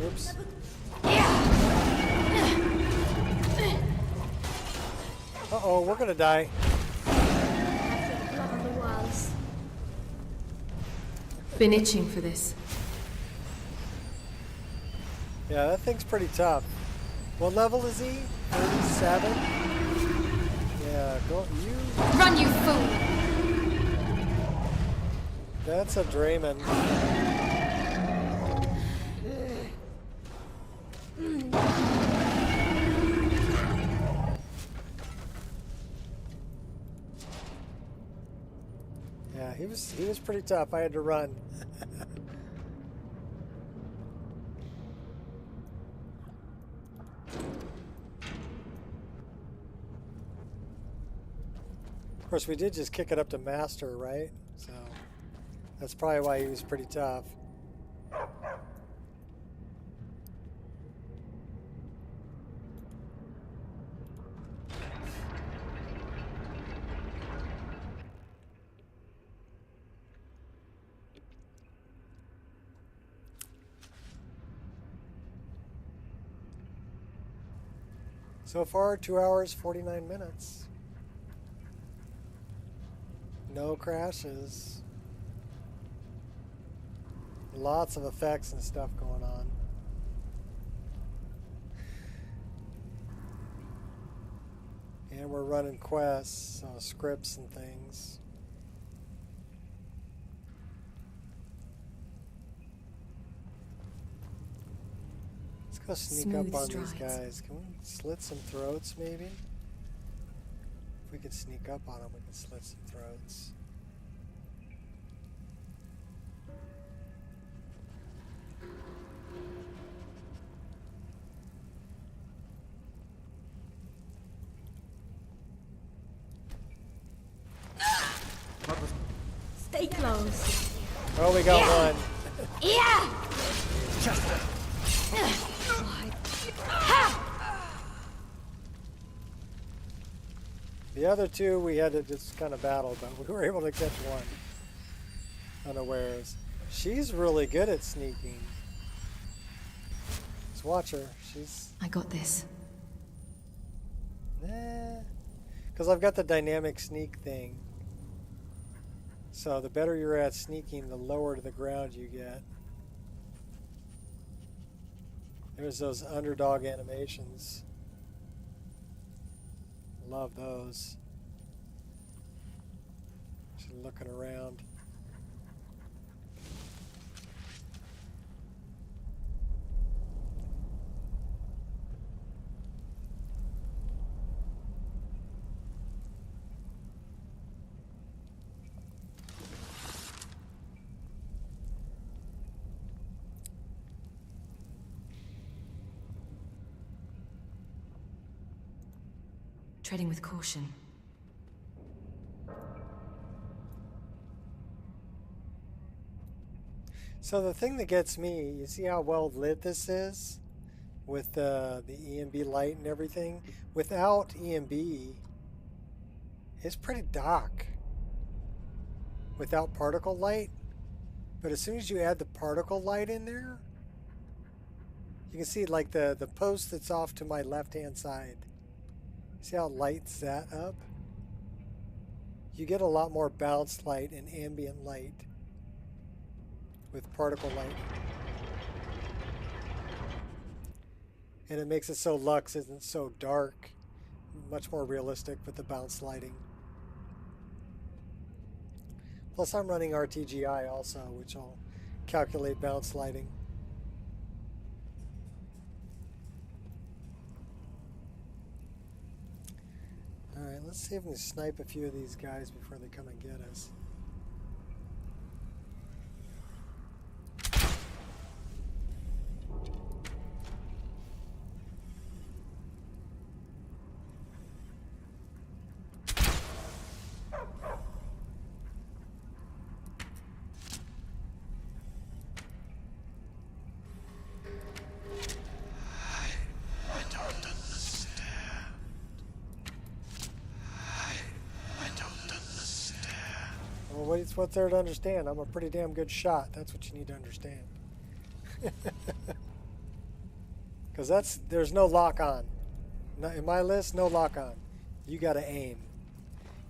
Oops. Uh-oh, we're gonna die. Blood on the walls. Been itching for this. Yeah, that thing's pretty tough. What level is he? 37? Yeah, go you. Run, you fool! That's a Draymond. Yeah, he was pretty tough. I had to run. Of course, we did just kick it up to master, right? So that's probably why he was pretty tough. So far, 2 hours, 49 minutes. No crashes. Lots of effects and stuff going on. And we're running quests, so scripts and things. Let's go sneak up Smooth on these strides. guys. Can we slit some throats, maybe? If we could sneak up on them, we could slit some throats. Stay close. Oh, we got one. Yeah! The other two we had to just kind of battle, but we were able to catch one unawares. She's really good at sneaking. Just watch her. She's I got this. because I've got the dynamic sneak thing. So the better you're at sneaking, the lower to the ground you get. There's those underdog animations. Love those. Just looking around. Treading with caution. So the thing that gets me, you see how well lit this is? With the EMB light and everything? Without EMB, it's pretty dark. Without particle light. But as soon as you add the particle light in there, you can see like the post that's off to my left-hand side. See how it lights that up? You get a lot more bounce light and ambient light with particle light. And it makes it so Lux isn't so dark. Much more realistic with the bounce lighting. Plus I'm running RTGI also, which will calculate bounce lighting. let's see if we can snipe a few of these guys before they come and get us. What's there to understand? I'm a pretty damn good shot. That's what you need to understand. Because there's no lock on. In my list, no lock on. You got to aim.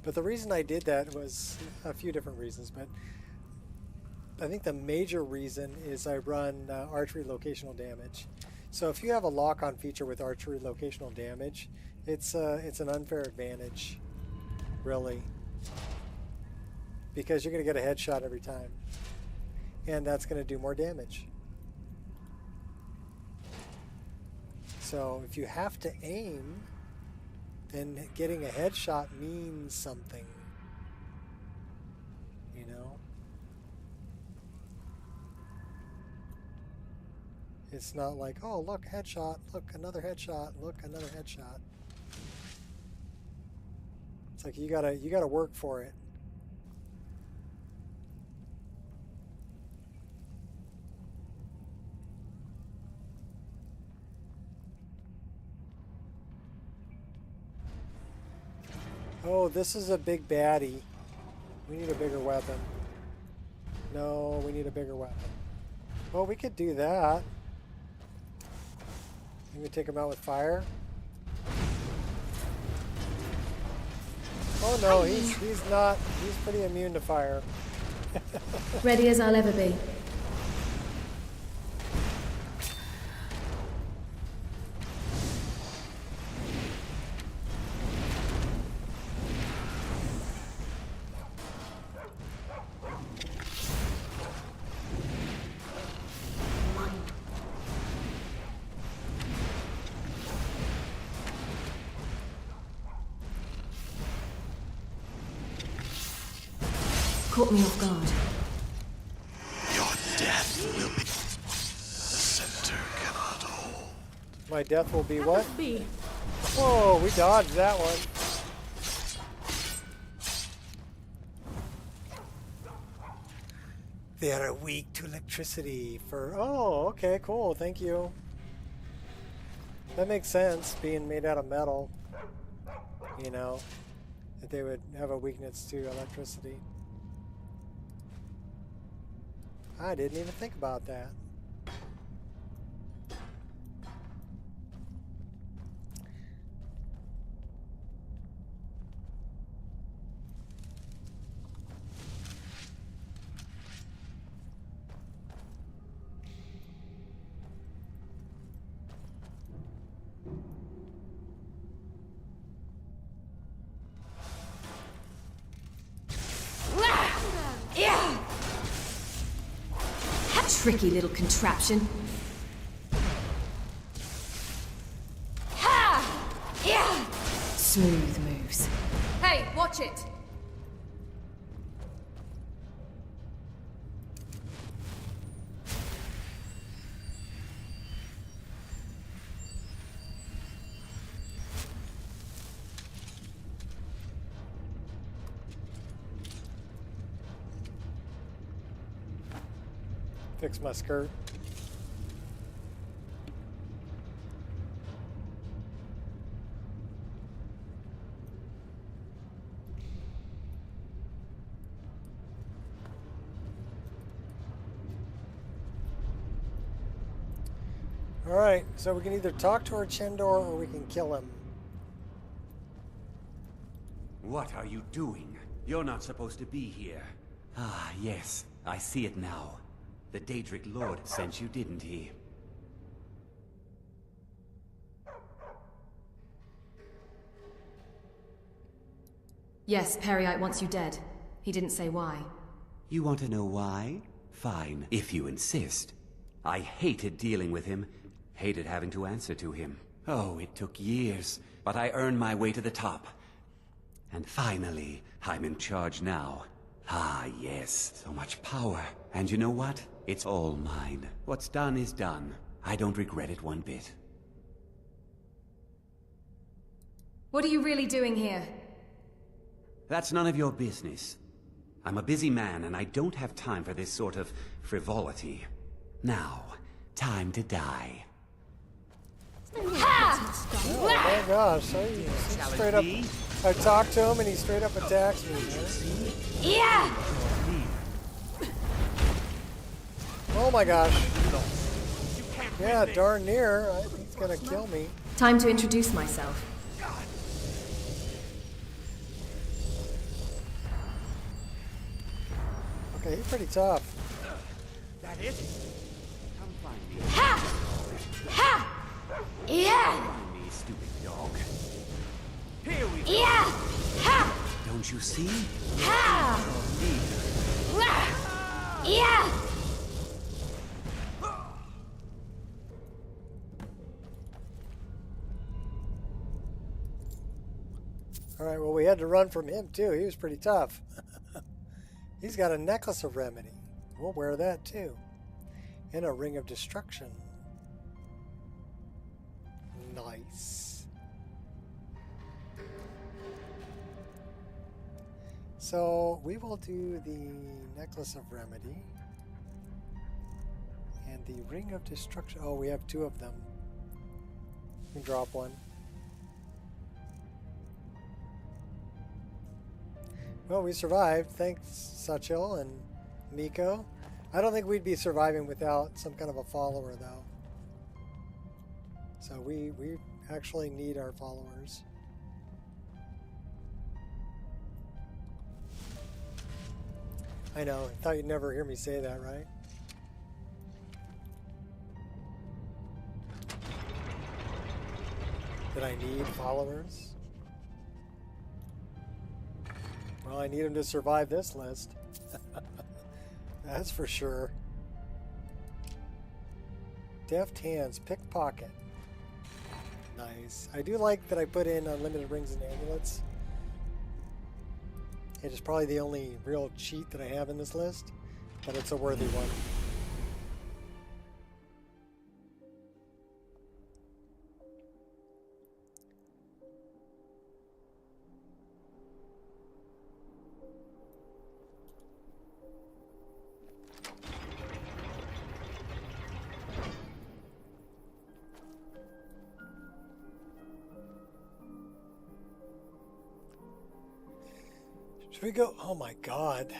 But the reason I did that was a few different reasons. But I think the major reason is I run archery locational damage. So if you have a lock on feature with archery locational damage, it's an unfair advantage, really. Because you're going to get a headshot every time. And that's going to do more damage. So if you have to aim, then getting a headshot means something. You know? It's not like, oh, look, headshot, look, another headshot, look, another headshot. It's like you gotta work for it. Oh, this is a big baddie. We need a bigger weapon. No, we need a bigger weapon. Well, we could do that. Can we take him out with fire? Oh no, he's not. He's pretty immune to fire. Ready as I'll ever be. Caught me off guard. Your death will be... The center cannot hold. My death will be what? B. Whoa, we dodged that one. They are weak to electricity for... Oh, okay, cool, thank you. That makes sense, being made out of metal. You know, that they would have a weakness to electricity. I didn't even think about that. Yeah! Tricky little contraption. Ha! Yeah! Smooth moves. Hey, watch it! Fix my skirt. Alright, so we can either talk to our Chendor or we can kill him. What are you doing? You're not supposed to be here. Ah, yes. I see it now. The Daedric Lord sent you, didn't he? Yes, Periite wants you dead. He didn't say why. You want to know why? Fine, if you insist. I hated dealing with him. Hated having to answer to him. Oh, it took years, but I earned my way to the top. And finally, I'm in charge now. Ah, yes, so much power. And you know what? It's all mine. What's done is done. I don't regret it one bit. What are you really doing here? That's none of your business. I'm a busy man, and I don't have time for this sort of frivolity. Now, time to die. Oh my gosh, he straight up, I talk to him and he straight up attacks me, man. Yeah! Oh my gosh. Yeah, darn near. He's gonna kill me. Time to introduce myself. Okay, he's pretty tough. That it? Come find me. Ha! Ha! Yeah! Find me, stupid dog. Here we go. Yeah! Ha! Don't you see? Ha! Yeah! Alright, well we had to run from him too. He was pretty tough. He's got a necklace of remedy. We'll wear that too. And a ring of destruction. Nice. So we will do the necklace of remedy. And the ring of destruction. Oh, we have two of them. We can drop one. Well, we survived. Thanks, Sachil and Miko. I don't think we'd be surviving without some kind of a follower, though. So we actually need our followers. I know. I thought you'd never hear me say that, right? That I need followers? Well, I need them to survive this list. That's for sure. Deft hands, pickpocket. Nice. I do like that I put in unlimited rings and amulets. It is probably the only real cheat that I have in this list, but it's a worthy one. Should we go? Oh my god.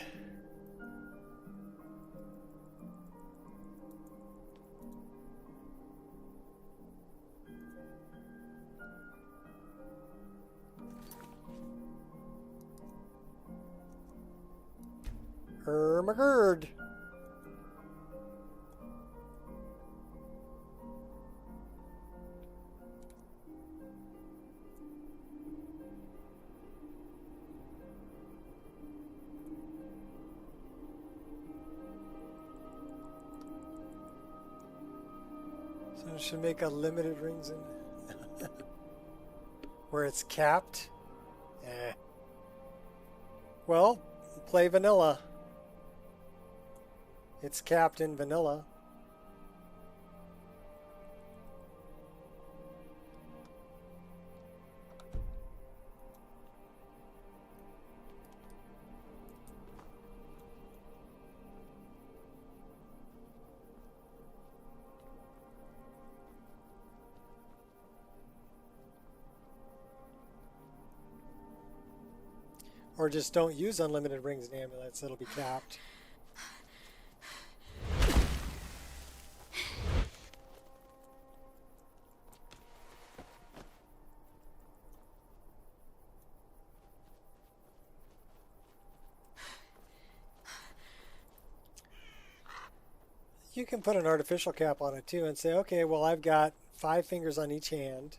Ermagerd. So it should make unlimited rings in where it's capped. Eh. Well, play vanilla. It's capped in vanilla. Or just don't use unlimited rings and amulets, it'll be capped. You can put an artificial cap on it too and say, okay, well, I've got 5 fingers on each hand,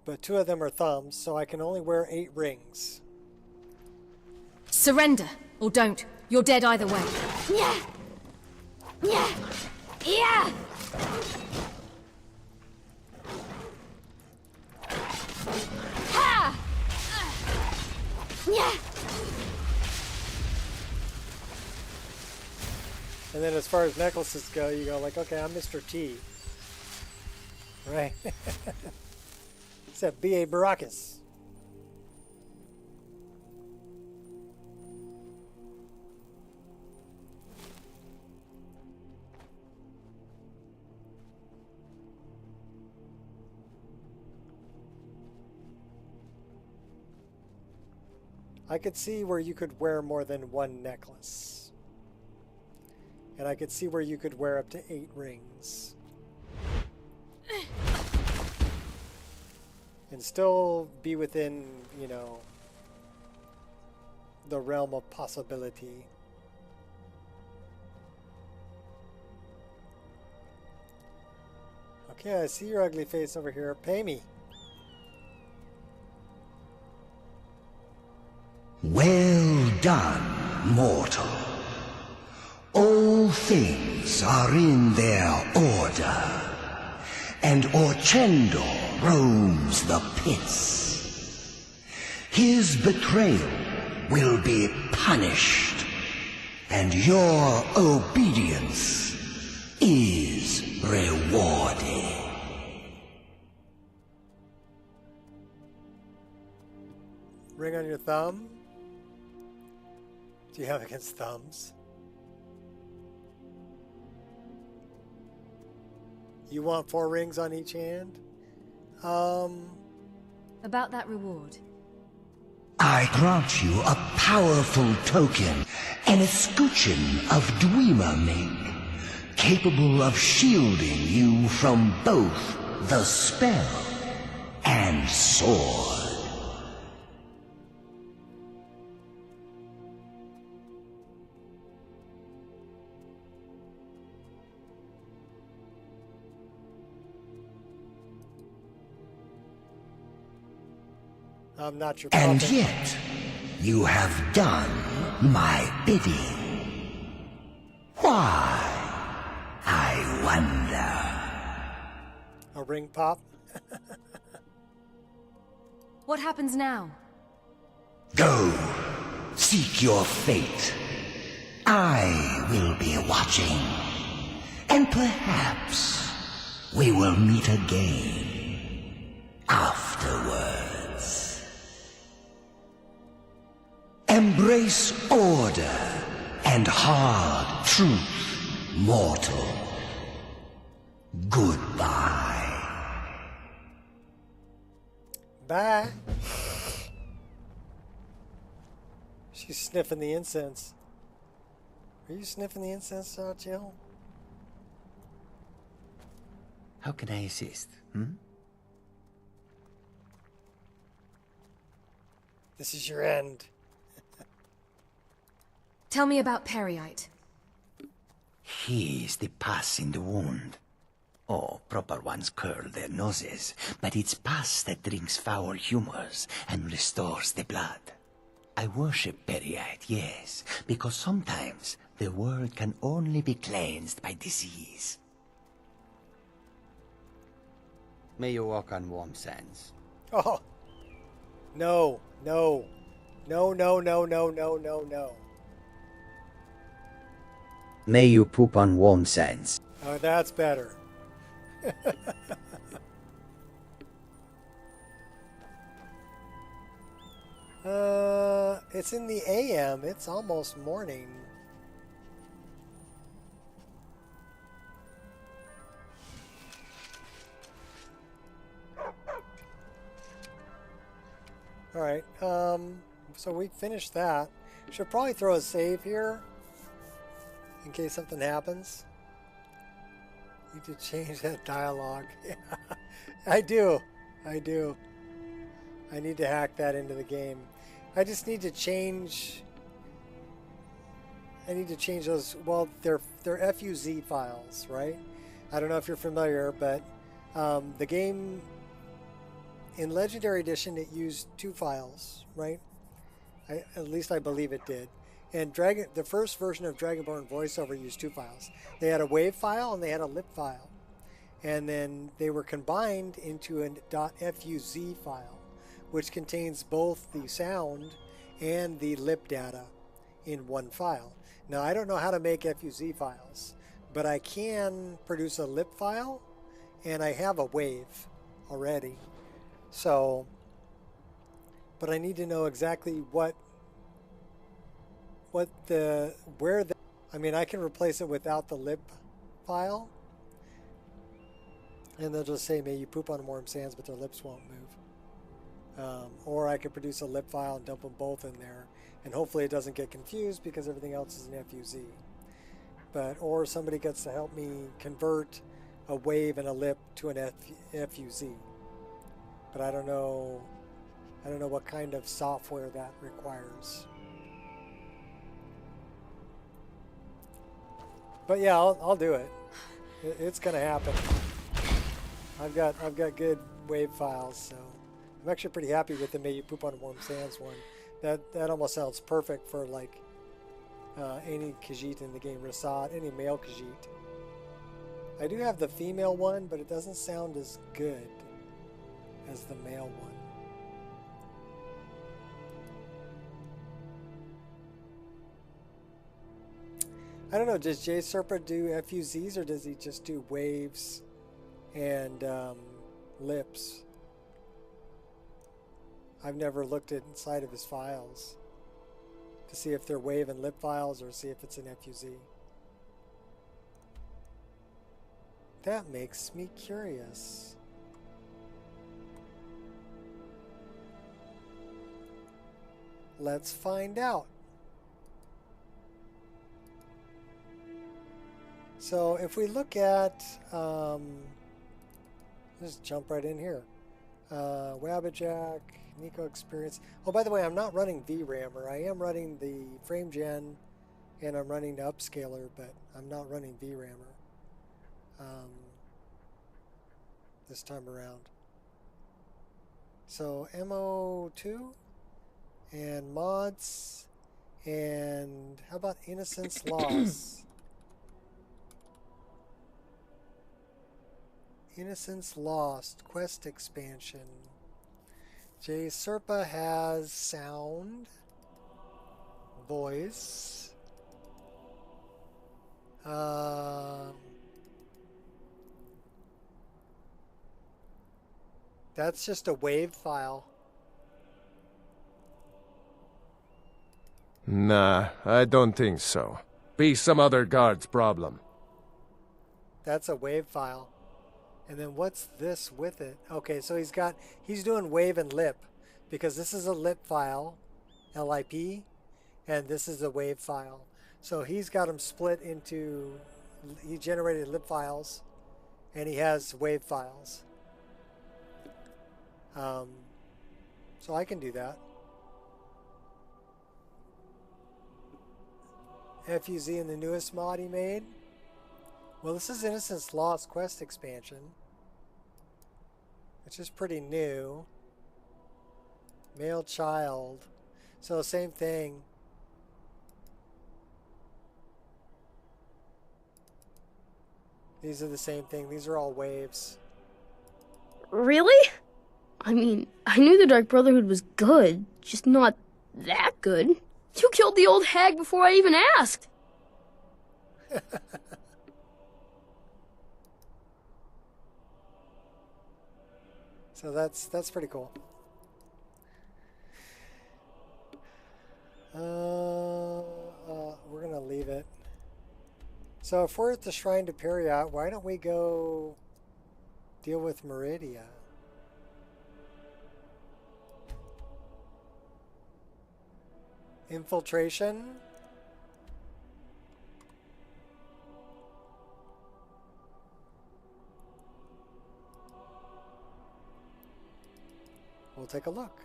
but 2 of them are thumbs, so I can only wear 8 rings. Surrender, or don't. You're dead either way. Yeah! Yeah! Yeah! Ha! then as far as necklaces go, you go like, okay, I'm Mr. T. Right? Except B.A. Baracus. I could see where you could wear more than one necklace. And I could see where you could wear up to 8 rings. And still be within, you know, the realm of possibility. Okay, I see your ugly face over here. Pay me. Well done, mortal. All things are in their order, and Orchendor roams the pits. His betrayal will be punished, and your obedience is rewarded. Ring on your thumb? Do you have against thumbs? You want 4 rings on each hand? About that reward. I grant you a powerful token, an escutcheon of Dwemer capable of shielding you from both the spell and sword. I'm not your And puppet. yet, you have done my bidding. Why? I wonder. A ring pop? What happens now? Go, seek your fate. I will be watching. And perhaps we will meet again afterwards. Embrace order and hard truth, mortal. Goodbye. Bye. She's sniffing the incense. Are you sniffing the incense, Jill? How can I assist? This is your end. Tell me about Periite. He is the pus in the wound. Oh, proper ones curl their noses, but it's pus that drinks foul humors and restores the blood. I worship Periite, yes, because sometimes the world can only be cleansed by disease. May you walk on warm sands. Oh. No, no. No, no, no, no, no, no, no. May you poop on warm sands. Oh, that's better. It's in the AM. It's almost morning. All right. So we finished that. Should probably throw a save here in case something happens. Need to change that dialogue. Yeah, I do. I need to hack that into the game. I just need to change. I need to change those. Well, they're FUZ files, right? I don't know if you're familiar, but the game in Legendary Edition it used 2 files, right? At least I believe it did. And the first version of Dragonborn VoiceOver used 2 files. They had a WAV file and they had a lip file. And then they were combined into a .fuz file, which contains both the sound and the lip data in one file. Now, I don't know how to make FUZ files, but I can produce a lip file, and I have a wave already. So, but I need to know exactly I mean, I can replace it without the lip file, and they'll just say, may you poop on warm sands, but their lips won't move. Or I could produce a lip file and dump them both in there, and hopefully it doesn't get confused because everything else is an FUZ. Or somebody gets to help me convert a wave and a lip to an FUZ. But I don't know what kind of software that requires. But yeah, I'll do it. It's gonna happen. I've got good wave files, so I'm actually pretty happy with the May You Poop on Warm Sands one. That almost sounds perfect for like any Khajiit in the game, Rasad, any male Khajiit. I do have the female one, but it doesn't sound as good as the male one. I don't know, does J Serpa do FUZs or does he just do waves and lips? I've never looked inside of his files to see if they're wave and lip files or see if it's an FUZ. That makes me curious. Let's find out. So if we look at, let's jump right in here. Wabbajack, Nico Experience. Oh, by the way, I'm not running VRAMer. I am running the frame gen and I'm running the upscaler, but I'm not running VRAMer this time around. So MO2 and mods, and how about Innocence Loss? Innocence Lost quest expansion. J Serpa has sound, voice, that's just a wave file. Nah, I don't think so. Be some other guard's problem. That's a wave file. And then what's this with it? Okay, so he's doing wave and lip because this is a lip file, LIP, and this is a wave file. So he's got them split into, he generated lip files and he has wave files. So I can do that. FUZ in the newest mod he made. Well, this is Innocence Lost quest expansion, which is pretty new. Male child. So same thing. These are the same thing. These are all waves. Really? I mean, I knew the Dark Brotherhood was good, just not that good. You killed the old hag before I even asked. So that's pretty cool. We're gonna leave it. So if we're at the Shrine to Periat, why don't we go deal with Meridia? Infiltration. We'll take a look.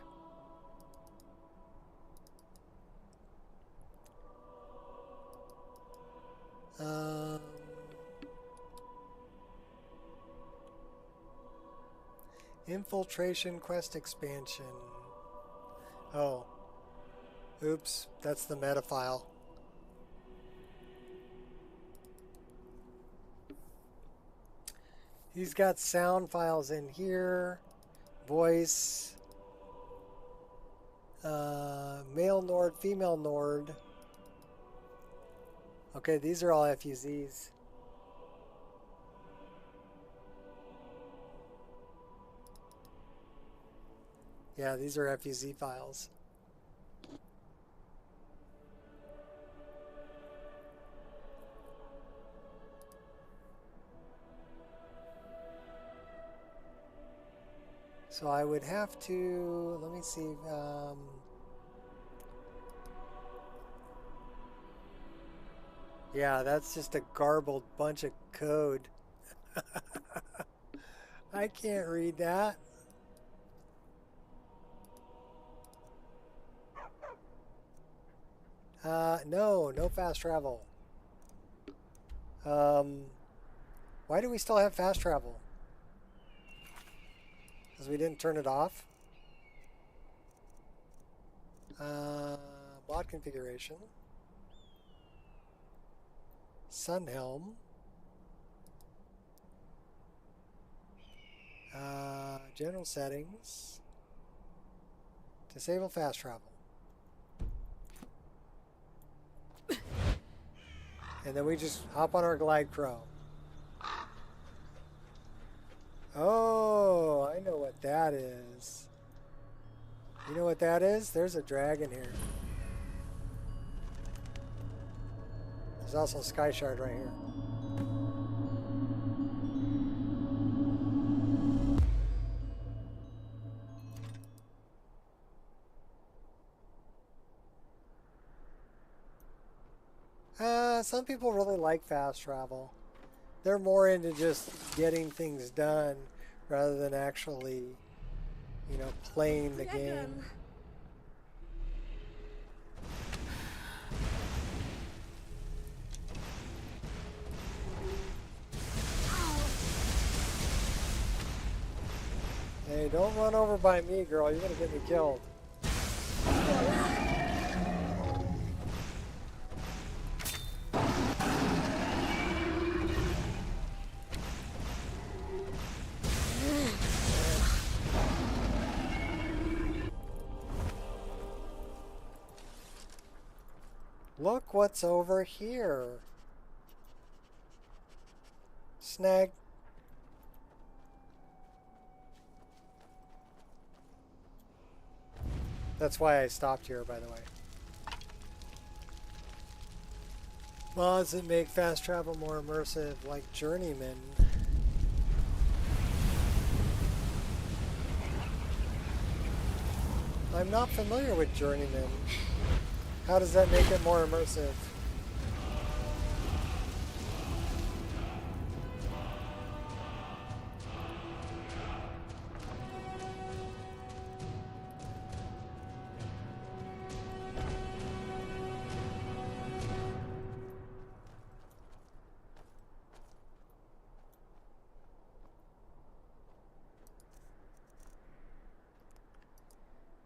Infiltration quest expansion. Oh. Oops, that's the meta file. He's got sound files in here. Voice. Male Nord, female Nord. Okay, these are all FUZs. Yeah, these are FUZ files. So I would have to, let me see, yeah, that's just a garbled bunch of code. I can't read that. No fast travel. Why do we still have fast travel? Because we didn't turn it off. Mod configuration. Sun helm. General settings. Disable fast travel. And then we just hop on our glide crow. Oh, I know what that is. You know what that is? There's a dragon here. There's also a sky shard right here. Some people really like fast travel. They're more into just getting things done rather than actually, you know, playing the game. Hey, don't run over by me, girl. You're gonna get me killed. Look what's over here. Snag. That's why I stopped here, by the way. Mods that make fast travel more immersive, like Journeyman. I'm not familiar with Journeyman. How does that make it more immersive?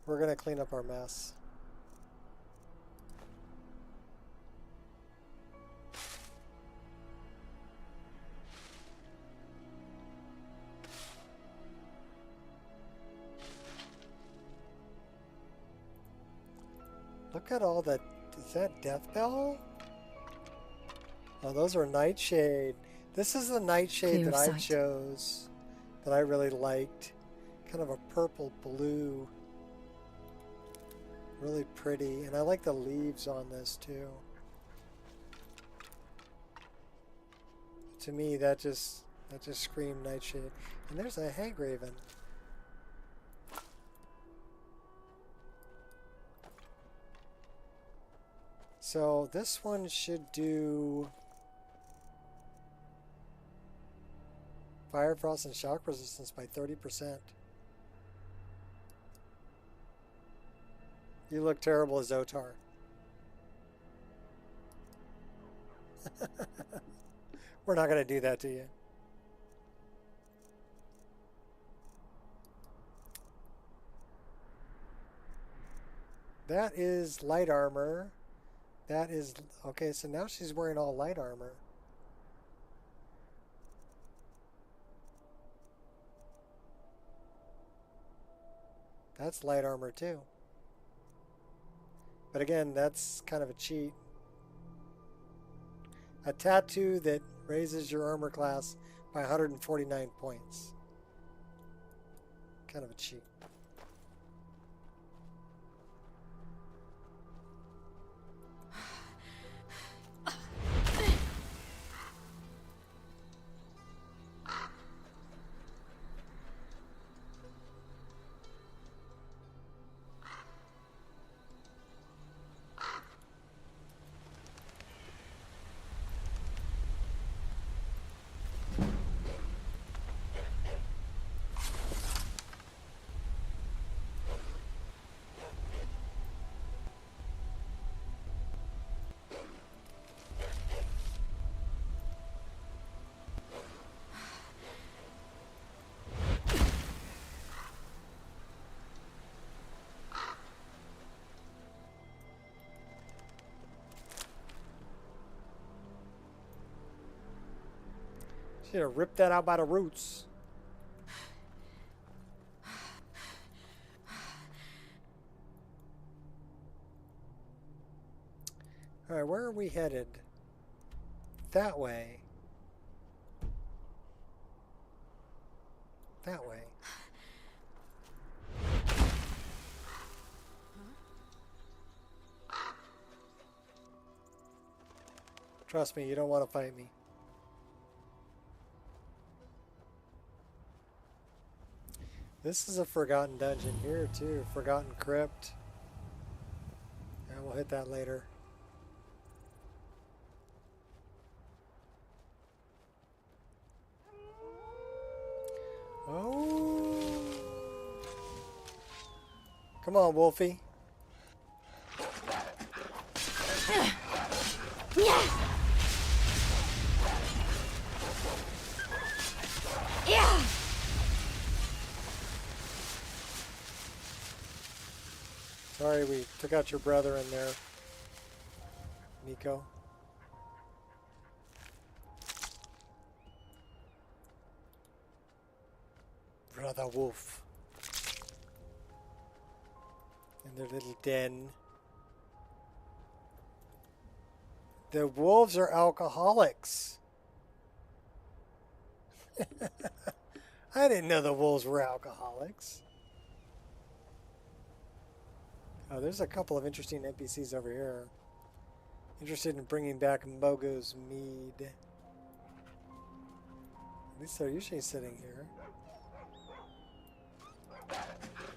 We're gonna clean up our mess. Look at all that. Is that Death Bell? Oh, those are Nightshade. This is the Nightshade that I chose, that I really liked. Kind of a purple blue. Really pretty. And I like the leaves on this too. To me, that just screamed Nightshade. And there's a Hag Raven. So this one should do fire, frost, and shock resistance by 30%. You look terrible as Zotar. We're not going to do that to you. That is light armor. That is... Okay, so now she's wearing all light armor. That's light armor too. But again, that's kind of a cheat. A tattoo that raises your armor class by 149 points. Kind of a cheat. Should have ripped that out by the roots. Alright, where are we headed? That way. That way. Trust me, you don't want to fight me. This is a forgotten dungeon here too. Forgotten crypt. And we'll hit that later. Oh. Come on, Wolfie. Yeah. Sorry we took out your brother in there, Nico. Brother Wolf. In their little den. The wolves are alcoholics. I didn't know the wolves were alcoholics. Oh, there's a couple of interesting NPCs over here. Interested in bringing back Mogo's mead. At least they're usually sitting here.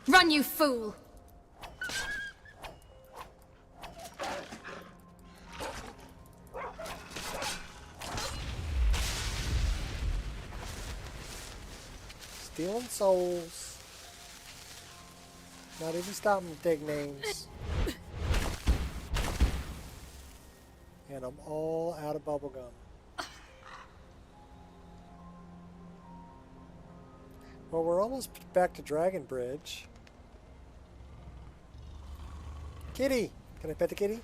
Run, you fool! Stealing souls. Not even stopping to take names. And I'm all out of bubblegum. Well, we're almost back to Dragon Bridge. Kitty! Can I pet the kitty?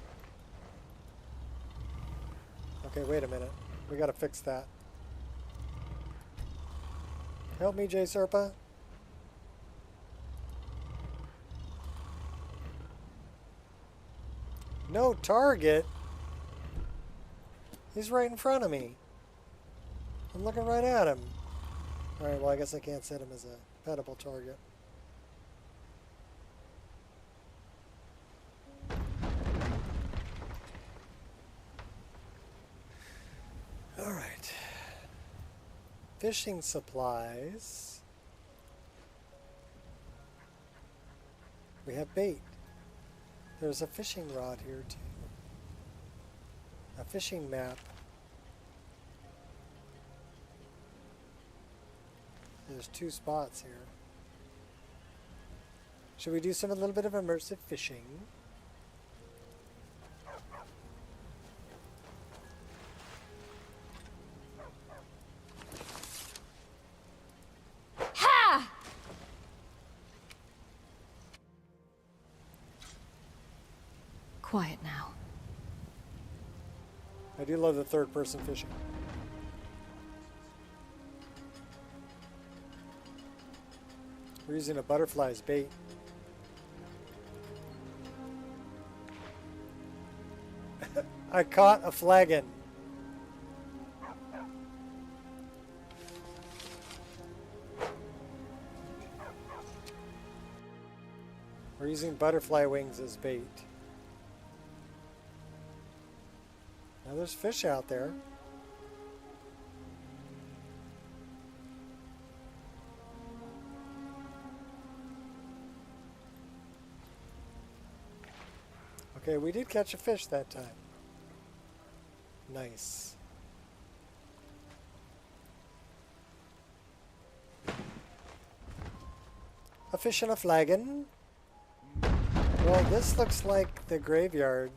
Okay, wait a minute. We gotta fix that. Help me, J Serpa. No target? He's right in front of me. I'm looking right at him. Alright, well I guess I can't set him as a petable target. Alright. Fishing supplies. We have bait. There's a fishing rod here too. A fishing map. There's 2 spots here. Should we do a little bit of immersive fishing? Ha! Quiet now. I do love the third-person fishing. We're using a butterfly as bait. I caught a flagon. We're using butterfly wings as bait. Now there's fish out there. Okay, we did catch a fish that time. Nice. A fish and a flagon. Well, this looks like the graveyard.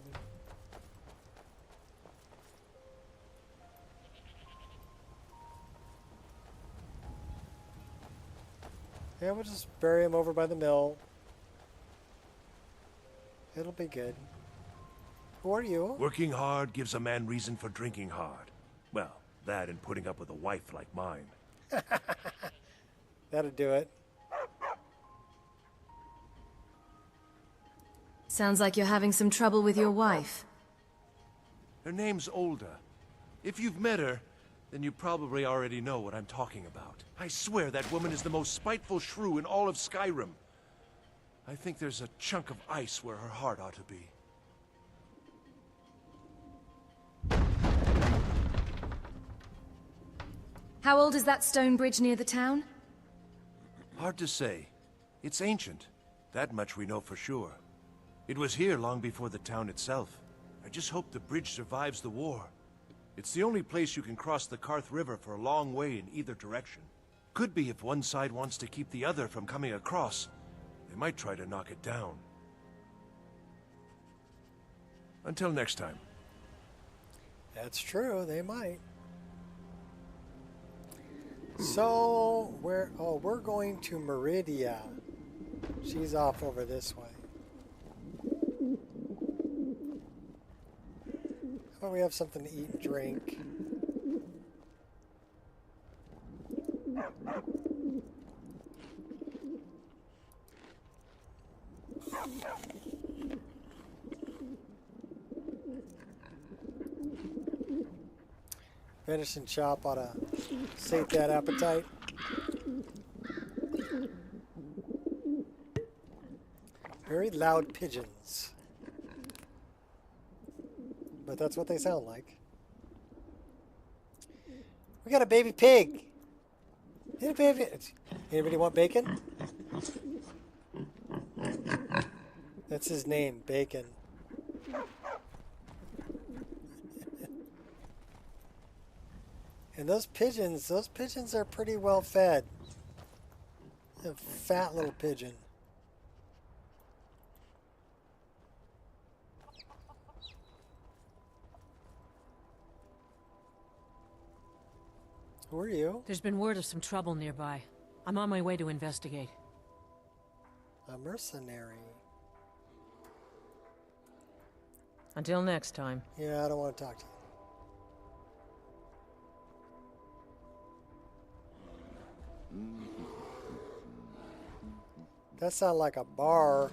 Yeah, we'll just bury him over by the mill. It'll be good. Who are you? Working hard gives a man reason for drinking hard. Well, that and putting up with a wife like mine. That'll do it. Sounds like you're having some trouble with your wife. Her name's Olda. If you've met her, then you probably already know what I'm talking about. I swear that woman is the most spiteful shrew in all of Skyrim. I think there's a chunk of ice where her heart ought to be. How old is that stone bridge near the town? Hard to say. It's ancient. That much we know for sure. It was here long before the town itself. I just hope the bridge survives the war. It's the only place you can cross the Karth River for a long way in either direction. Could be if one side wants to keep the other from coming across. They might try to knock it down. Until next time. That's true, they might. So, we're going to Meridia. She's off over this way. How about we have something to eat and drink? Venison chop ought to sate that appetite. Very loud pigeons. But that's what they sound like. We got a baby pig. Hey, baby. Anybody want bacon? That's his name, Bacon. And those pigeons are pretty well fed. A fat little pigeon. Who are you? There's been word of some trouble nearby. I'm on my way to investigate. A mercenary. Until next time. Yeah, I don't want to talk to you. That sounds like a bar.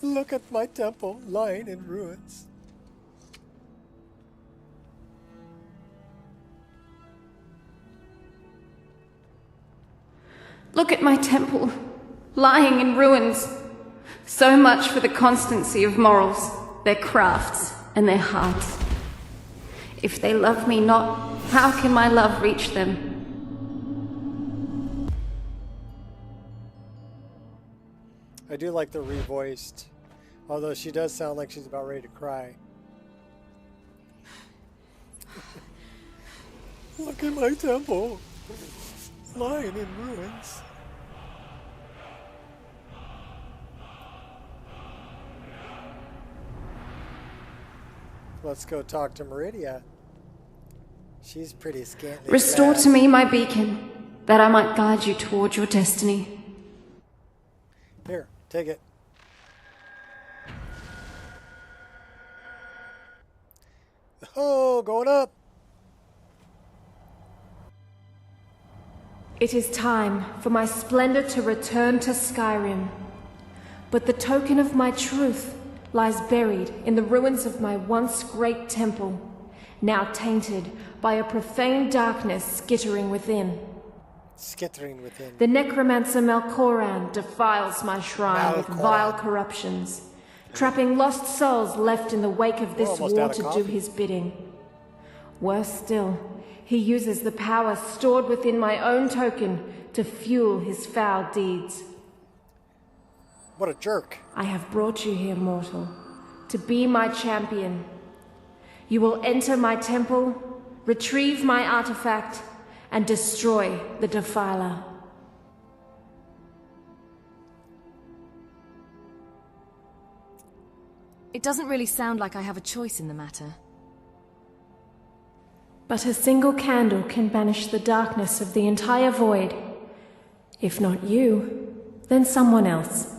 Look at my temple lying in ruins. Look at my temple, lying in ruins. So much for the constancy of morals, their crafts, and their hearts. If they love me not, how can my love reach them? I do like the revoiced, although she does sound like she's about ready to cry. Look at my temple, lying in ruins. Let's go talk to Meridia. She's pretty scantily Restore clad. to me my beacon, that I might guide you toward your destiny. Here, take it. Oh, going up. It is time for my splendor to return to Skyrim. But the token of my truth lies buried in the ruins of my once great temple, now tainted by a profane darkness skittering within. Skittering within. The necromancer Melkoran defiles my shrine with Melkoran. vile corruptions, trapping lost souls left in the wake of this almost war out of to do coffee. his bidding. Worse still, he uses the power stored within my own token to fuel his foul deeds. What a jerk. I have brought you here, mortal, to be my champion. You will enter my temple, retrieve my artifact, and destroy the Defiler. It doesn't really sound like I have a choice in the matter. But a single candle can banish the darkness of the entire void. If not you, then someone else.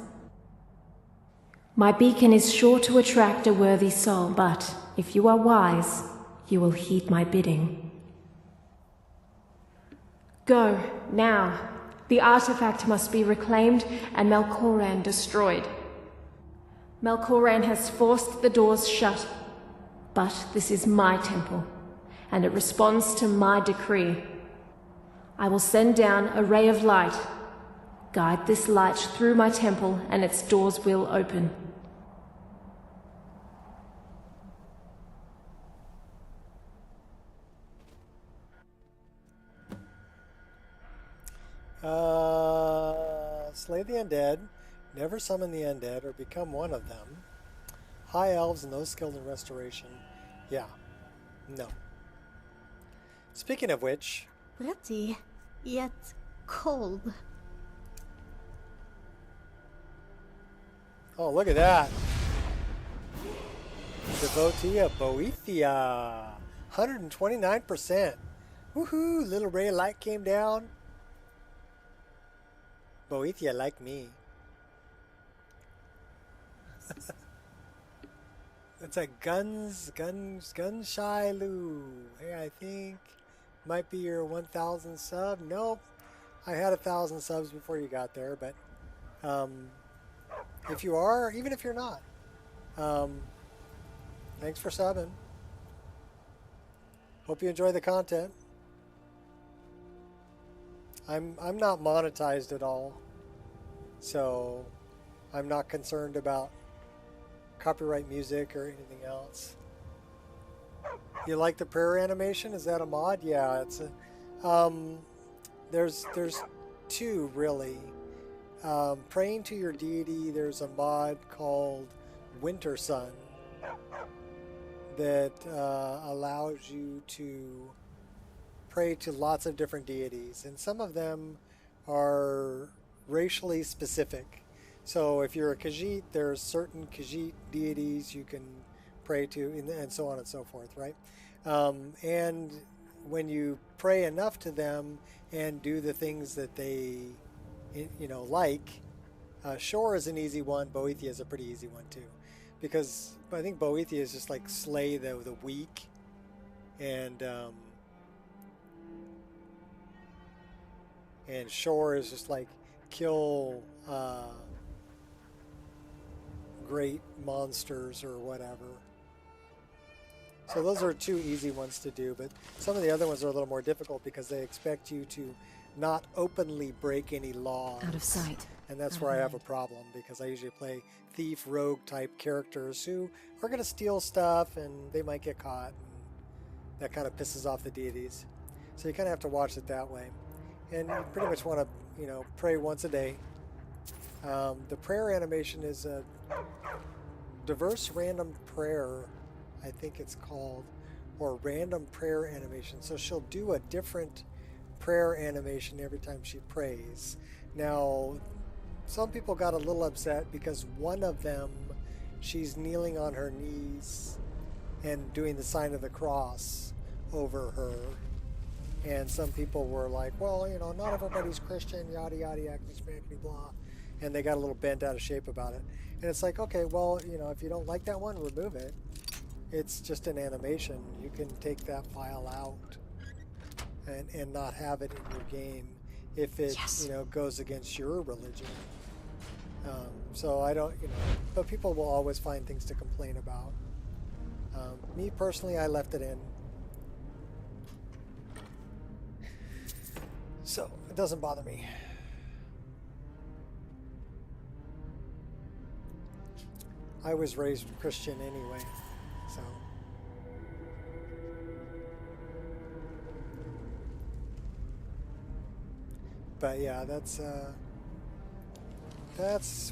My beacon is sure to attract a worthy soul, but if you are wise, you will heed my bidding. Go, now. The artifact must be reclaimed and Melkoran destroyed. Melkoran has forced the doors shut, but this is my temple, and it responds to my decree. I will send down a ray of light. Guide this light through my temple, and its doors will open. Slay the undead, never summon the undead or become one of them. High elves and those skilled in restoration. Yeah. No. Speaking of which... Pretty, yet cold. Oh, look at that. Devotee of Boethia. 129%. Woohoo! Little ray of light came down. Boethia like me. It's a Gunshy Lou. Hey, I think might be your 1,000 sub. Nope. I had 1,000 subs before you got there, but if you are, even if you're not, thanks for subbing. Hope you enjoy the content. I'm not monetized at all, so I'm not concerned about copyright music or anything else. You like the prayer animation? Is that a mod? Yeah, it's a. There's two really. Praying to your deity. There's a mod called Winter Sun that allows you to pray to lots of different deities, and some of them are racially specific. So if you're a Khajiit, there's certain Khajiit deities you can pray to, and so on and so forth, right? And when you pray enough to them and do the things that they, like, Shore is an easy one. Boethia is a pretty easy one too, because I think Boethia is just like slay the weak, and Shore is just like kill great monsters or whatever. So those are two easy ones to do, but some of the other ones are a little more difficult because they expect you to not openly break any laws. Out of sight. And that's where I have a problem, because I usually play thief, rogue type characters who are going to steal stuff and they might get caught. And that kind of pisses off the deities. So you kind of have to watch it that way. And you pretty much want to, pray once a day. The prayer animation is a diverse random prayer, I think it's called, or random prayer animation. So she'll do a different prayer animation every time she prays. Now, some people got a little upset because one of them, she's kneeling on her knees and doing the sign of the cross over her. And some people were like, well, not everybody's Christian, yada, yada, yakety, smackety, blah. And they got a little bent out of shape about it. And it's like, okay, well, if you don't like that one, remove it. It's just an animation. You can take that file out and not have it in your game if it, goes against your religion. So I don't, but people will always find things to complain about. Me personally, I left it in. So it doesn't bother me. I was raised Christian anyway, so. But yeah, that's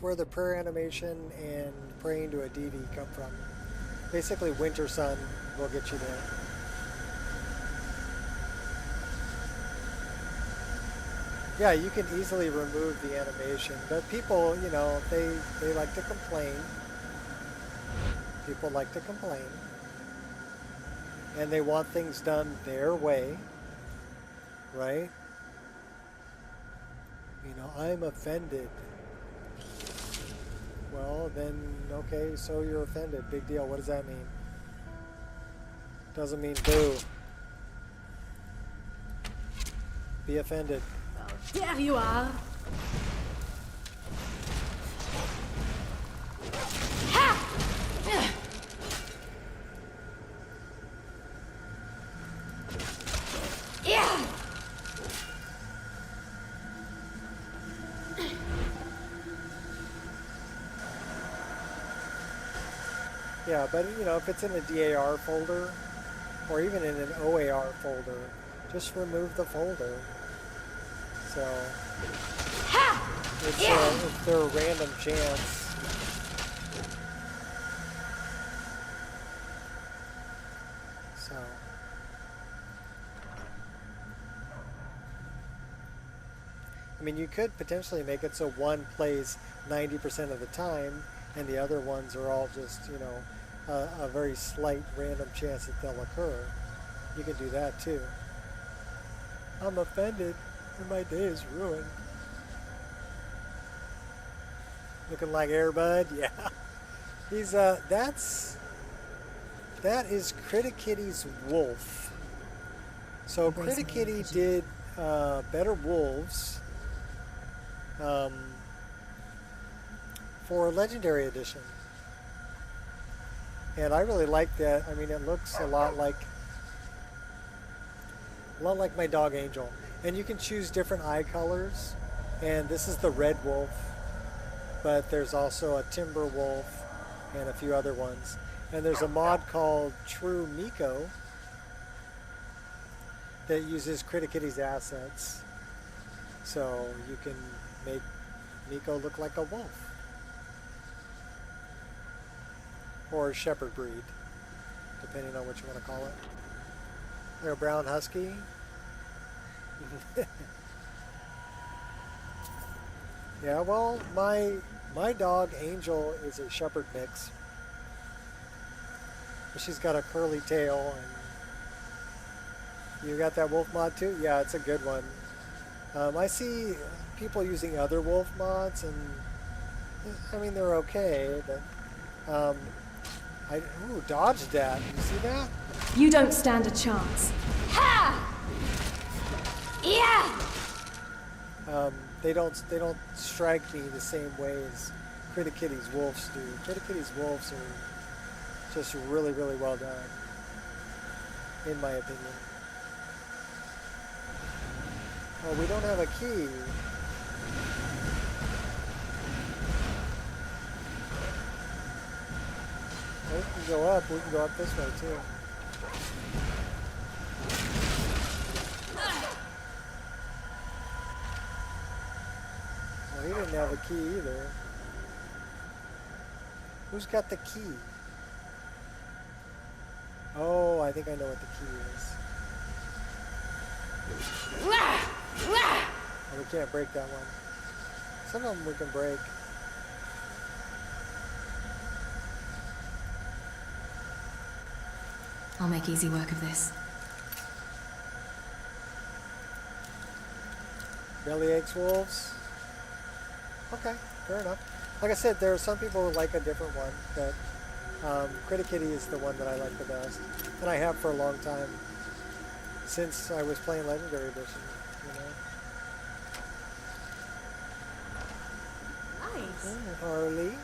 where the prayer animation and praying to a deity come from. Basically, Winter Sun will get you there. Yeah, you can easily remove the animation, but people, you know, they like to complain. People like to complain. And they want things done their way, right? You know, I'm offended. Well, then, okay, so you're offended. Big deal. What does that mean? Doesn't mean boo. Be offended. There you are. Yeah. Yeah, but you know, if it's in a DAR folder or even in an OAR folder, just remove the folder. So it's their random chance. So I mean, you could potentially make it so one plays 90% of the time and the other ones are all just, you know, a very slight random chance that they'll occur. You can do that too. I'm offended and my day is ruined. Looking like Airbud, yeah. He's that is Criticitty's wolf. So Criticitty did Better Wolves for Legendary Edition. And I really like that. I mean, it looks a lot like my dog Angel. And you can choose different eye colors. And this is the red wolf. But there's also a timber wolf and a few other ones. And there's a mod called True Nico that uses Criticitty's assets. So you can make Nico look like a wolf. Or a shepherd breed, depending on what you want to call it. They're a brown husky. Yeah, well, my dog Angel is a shepherd mix. She's got a curly tail, and you got that wolf mod too? Yeah, it's a good one. I see people using other wolf mods, and I mean they're okay, but ooh, dodged that. You see that? You don't stand a chance. Ha! Yeah! They don't strike me the same way as Criticitty's wolves do. Criticitty's wolves are just really, really well done, in my opinion. Oh, we don't have a key. We can go up. We can go up this way too. Well, he didn't have a key either. Who's got the key? Oh, I think I know what the key is. Oh, we can't break that one. Some of them we can break. I'll make easy work of this. Belly aches wolves. Okay, fair enough. Like I said, there are some people who like a different one, but Criticitty is the one that I like the best. And I have for a long time, since I was playing Legendary Edition, you know. Nice. Harley.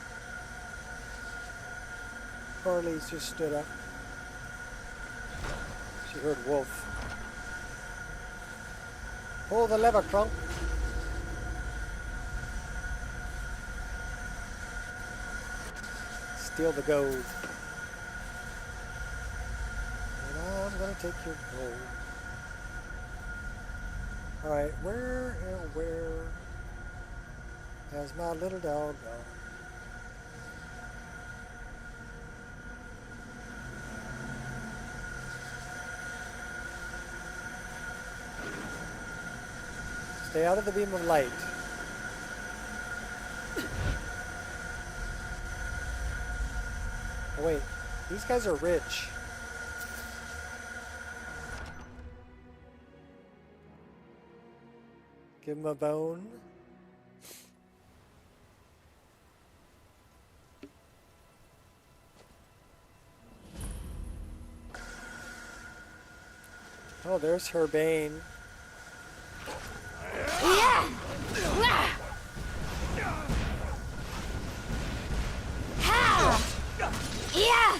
Harley's just stood up. She heard wolf. Pull the lever, Crunk. Steal the gold. And I'm gonna take your gold. Alright, where has my little dog gone? Stay out of the beam of light. Oh wait, these guys are rich. Give him a bone. Oh, there's her bane. Yeah! Ha! Yeah!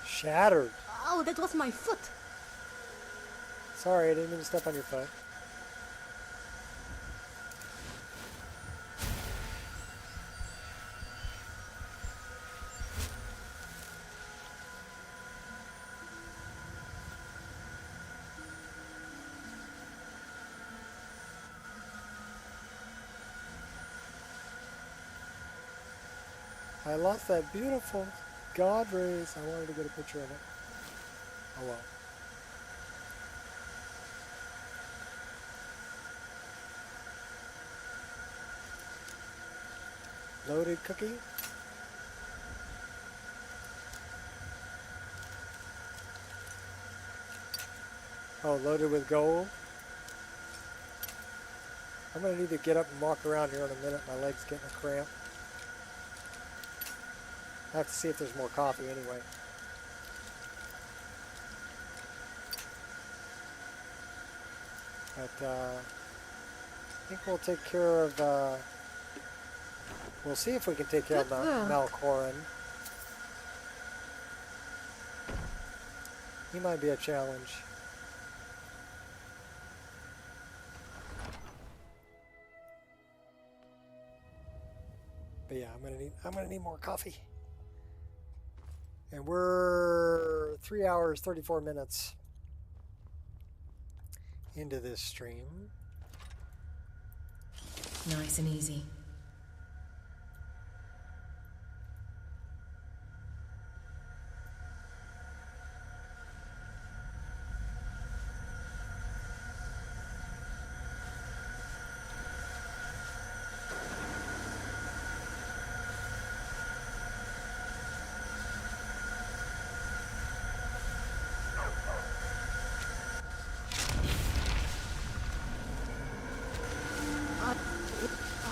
Shattered. Oh, that was my foot. Sorry, I didn't mean to step on your foot. I lost that beautiful god rays. I wanted to get a picture of it. Oh well. Loaded cookie. Oh, loaded with gold. I'm gonna need to get up and walk around here in a minute. My leg's getting a cramp. I have to see if there's more coffee anyway. But I think we'll take care of. We'll see if we can take care of Malcorin. He might be a challenge. But yeah, I'm gonna need more coffee. And we're 3 hours 34 minutes into this stream. Nice and easy.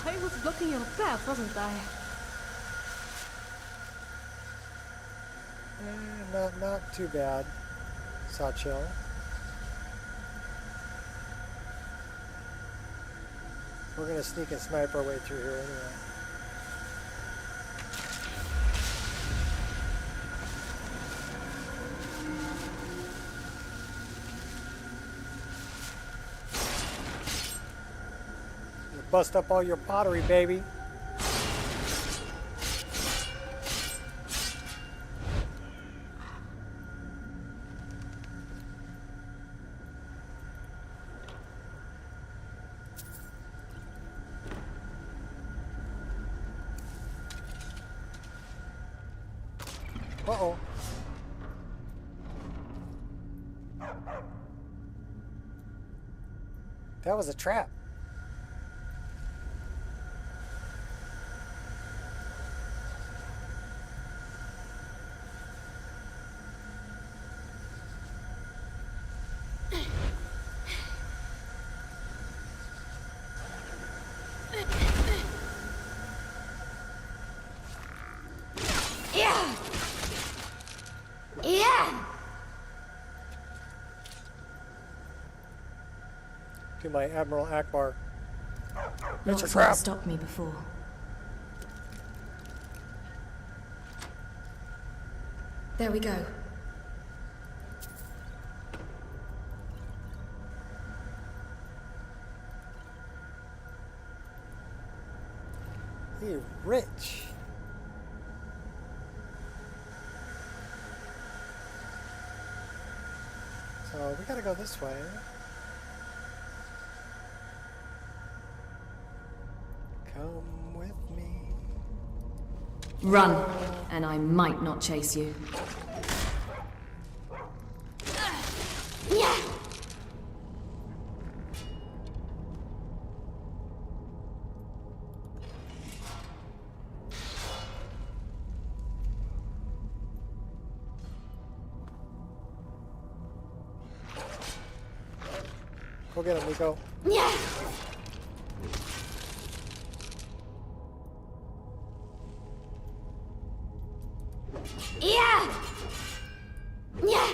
I was blocking your path, wasn't I? Not too bad, Satchel. We're gonna sneak and snipe our way through here anyway. Bust up all your pottery, baby. Uh-oh. That was a trap. Yeah! Yeah! To my Admiral Akbar. Not It's a trying trap. to stop me before. There we go. Very rich. So we gotta go this way. Come with me. Run, and I might not chase you. Yeah. Go get him, Nico. Yeah. Yeah. Yeah.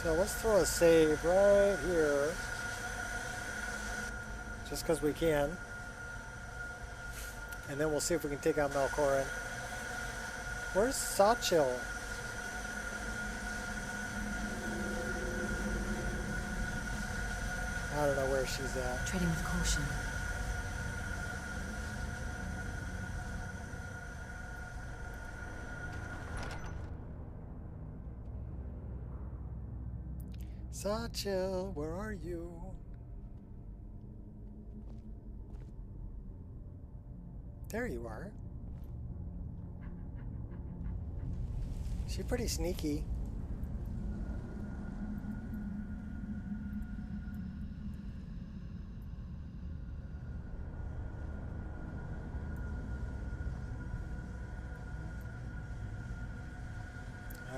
So let's throw a save right here. Just because we can. And then we'll see if we can take out Malkoran. Where's Sachil? I don't know where she's at. Treading with caution. Sachil, where are you? There you are. She's pretty sneaky.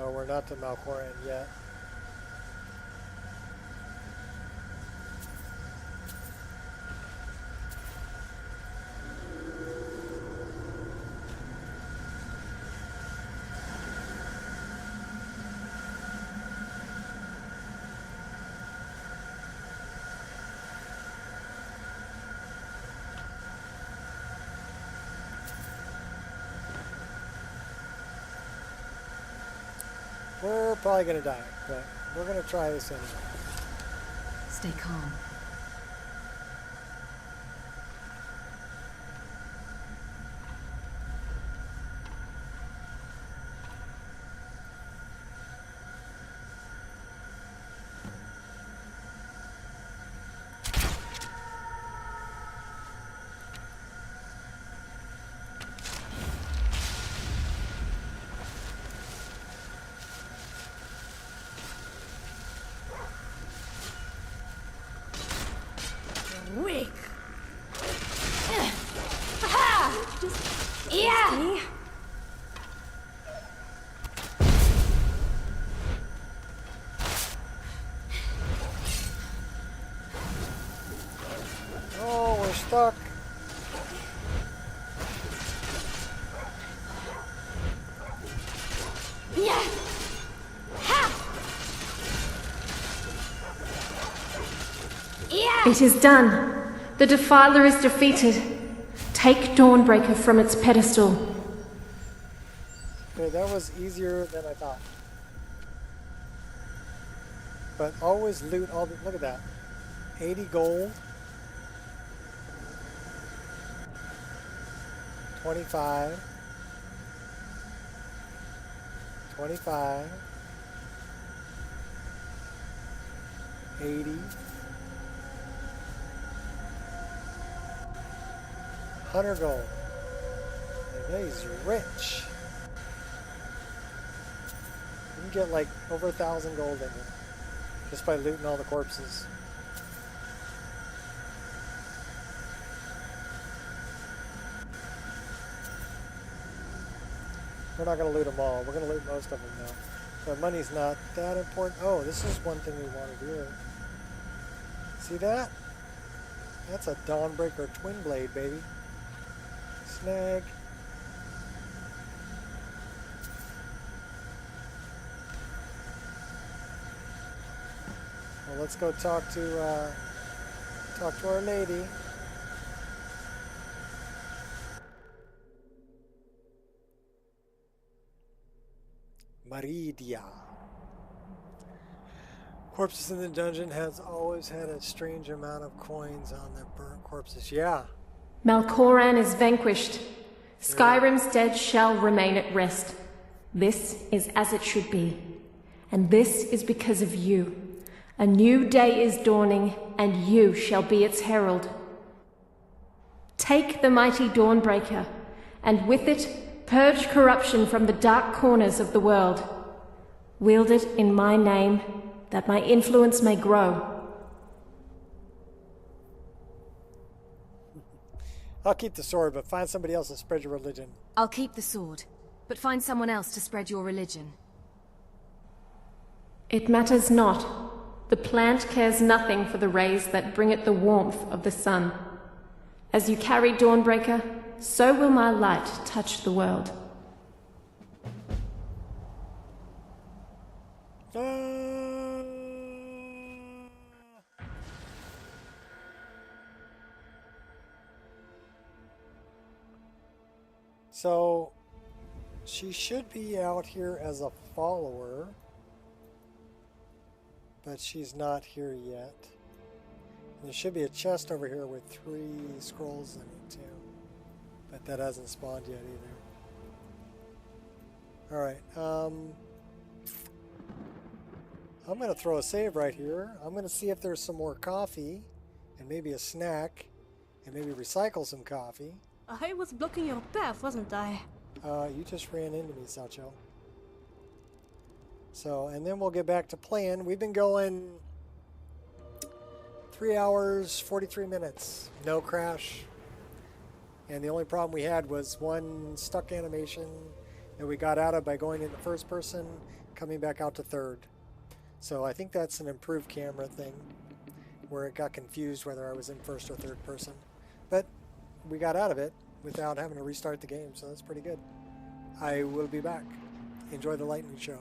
Oh, we're not to Malkoran yet. We're probably going to die, but we're going to try this anyway. Stay calm. Weak. Yeah. Oh, we're stuck. Yeah. Ha. Yeah. It is done. The Defiler is defeated. Take Dawnbreaker from its pedestal. Okay, that was easier than I thought. But always loot all the... Look at that. 80 gold. 25. 25. 80. 100 gold. And he's rich. You can get like over 1,000 gold in here just by looting all the corpses. We're not going to loot them all. We're going to loot most of them now. But money's not that important. Oh, this is one thing we want to do. See that? That's a Dawnbreaker twin blade, baby. Snag. Well, let's go talk to our lady. Maridia. Corpses in the dungeon has always had a strange amount of coins on their burnt corpses. Yeah. Malkoran is vanquished. Skyrim's dead shall remain at rest. This is as it should be. And this is because of you. A new day is dawning, and you shall be its herald. Take the mighty Dawnbreaker, and with it, purge corruption from the dark corners of the world. Wield it in my name, that my influence may grow. I'll keep the sword, but find somebody else to spread your religion. I'll keep the sword, but find someone else to spread your religion. It matters not. The plant cares nothing for the rays that bring it the warmth of the sun. As you carry Dawnbreaker, so will my light touch the world. So, she should be out here as a follower, but she's not here yet. And there should be a chest over here with 3 scrolls in it too, but that hasn't spawned yet either. Alright, I'm going to throw a save right here. I'm going to see if there's some more coffee, and maybe a snack, and maybe recycle some coffee. I was blocking your path, wasn't I? You just ran into me, Sacho. So, and then we'll get back to playing. We've been going 3 hours, 43 minutes. No crash. And the only problem we had was one stuck animation that we got out of by going into first person, coming back out to third. So I think that's an improved camera thing, where it got confused whether I was in first or third person. But we got out of it without having to restart the game, so that's pretty good. I will be back. Enjoy the lightning show.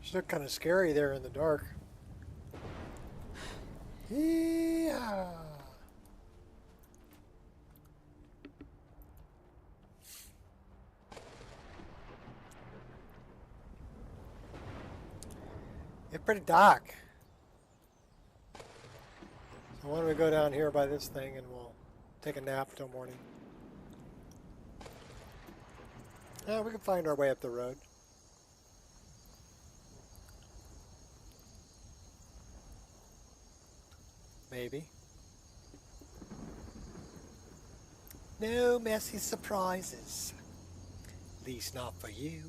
She looked kind of scary there in the dark. Yeah. It's pretty dark. So why don't we go down here by this thing and we'll take a nap till morning. Yeah, we can find our way up the road. Maybe. No messy surprises. At least not for you.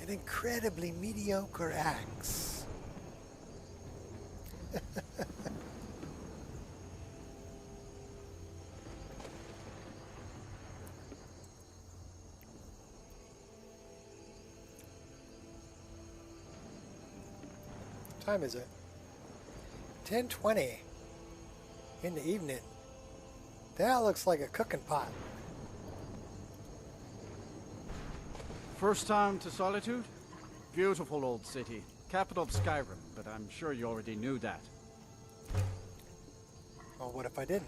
An incredibly mediocre axe. What time is it? 10:20 in the evening. That looks like a cooking pot. First time to Solitude? Beautiful old city. Capital of Skyrim, but I'm sure you already knew that. Well, what if I didn't?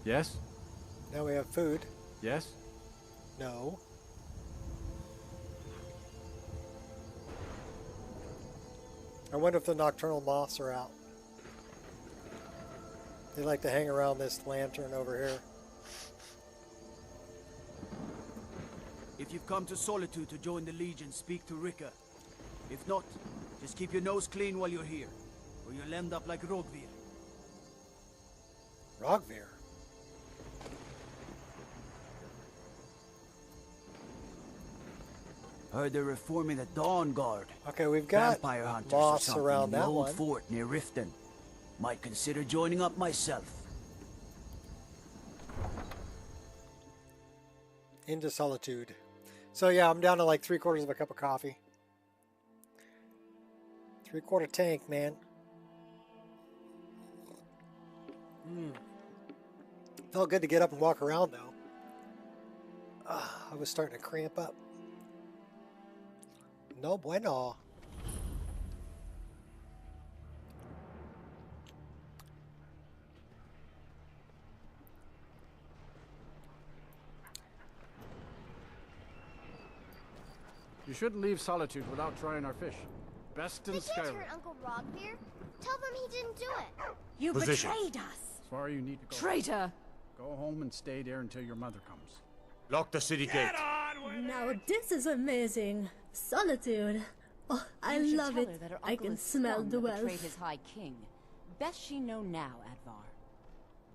Yes? Now we have food. Yes? No. I wonder if the nocturnal moths are out. They like to hang around this lantern over here. If you've come to Solitude to join the Legion, speak to Rika. If not, just keep your nose clean while you're here, or you'll end up like Rogvir. Rogvir? Heard they're reforming the Dawn Guard. Okay, we've got vampire hunters moths or something around in the that old one. fort near Riften. Might consider joining up myself. Into Solitude. So yeah, I'm down to like 3/4 of a cup of coffee. 3/4 tank, man. Felt good to get up and walk around though. I was starting to cramp up. No bueno. You shouldn't leave Solitude without trying our fish. Best in They can't Skyrim. hurt Uncle Rogvir. Tell them he didn't do it. You Position. betrayed us! As far as you need to go. Traitor! Go home and stay there until your mother comes. Lock the city gate. Now this is amazing. Solitude. Oh, I You should love tell it. her that her I uncle can is smell scum the that betrayed wealth. his high king. Best she know now, Advar.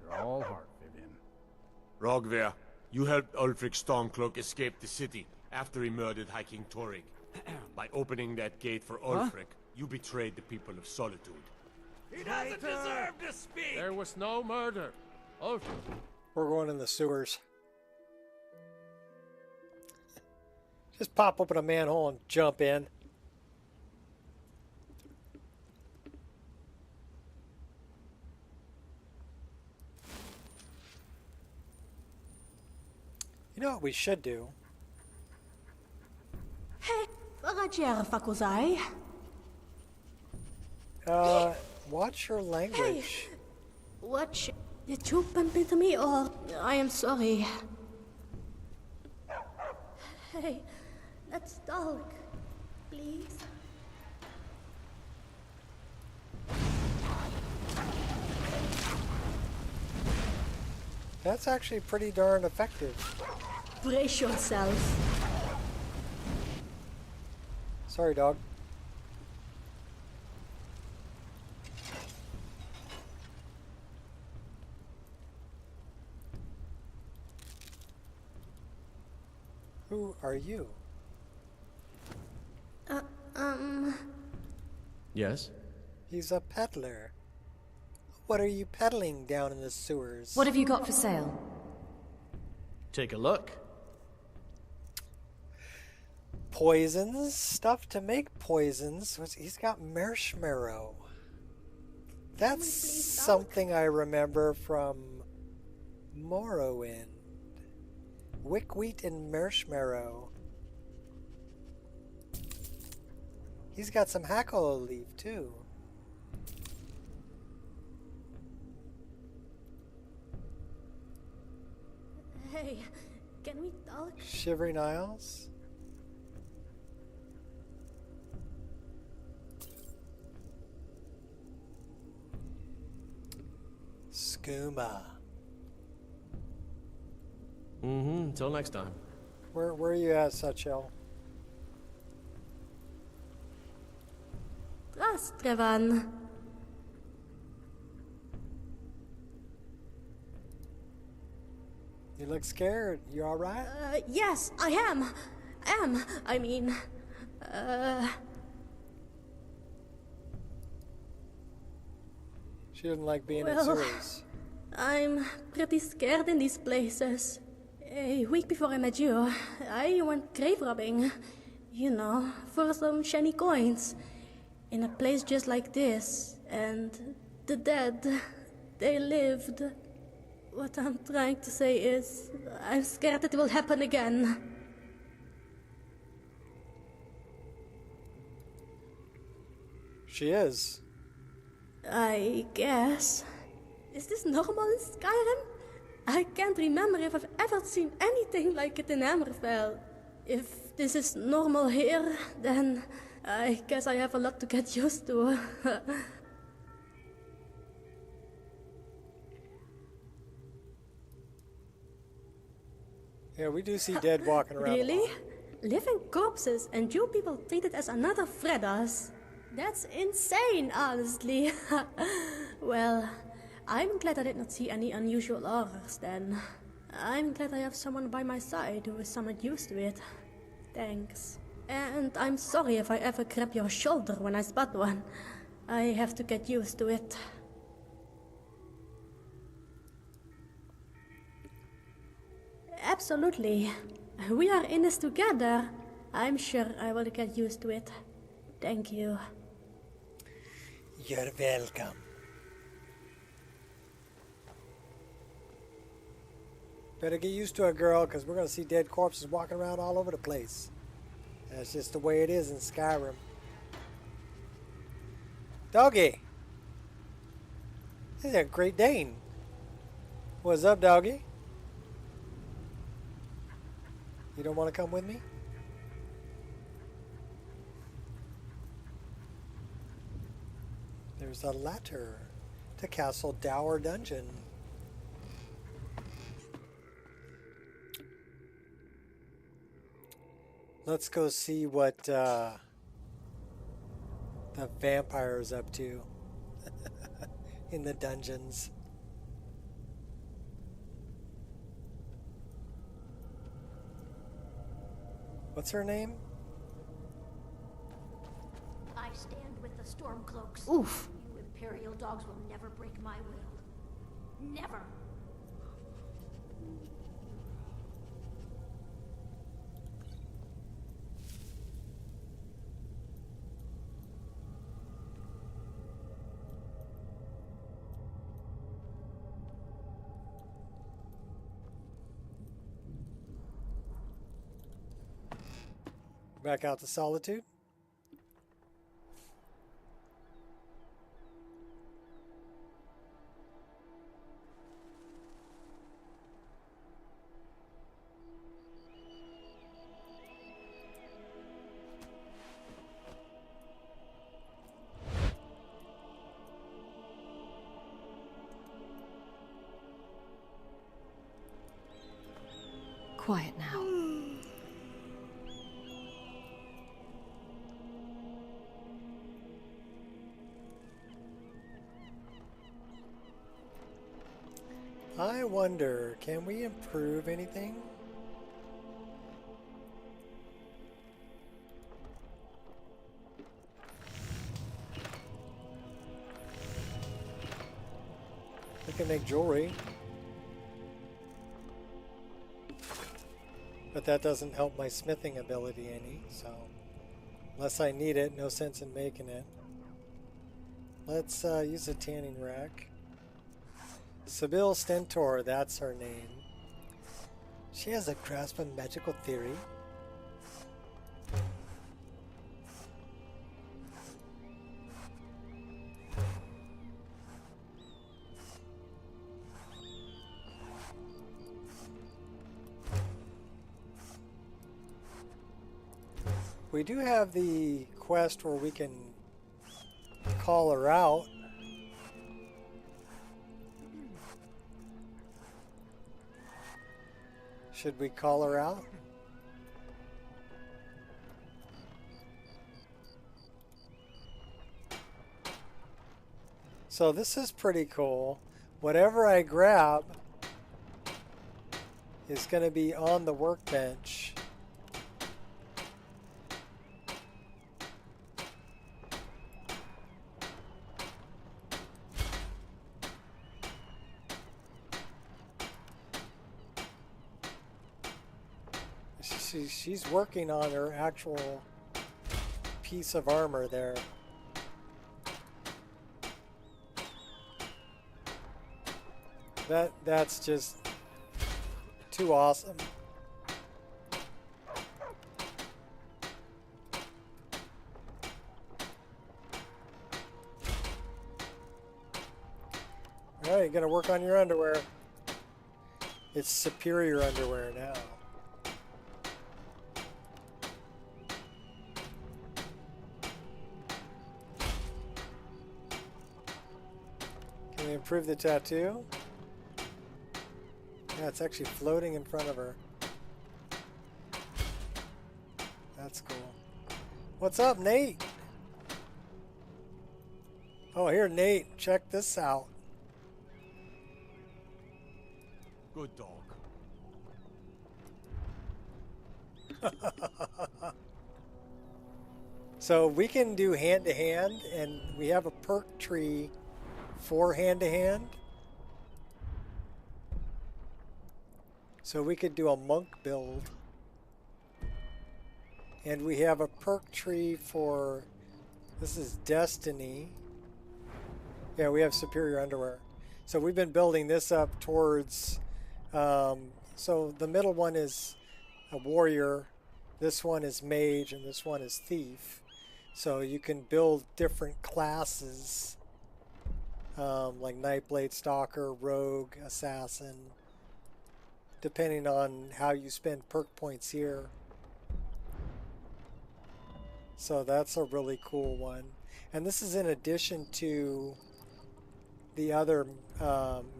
You're all heart, Vivian. Rogvir, you helped Ulfric Stormcloak escape the city after he murdered High King Torrig. By opening that gate for Ulfric, you betrayed the people of Solitude. He doesn't deserve to speak! There was no murder. Ulfric. We're going in the sewers. Just pop open a manhole and jump in. You know what we should do? Hey, Wabbajack fakozai. Watch your language. Watch. Did you bump into me or I am sorry. Hey, let's talk. Please. That's actually pretty darn effective. Brace yourself. Sorry, dog. Who are you? Yes? He's a peddler. What are you peddling down in the sewers? What have you got for sale? Take a look. poisons, stuff to make poisons. He's got marshmallow. That's something I remember from Morrowind. Wickwheat and marshmallow. He's got some Haalu leaf too. Hey, can we talk? Shivering Isles. Skooma. Until next time. Where are you at, Satchel? Rastrevan. You look scared. You alright? Yes, I am. I mean, She didn't like being in well, sewers. I'm pretty scared in these places. A week before I met you, I went grave robbing. You know, for some shiny coins. In a place just like this. And the dead, they lived. What I'm trying to say is, I'm scared it will happen again. She is. I guess. Is this normal in Skyrim? I can't remember if I've ever seen anything like it in Hammerfell. If this is normal here, then I guess I have a lot to get used to. Yeah, we do see dead walking around. Really? Living corpses and you people treat it as another threat us. That's insane, honestly. Well, I'm glad I did not see any unusual horrors then. I'm glad I have someone by my side who is somewhat used to it. Thanks. And I'm sorry if I ever grab your shoulder when I spot one. I have to get used to it. Absolutely. We are in this together. I'm sure I will get used to it. Thank you. You're welcome. Better get used to it, girl, because we're going to see dead corpses walking around all over the place. That's just the way it is in Skyrim. Doggy! This is a Great Dane. What's up, doggy? You don't want to come with me? There's a ladder to Castle Dower Dungeon. Let's go see what the vampire is up to in the dungeons. What's her name? I stand with the Stormcloaks. Oof. You Imperial dogs will never break my will. Never. Back out to Solitude. Quiet now. I wonder, can we improve anything? We can make jewelry. But that doesn't help my smithing ability any, so unless I need it, no sense in making it. Let's use a tanning rack. Sybil Stentor, that's her name. She has a grasp of magical theory. We do have the quest where we can call her out. Should we call her out? So this is pretty cool. Whatever I grab is going to be on the workbench. She's working on her actual piece of armor there. That's just too awesome. All right, gonna work on your underwear. It's superior underwear now. Can we improve the tattoo? Yeah, it's actually floating in front of her. That's cool. What's up, Nate? Oh, here, Nate. Check this out. Good dog. So we can do hand-to-hand, and we have a perk tree for hand-to-hand. So we could do a monk build. And we have a perk tree for, this is Destiny. Yeah, we have superior underwear. So we've been building this up towards, so the middle one is a warrior, this one is mage, and this one is thief. So you can build different classes, like Nightblade, Stalker, Rogue, Assassin, depending on how you spend perk points here. So that's a really cool one. And this is in addition to the other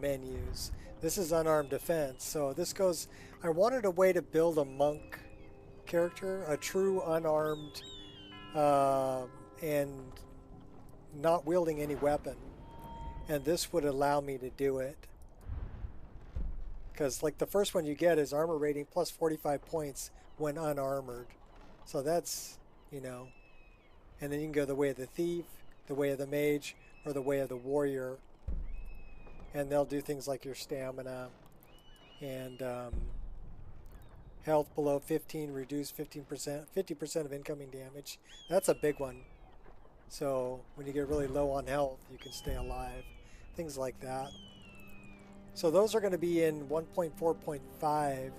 menus. This is unarmed defense. So this goes, I wanted a way to build a monk character, a true unarmed and not wielding any weapon. And this would allow me to do it. Because like the first one you get is armor rating plus 45 points when unarmored. So that's, you know, and then you can go the way of the thief, the way of the mage, or the way of the warrior. And they'll do things like your stamina and health below 15, reduce 15%, 50% of incoming damage. That's a big one. So when you get really low on health, you can stay alive. Things like that. So those are going to be in 1.4.5.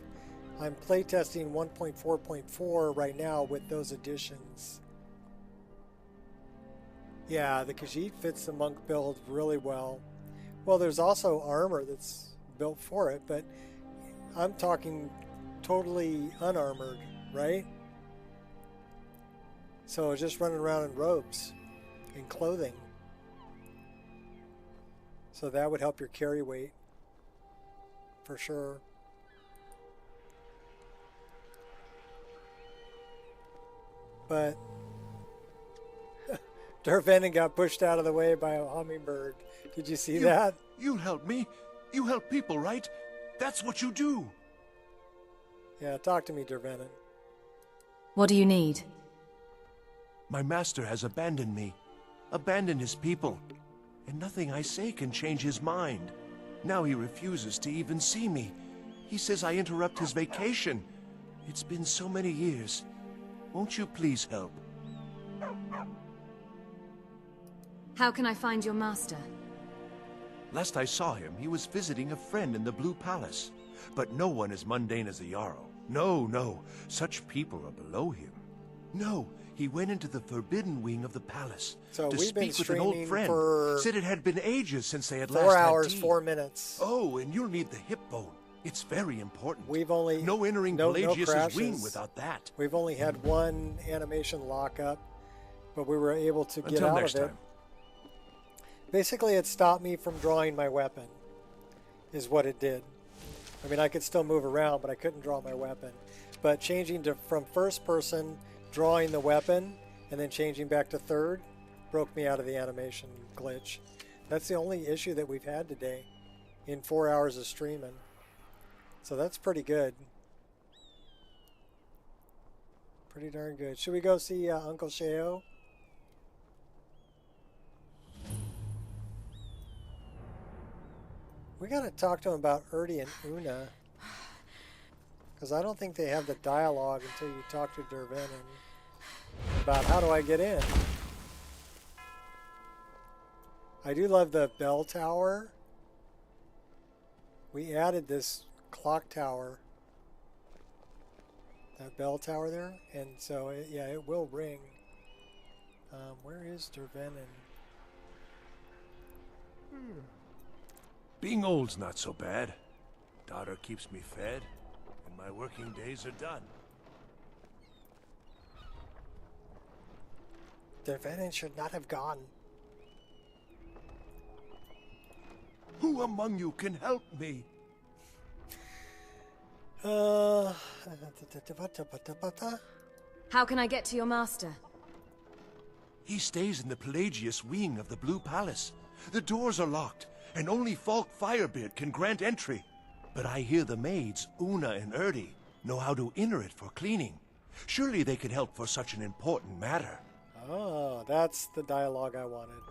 I'm playtesting 1.4.4 right now with those additions. Yeah, the Khajiit fits the monk build really well. Well, there's also armor that's built for it, but I'm talking totally unarmored, right? So just running around in robes and clothing. So that would help your carry weight for sure. But Dervenin got pushed out of the way by a hummingbird. Did you see that? You help me. You help people, right? That's what you do. Yeah, talk to me, Dervenin. What do you need? My master has abandoned me. Abandoned his people. And nothing I say can change his mind. Now he refuses to even see me. He says I interrupt his vacation. It's been so many years. Won't you please help? How can I find your master? Last I saw him, he was visiting a friend in the Blue Palace. But no one as mundane as the Jarl. No, no. Such people are below him. No, he went into the forbidden wing of the palace So to we've been speak with an old streaming friend. for Said it had been ages since they had 4 last hours, had tea. 4 minutes. Oh, and you'll need the hip bone. It's very important. We've only no entering no Pelagius's wing crashes. without that. We've only had one animation lockup, but we were able to get Until out next of it. time. Basically, it stopped me from drawing my weapon, is what it did. I mean, I could still move around, but I couldn't draw my weapon. But changing from first person, drawing the weapon, and then changing back to third, broke me out of the animation glitch. That's the only issue that we've had today in 4 hours of streaming. So that's pretty good. Pretty darn good. Should we go see Uncle Sheo? We gotta talk to him about Erdi and Una. Because I don't think they have the dialogue until you talk to Dervin about how do I get in. I do love the bell tower. We added this clock tower. That bell tower there. And so, yeah, it will ring. Where is Dervin? Being old's not so bad. Daughter keeps me fed, and my working days are done. Dervin should not have gone. Who among you can help me? How can I get to your master? He stays in the Pelagius wing of the Blue Palace. The doors are locked, and only Falk Firebeard can grant entry. But I hear the maids, Una and Erdi, know how to enter it for cleaning. Surely they could help for such an important matter. Oh, that's the dialogue I wanted.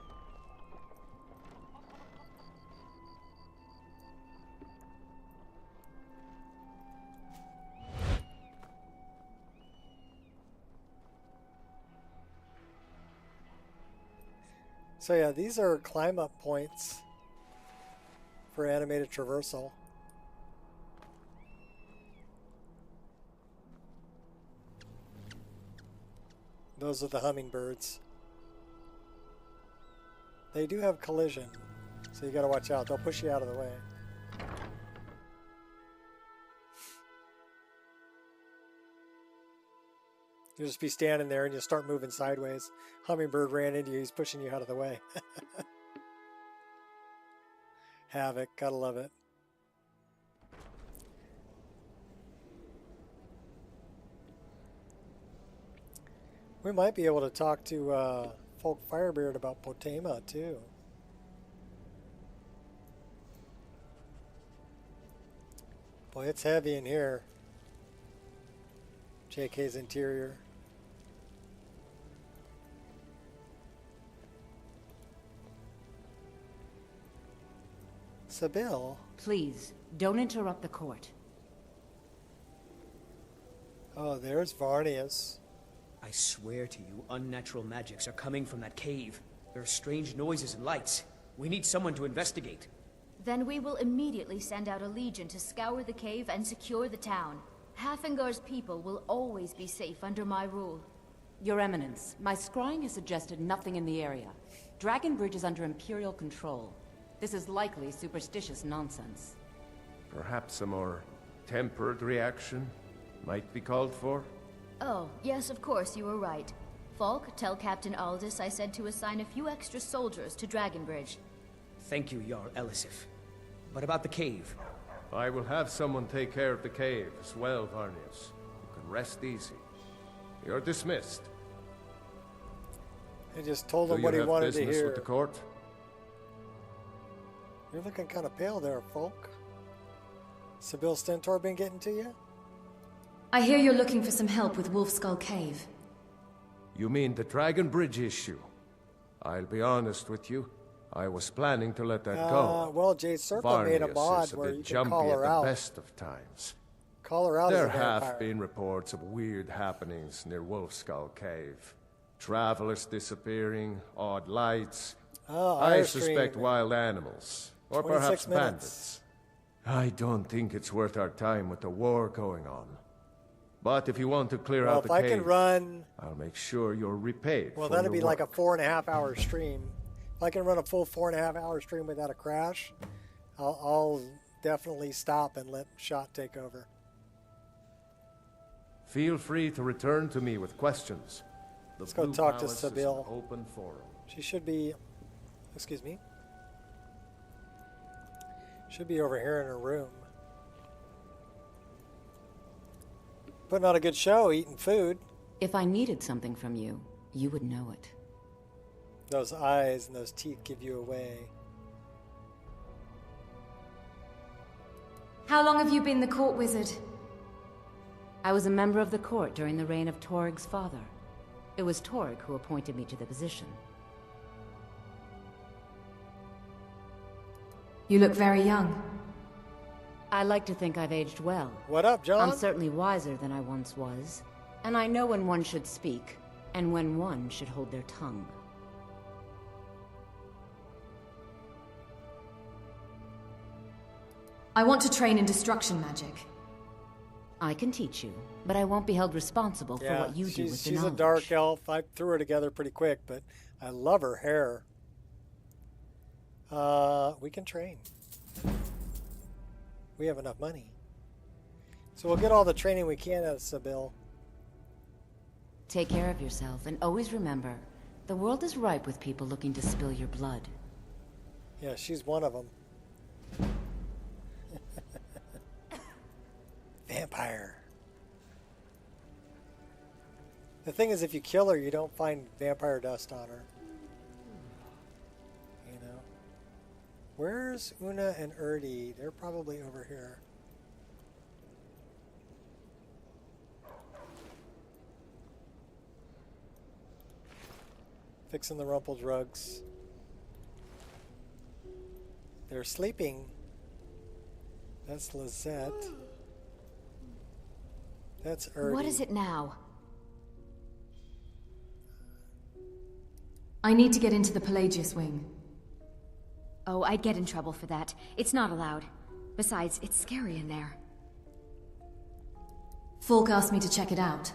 So yeah, these are climb up points for animated traversal. Those are the hummingbirds. They do have collision, so you gotta watch out. They'll push you out of the way. You'll just be standing there and you'll start moving sideways. Hummingbird ran into you, he's pushing you out of the way. Havoc, gotta love it. We might be able to talk to Falk Firebeard about Potema too. Boy, it's heavy in here. JK's interior. Sybil? Please, don't interrupt the court. Oh, there's Varnius. I swear to you, unnatural magics are coming from that cave. There are strange noises and lights. We need someone to investigate. Then we will immediately send out a legion to scour the cave and secure the town. Hafingar's people will always be safe under my rule. Your Eminence, my scrying has suggested nothing in the area. Dragonbridge is under Imperial control. This is likely superstitious nonsense. Perhaps a more tempered reaction might be called for? Oh, yes, of course, you were right. Falk, tell Captain Aldous I said to assign a few extra soldiers to Dragonbridge. Thank you, Jarl Elisif. But about the cave? I will have someone take care of the cave as well, Varnius. You can rest easy. You're dismissed. I just told him what he wanted to hear. With the court? You're looking kind of pale there, Falk. Sybil Stentor been getting to you? I hear you're looking for some help with Wolfskull Cave. You mean the Dragon Bridge issue? I'll be honest with you. I was planning to let that go. Well, Jade Circle made a mod where you can call her at out. the best of times. Call her out as There a vampire. have been reports of weird happenings near Wolfskull Cave. Travelers disappearing, odd lights. Oh, I Airstream. suspect wild animals. Or 26 perhaps minutes. bandits. I don't think it's worth our time with the war going on. But if you want to clear Well, out if the I cave, can run, I'll make sure you're repaid well, for that'd your be like a work. 4.5 hour stream. If I can run a full 4.5 hour stream without a crash, I'll definitely stop and let Shot take over. Feel free to return to me with questions. Let's go talk to Palace is an Sybil. open forum. She should be, excuse me, should be over here in her room. Putting on a good show, eating food. If I needed something from you, you would know it. Those eyes and those teeth give you away. How long have you been the court wizard? I was a member of the court during the reign of Torg's father. It was Torg who appointed me to the position. You look very young. I like to think I've aged well. What up, John? I'm certainly wiser than I once was. And I know when one should speak, and when one should hold their tongue. I want to train in destruction magic. I can teach you, but I won't be held responsible for what you do with the she's a knowledge. dark elf. I threw her together pretty quick, but I love her hair. We can train. We have enough money. So we'll get all the training we can out of Sybil. Take care of yourself, and always remember, the world is ripe with people looking to spill your blood. Yeah, she's one of them. Vampire. The thing is, if you kill her, you don't find vampire dust on her. You know? Where's Una and Erdi? They're probably over here. Fixing the rumpled rugs. They're sleeping. That's Lizette. That's Erdi. What is it now? I need to get into the Pelagius wing. Oh, I'd get in trouble for that. It's not allowed. Besides, it's scary in there. Falk asked me to check it out.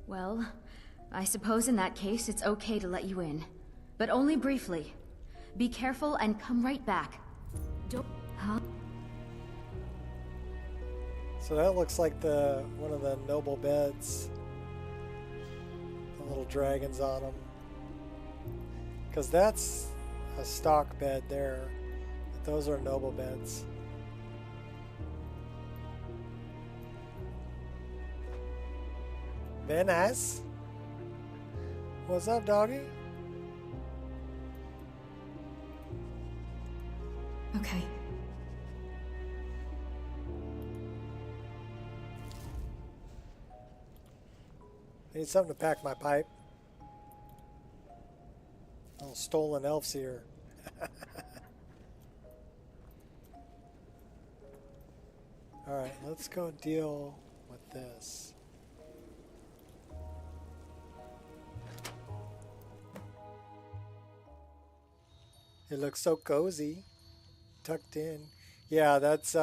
Well, I suppose in that case it's okay to let you in. But only briefly. Be careful and come right back. Don't... Huh? So that looks like one of the noble beds. The little dragons on them. Because that's a stock bed there. But those are noble beds. Very nice. What's up, doggy? Okay. I need something to pack my pipe. Little stolen elves here. Alright, let's go deal with this. It looks so cozy. Tucked in. Yeah, that's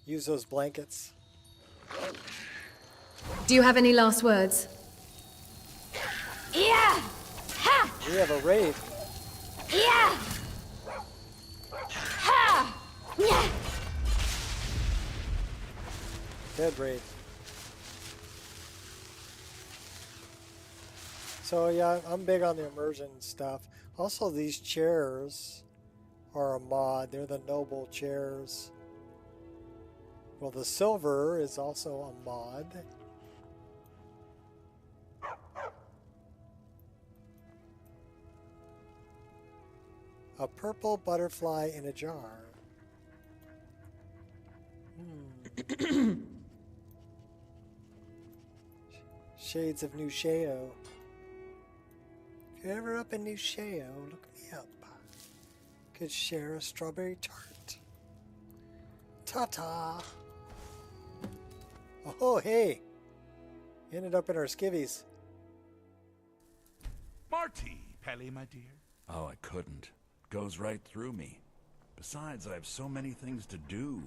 use those blankets. Do you have any last words? Yeah! Ha! We have a raid. Yeah! Ha! Yeah! Dead raid. So yeah, I'm big on the immersion stuff. Also, these chairs are a mod. They're the noble chairs. Well, the silver is also a mod. A purple butterfly in a jar. Shades of New Sheo. If you're ever up in New Sheo, look me up. Could share a strawberry tart. Ta-ta! Oh, hey. Ended up in our skivvies. Marty, Pelly, my dear. Oh, I couldn't. Goes right through me. Besides, I have so many things to do.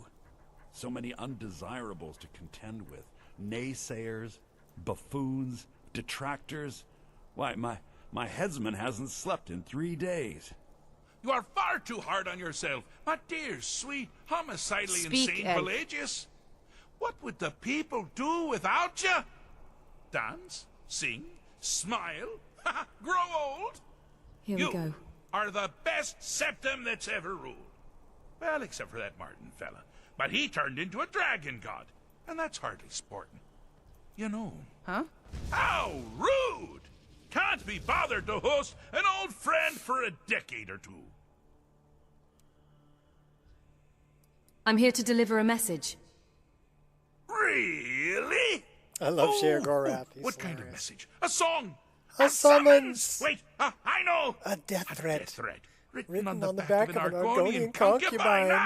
So many undesirables to contend with. Naysayers, buffoons, detractors. Why, my headsman hasn't slept in 3 days. You are far too hard on yourself, my dear, sweet, homicidally insane Pelagius. What would the people do without you? Dance, sing, smile, grow old? Here we go. You are the best septum that's ever ruled. Well, except for that Martin fella. But he turned into a dragon god, and that's hardly sporting. You know. Huh? How rude! Can't be bothered to host an old friend for a decade or two. I'm here to deliver a message. Really? I love Cher Gorath. What kind of message? A song? A summons! Wait, I know! A death threat. Death threat. Written on the back of an Argonian concubine.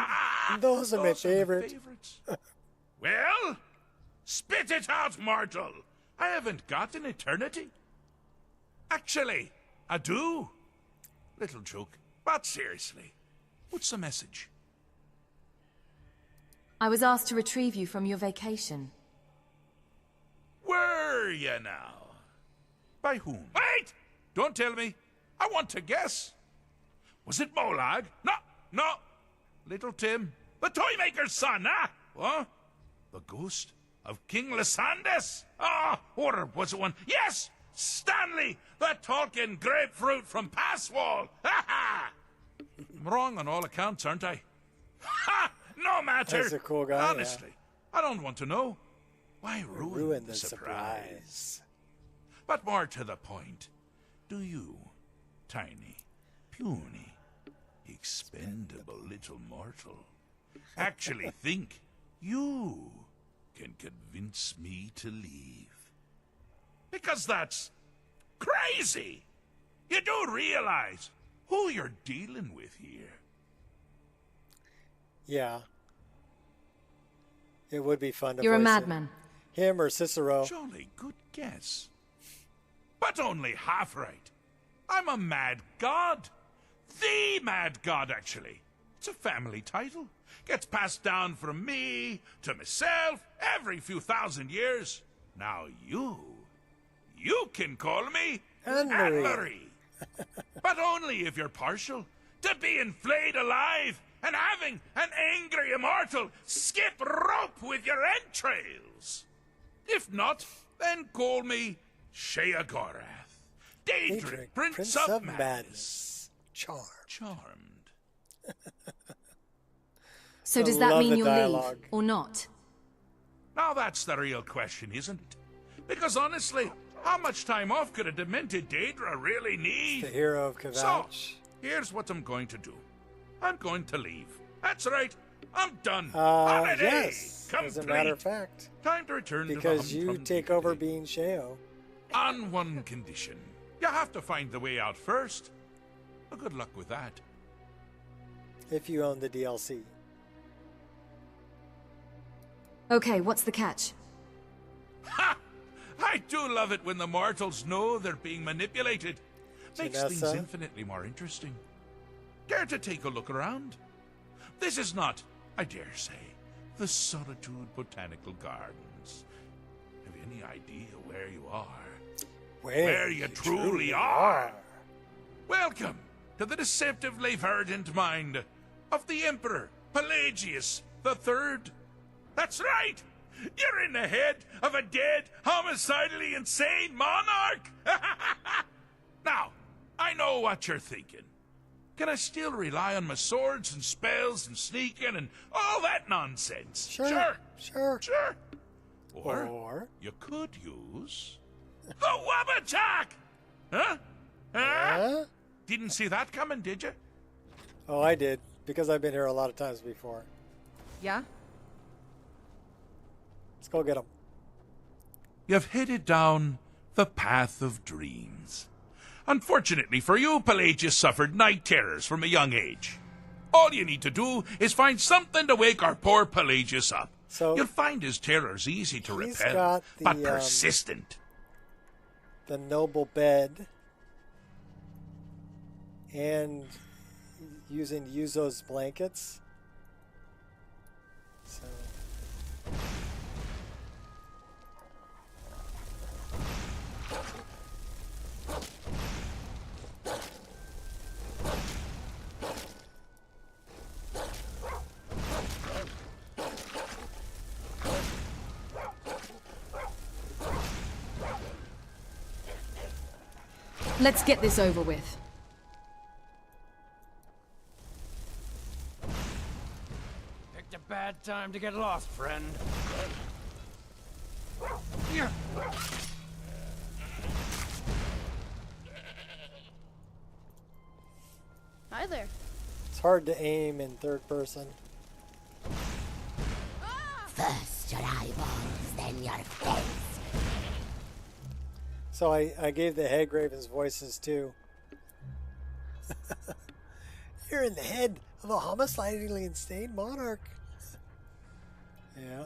Those are my favorite. Well, spit it out, mortal. I haven't got an eternity. Actually, I do. Little joke, but seriously, what's the message? I was asked to retrieve you from your vacation. Were you now? By whom? Wait! Don't tell me. I want to guess. Was it Molag? No. Little Tim. The Toymaker's son, huh? What? The ghost of King Lysandas? Or was it one? Yes! Stanley, the talking grapefruit from Passwall. Ha ha! I'm wrong on all accounts, aren't I? Ha! No matter. He's a cool guy. Honestly, I don't want to know. Why ruin the surprise? But more to the point, do you, tiny, puny, expendable little mortal, actually think you can convince me to leave? Because that's crazy. You do realize who you're dealing with here. Yeah. It would be fun to You're a voice madman. him or Cicero. Jolly good guess. But only half right. I'm a mad god. The mad god, actually. It's a family title. Gets passed down from me to myself every few thousand years. Now you can call me Anne-Marie. But only if you're partial to being flayed alive and having an angry immortal skip rope with your entrails. If not, then call me Sheagorath, Daedric, Prince of Madness. Charmed. So does that mean you'll leave, or not? Now that's the real question, isn't it? Because honestly, how much time off could a demented Daedra really need? The hero of Kvatch. So, here's what I'm going to do. I'm going to leave. That's right. I'm done. Holiday Yes, complete. as a matter of fact. Time to return Because to the you take over being Sheo. On one condition. You have to find the way out first. Well, good luck with that. If you own the DLC. Okay, what's the catch? Ha! I do love it when the mortals know they're being manipulated. Makes things Janessa? infinitely more interesting. Care to take a look around? This is not, I dare say, the Solitude Botanical Gardens. Have you any idea where you are? Where you truly are? Welcome to the deceptively verdant mind of the Emperor Pelagius III. That's right! You're in the head of a dead, homicidally insane monarch! Now, I know what you're thinking. Can I still rely on my swords and spells and sneaking and all that nonsense? Sure. Or you could use the Wabbajack! Huh? Didn't see that coming, did you? Oh, I did. Because I've been here a lot of times before. Yeah? Let's go get him. You've headed down the path of dreams. Unfortunately for you, Pelagius suffered night terrors from a young age. All you need to do is find something to wake our poor Pelagius up. So you'll find his terrors easy to he's repel, got but the, persistent. the noble bed. And using Yuzo's blankets. So Let's get this over with. Picked a bad time to get lost, friend. Here. Hi there. it's hard to aim in third person. First your eyeballs, then your face. So I gave the Hag Ravens voices too. You're in the head of a homicidally insane monarch. Yeah.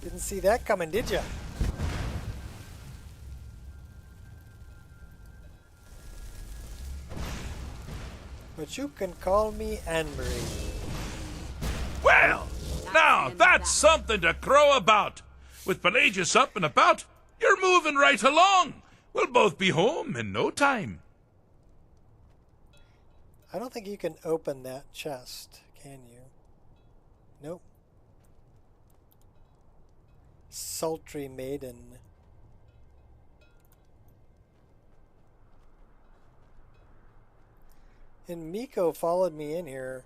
Didn't see that coming, did ya? But you can call me Anne-Marie. Well, now that's something to crow about. With Pelagius up and about, you're moving right along. We'll both be home in no time. I don't think you can open that chest, can you? Nope. Sultry maiden. And Miko followed me in here.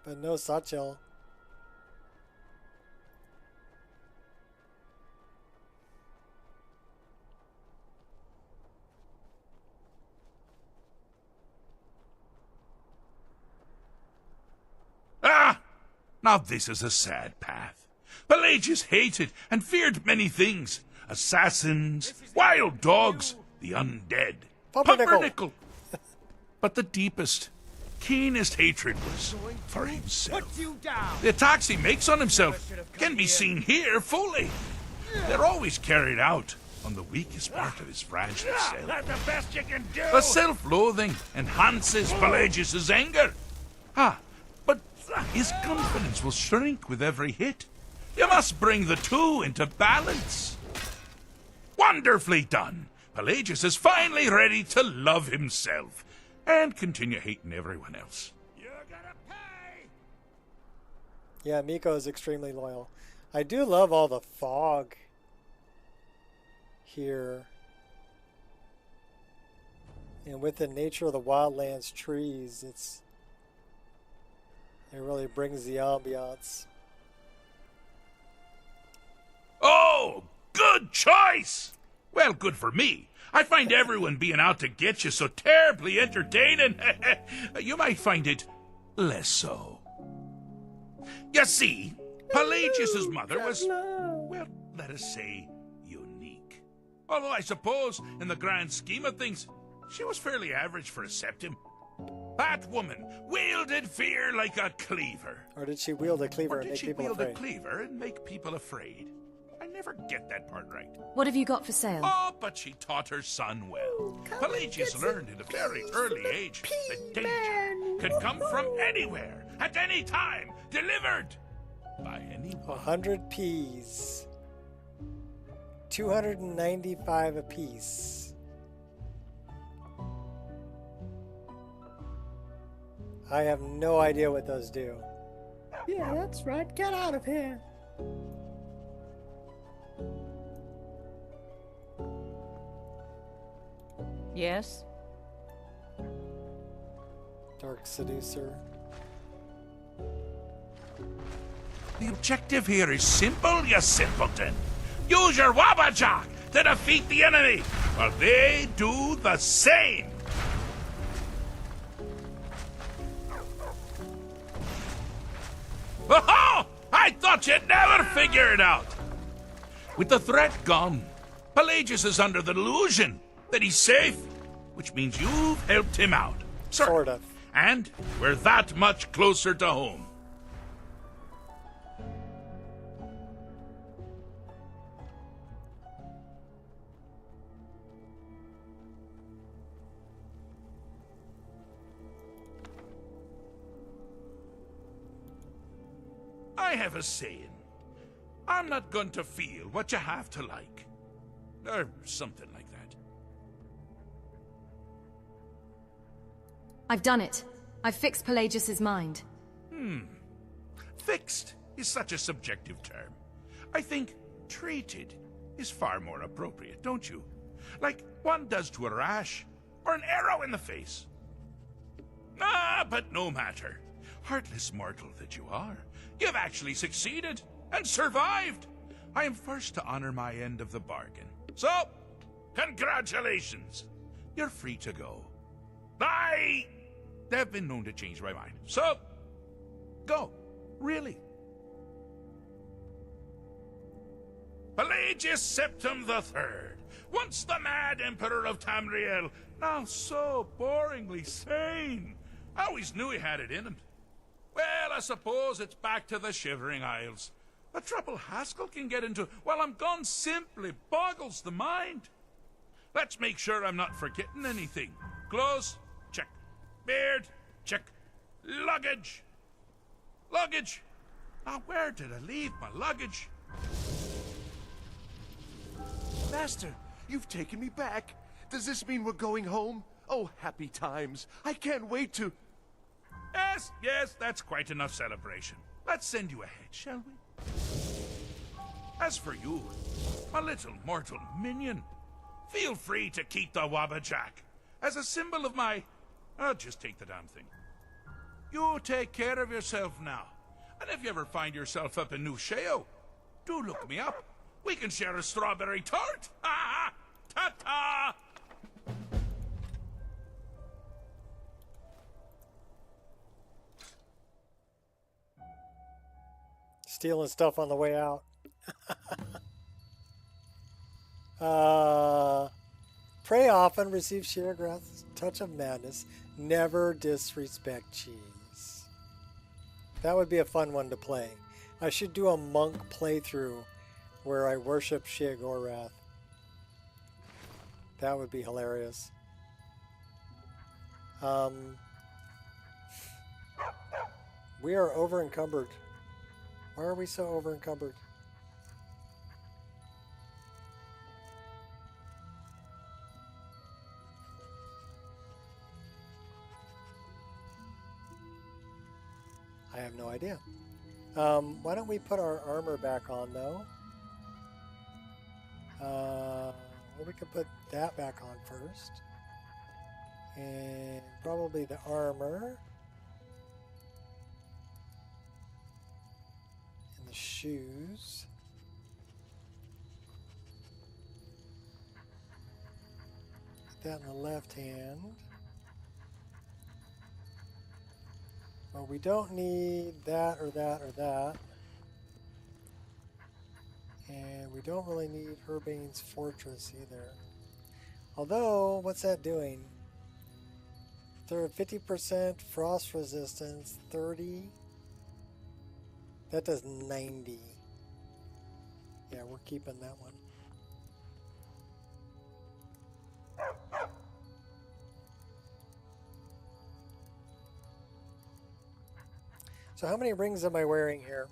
But no Satchel. Ah! Now this is a sad path. Pelagius hated and feared many things. Assassins, wild dogs, the undead. Pumpernickel. But the deepest, keenest hatred was for himself. The attacks he makes on himself can be seen here fully. They're always carried out on the weakest part of his fragile self. That's the best you can do. The self-loathing enhances Pelagius's anger. But his confidence will shrink with every hit. You must bring the two into balance. Wonderfully done. Pelagius is finally ready to love himself and continue hating everyone else. Yeah, Miko is extremely loyal. I do love all the fog here. And with the nature of the wildlands trees, it really brings the ambiance. Oh, good choice! Well, good for me. I find everyone being out to get you so terribly entertaining. You might find it less so. You see, Pelagius's mother was, well, let us say, unique. Although I suppose, in the grand scheme of things, she was fairly average for a septim. That woman wielded fear like a cleaver. Or did she wield a cleaver and make people Or did she wield afraid? a cleaver and make people afraid? I never get that part right. What have you got for sale? Oh, but she taught her son well. Pelagius learned at a very early age that danger could come from anywhere, at any time, delivered by anyone. 100 peas. 295 apiece. I have no idea what those do. Yeah, that's right. Get out of here. Yes? Dark Seducer. The objective here is simple, you simpleton. Use your Wabbajack to defeat the enemy, while they do the same. Oh, I thought you'd never figure it out. With the threat gone, Pelagius is under the delusion that he's safe, which means you've helped him out. Sort of. And we're that much closer to home. I have a saying. I'm not going to feel what you have to like. Or something like that. I've done it. I've fixed Pelagius's mind. Fixed is such a subjective term. I think treated is far more appropriate, don't you? Like one does to a rash, or an arrow in the face. Ah, but no matter. Heartless mortal that you are, you've actually succeeded and survived. I am first to honor my end of the bargain. So, congratulations. You're free to go. They've been known to change my mind. So, go. Really. Pelagius Septim III, once the mad Emperor of Tamriel, now so boringly sane. I always knew he had it in him. Well, I suppose it's back to the Shivering Isles. The trouble Haskell can get into while I'm gone simply boggles the mind. Let's make sure I'm not forgetting anything. Clothes, check. Beard, check. Luggage. Luggage. Now, where did I leave my luggage? Master, you've taken me back. Does this mean we're going home? Oh, happy times. I can't wait to... Yes, that's quite enough celebration. Let's send you ahead, shall we? As for you, my little mortal minion, feel free to keep the Wabbajack as a symbol of my... I'll just take the damn thing. You take care of yourself now. And if you ever find yourself up in New Sheo, do look me up. We can share a strawberry tart. Ha! Ta-ta! Stealing stuff on the way out. Pray often, receive Sheergrath's touch of madness. Never disrespect cheese. That would be a fun one to play. I should do a monk playthrough where I worship Sheergorath. That would be hilarious. We are over encumbered. Why are we so over encumbered? I have no idea. Why don't we put our armor back on, though? Well, we could put that back on first. And probably the armor. And the shoes. Put that in the left hand. Well, we don't need that or that or that. And we don't really need Herbane's Fortress either. Although, what's that doing? 50% frost resistance, 30. That does 90. Yeah, we're keeping that one. So how many rings am I wearing here?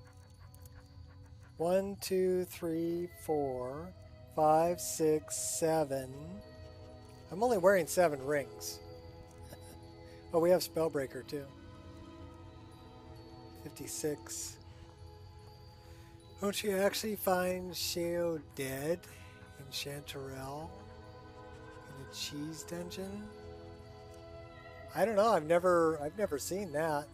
1, 2, 3, 4, 5, 6, 7. I'm only wearing 7 rings. Oh, we have Spellbreaker too. 56. Don't you actually find Sheo dead in Chanterelle in the cheese dungeon? I don't know. I've never seen that.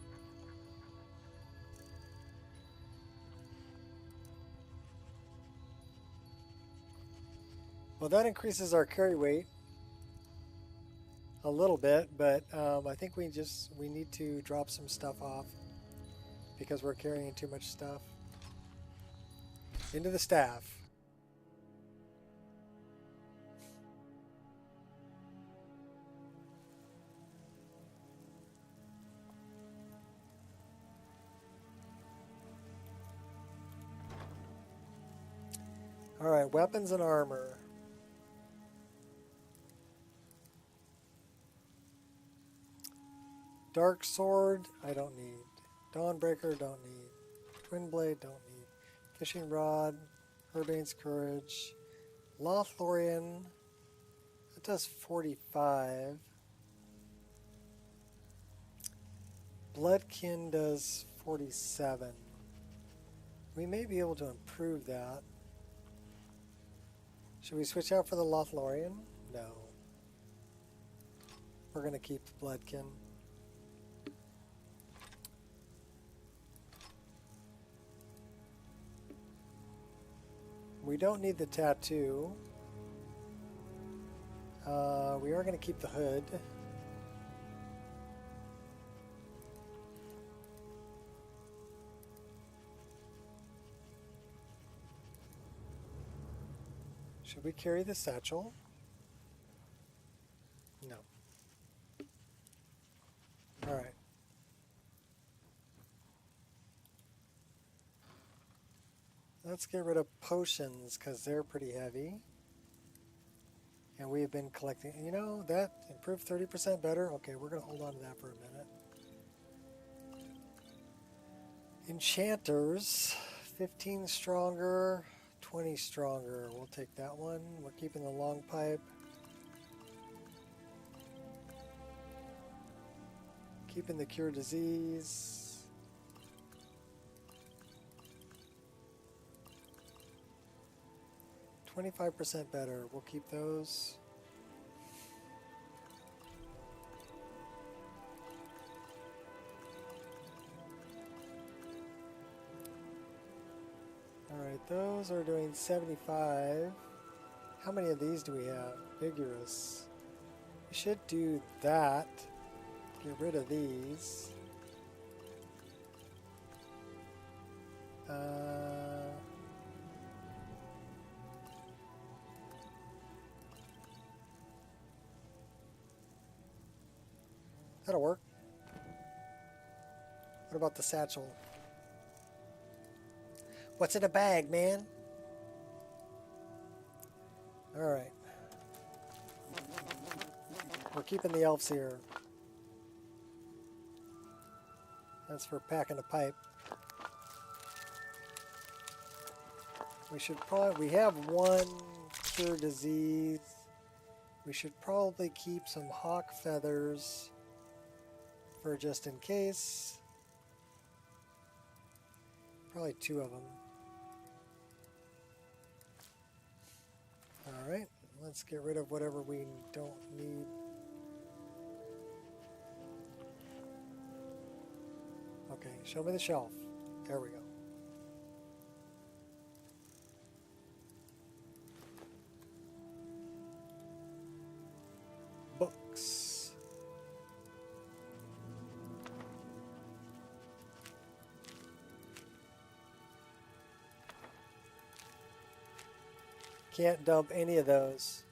Well, that increases our carry weight a little bit, but I think we need to drop some stuff off because we're carrying too much stuff. Into the staff. Alright, weapons and armor. Dark sword, I don't need. Dawnbreaker, don't need. Twin blade, don't need. Fishing rod, Urbane's courage. Lothlorien, that does 45. Bloodkin does 47. We may be able to improve that. Should we switch out for the Lothlorien? No. We're going to keep the Bloodkin. We don't need the tattoo. We are going to keep the hood. Should we carry the satchel? No. All right. Let's get rid of potions because they're pretty heavy. And we've been collecting, you know, that improved 30% better. Okay, we're going to hold on to that for a minute. Enchanters, 15 stronger, 20 stronger. We'll take that one. We're keeping the long pipe. Keeping the cure disease. 25% better. We'll keep those. Alright, those are doing 75. How many of these do we have? Vigorous. We should do that. Get rid of these. That'll work. What about the satchel? What's in a bag, man? Alright. We're keeping the elves here. That's for packing a pipe. We should probably, we have one cure disease. We should probably keep some hawk feathers for just in case. Probably 2 of them. Alright, let's get rid of whatever we don't need. Okay, show me the shelf. There we go. Books. Can't dump any of those.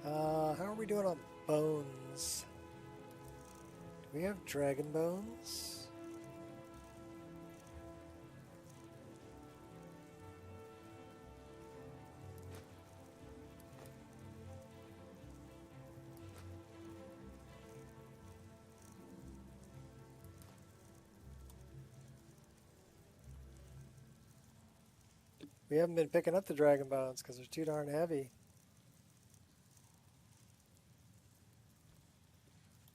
How are we doing on bones? Do we have dragon bones? We haven't been picking up the dragon bones because they're too darn heavy.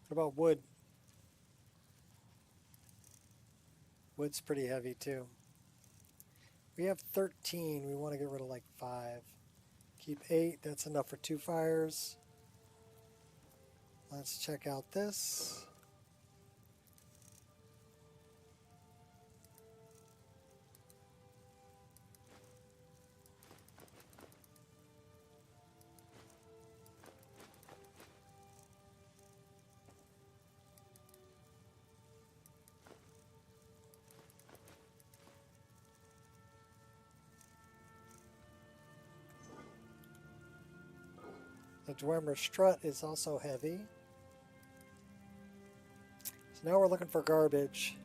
What about wood? Wood's pretty heavy too. We have 13. We want to get rid of like 5. Keep 8. That's enough for 2 fires. Let's check out this. The Dwemer strut is also heavy. So now we're looking for garbage.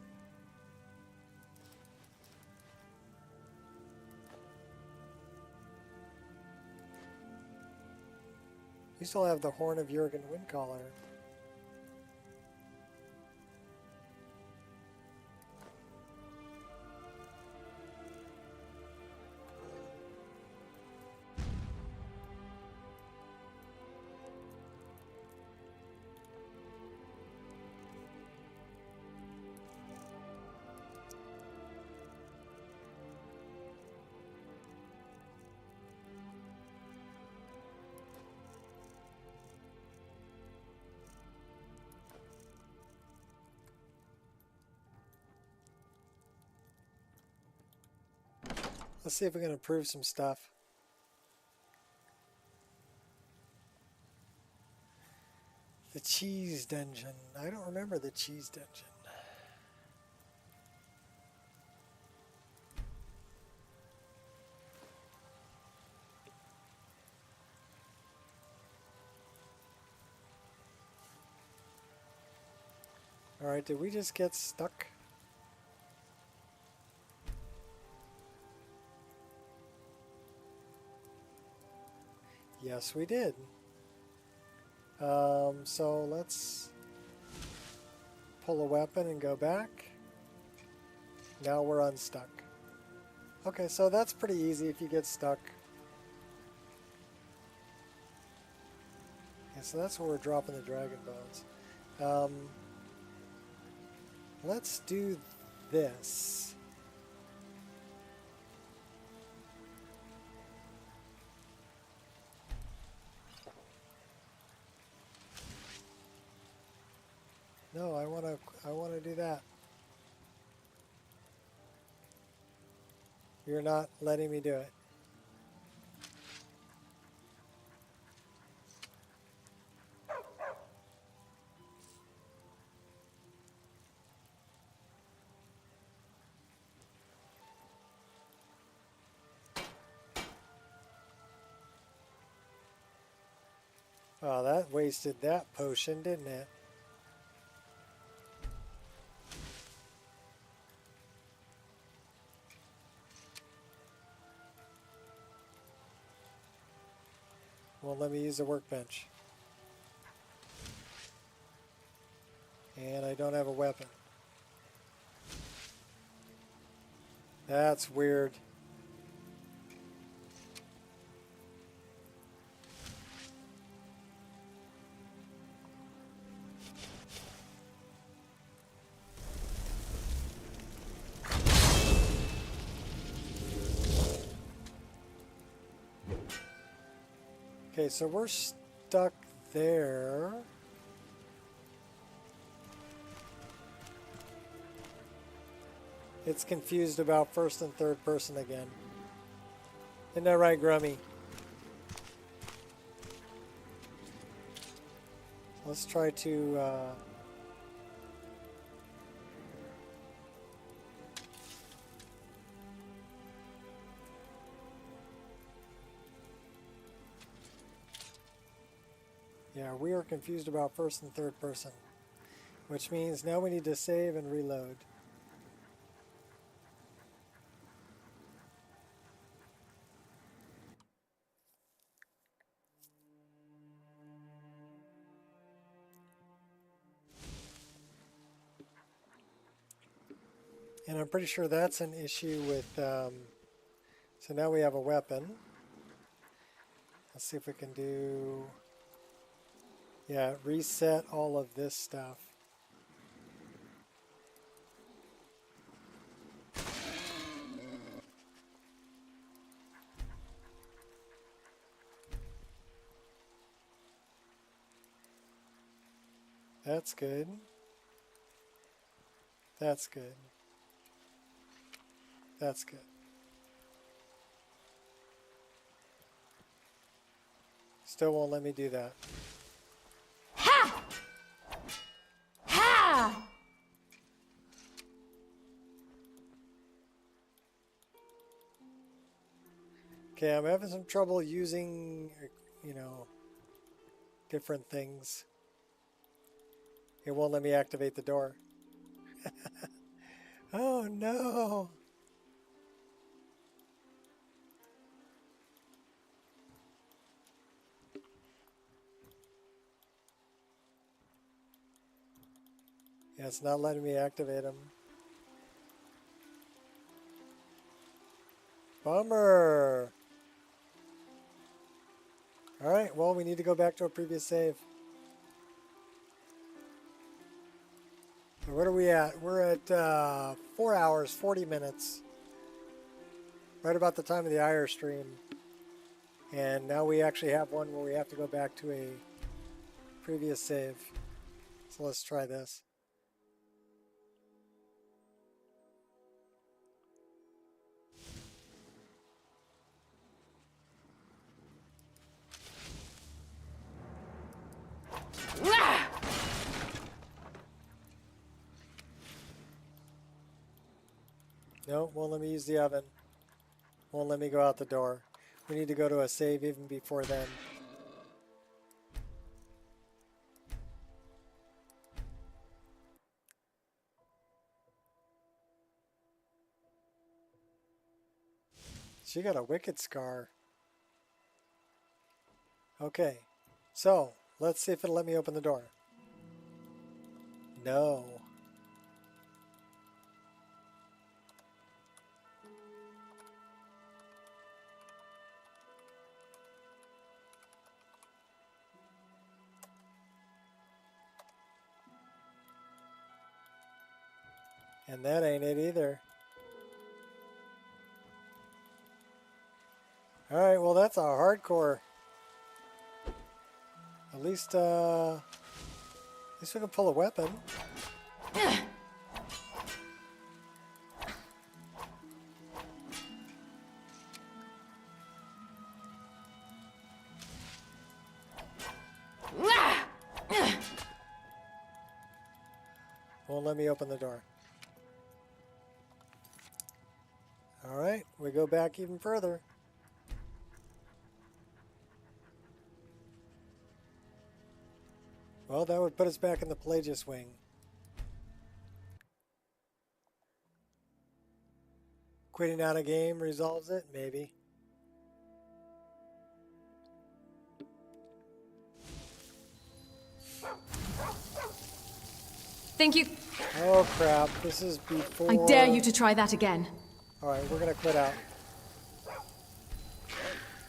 We still have the Horn of Jurgen Windcaller. Let's see if we can improve some stuff. The cheese dungeon. I don't remember the cheese dungeon. Alright, did we just get stuck? Yes, we did. So let's pull a weapon and go back. Now we're unstuck. Okay, so that's pretty easy if you get stuck. Yeah, so that's where we're dropping the dragon bones. Let's do this. No, I wanna do that. You're not letting me do it. Oh, that wasted that potion, didn't it? Won't let me use the workbench. And I don't have a weapon. That's weird. Okay, so we're stuck there. It's confused about first and third person again. Isn't that right, Grummy? Let's try to... Yeah, we are confused about first and third person, which means now we need to save and reload. And I'm pretty sure that's an issue with, so now we have a weapon. Let's see if we can do, yeah, reset all of this stuff. That's good. That's good. That's good. Still won't let me do that. Ha! Ha! Okay, I'm having some trouble using, you know, different things. It won't let me activate the door. Oh no! Yeah, it's not letting me activate them. Bummer! Alright, well, we need to go back to a previous save. So what are we at? We're at 4 hours, 40 minutes. Right about the time of the IR stream. And now we actually have one where we have to go back to a previous save. So let's try this. No, won't let me use the oven. Won't let me go out the door. We need to go to a save even before then. She got a wicked scar. Okay, so let's see if it'll let me open the door. No. And that ain't it either. Alright, well that's a hardcore. At least we can pull a weapon. Won't let me open the door. Alright, we go back even further. Well, that would put us back in the Pelagius wing. Quitting out a game resolves it? Maybe. Think you... Oh crap, this is before... I dare you to try that again. Alright, we're gonna quit out.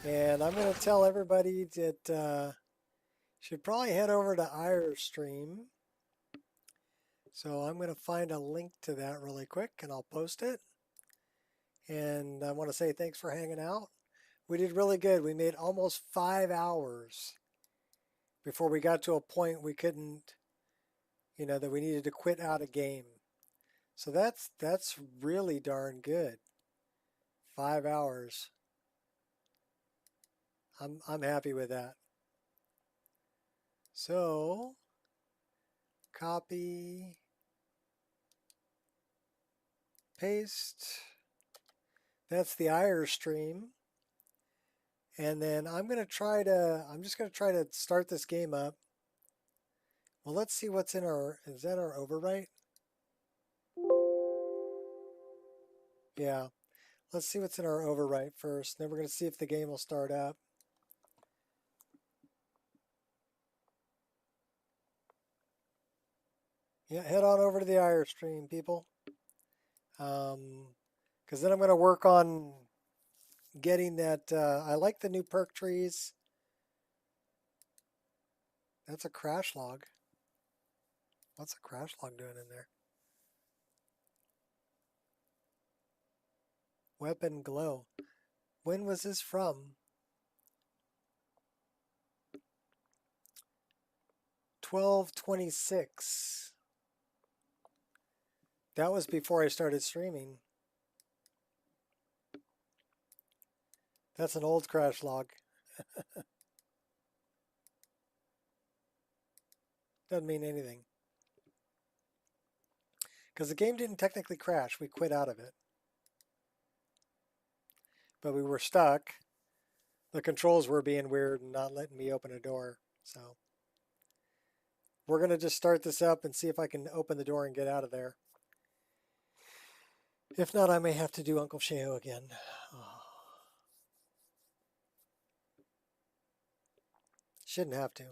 And I'm gonna tell everybody that should probably head over to IR stream. So I'm gonna find a link to that really quick and I'll post it. And I want to say thanks for hanging out. We did really good. We made almost 5 hours before we got to a point we couldn't, you know, that we needed to quit out a game. So that's really darn good. 5 hours. I'm happy with that. So copy, paste. That's the IR stream. And then I'm just gonna try to start this game up. Well, let's see what's in our, is that our overwrite? Yeah. Let's see what's in our overwrite first. Then we're gonna see if the game will start up. Yeah, head on over to the IR stream, people. Because then I'm gonna work on getting that, I like the new perk trees. That's a crash log. What's a crash log doing in there? Weapon glow. When was this from? 12/26. That was before I started streaming. That's an old crash log. Doesn't mean anything. Because the game didn't technically crash. We quit out of it. But we were stuck. The controls were being weird and not letting me open a door. So we're going to just start this up and see if I can open the door and get out of there. If not, I may have to do Uncle Sheo again. Oh. Shouldn't have to.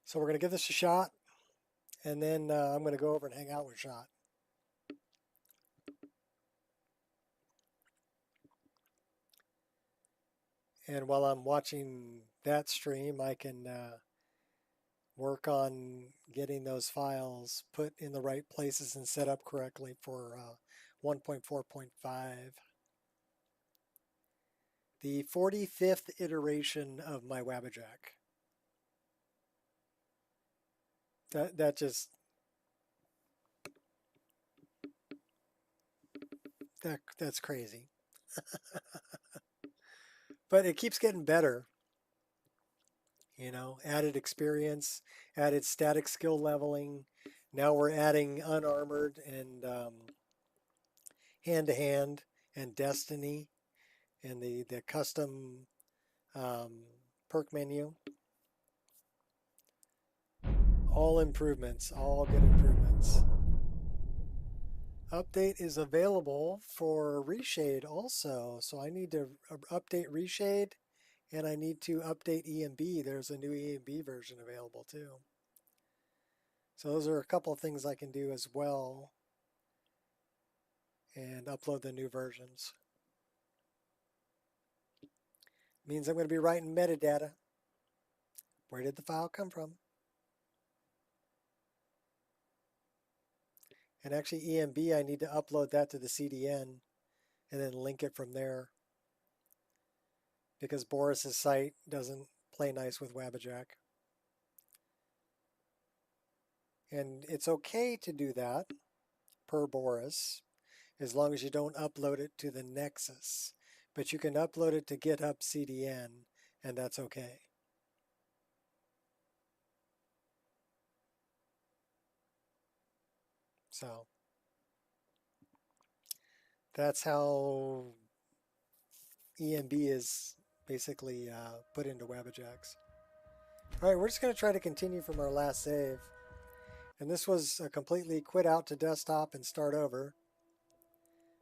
So we're going to give this a shot, and then I'm going to go over and hang out with Shot. And while I'm watching that stream, I can work on getting those files put in the right places and set up correctly for 1.4.5. The 45th iteration of my Wabbajack. That's crazy. But it keeps getting better. You know, added experience, added static skill leveling. Now we're adding unarmored and hand-to-hand and destiny and the custom perk menu. All improvements, all good improvements. Update is available for Reshade also. So I need to update Reshade and I need to update EMB. There's a new EMB version available too. So those are a couple of things I can do as well and upload the new versions. Means I'm going to be writing metadata. Where did the file come from? And actually EMB, I need to upload that to the CDN and then link it from there because Boris's site doesn't play nice with Wabbajack. And it's okay to do that per Boris as long as you don't upload it to the Nexus. But you can upload it to GitHub CDN and that's okay. So that's how EMB is basically put into Wabbajacks. All right, we're just going to try to continue from our last save. And this was a completely quit out to desktop and start over.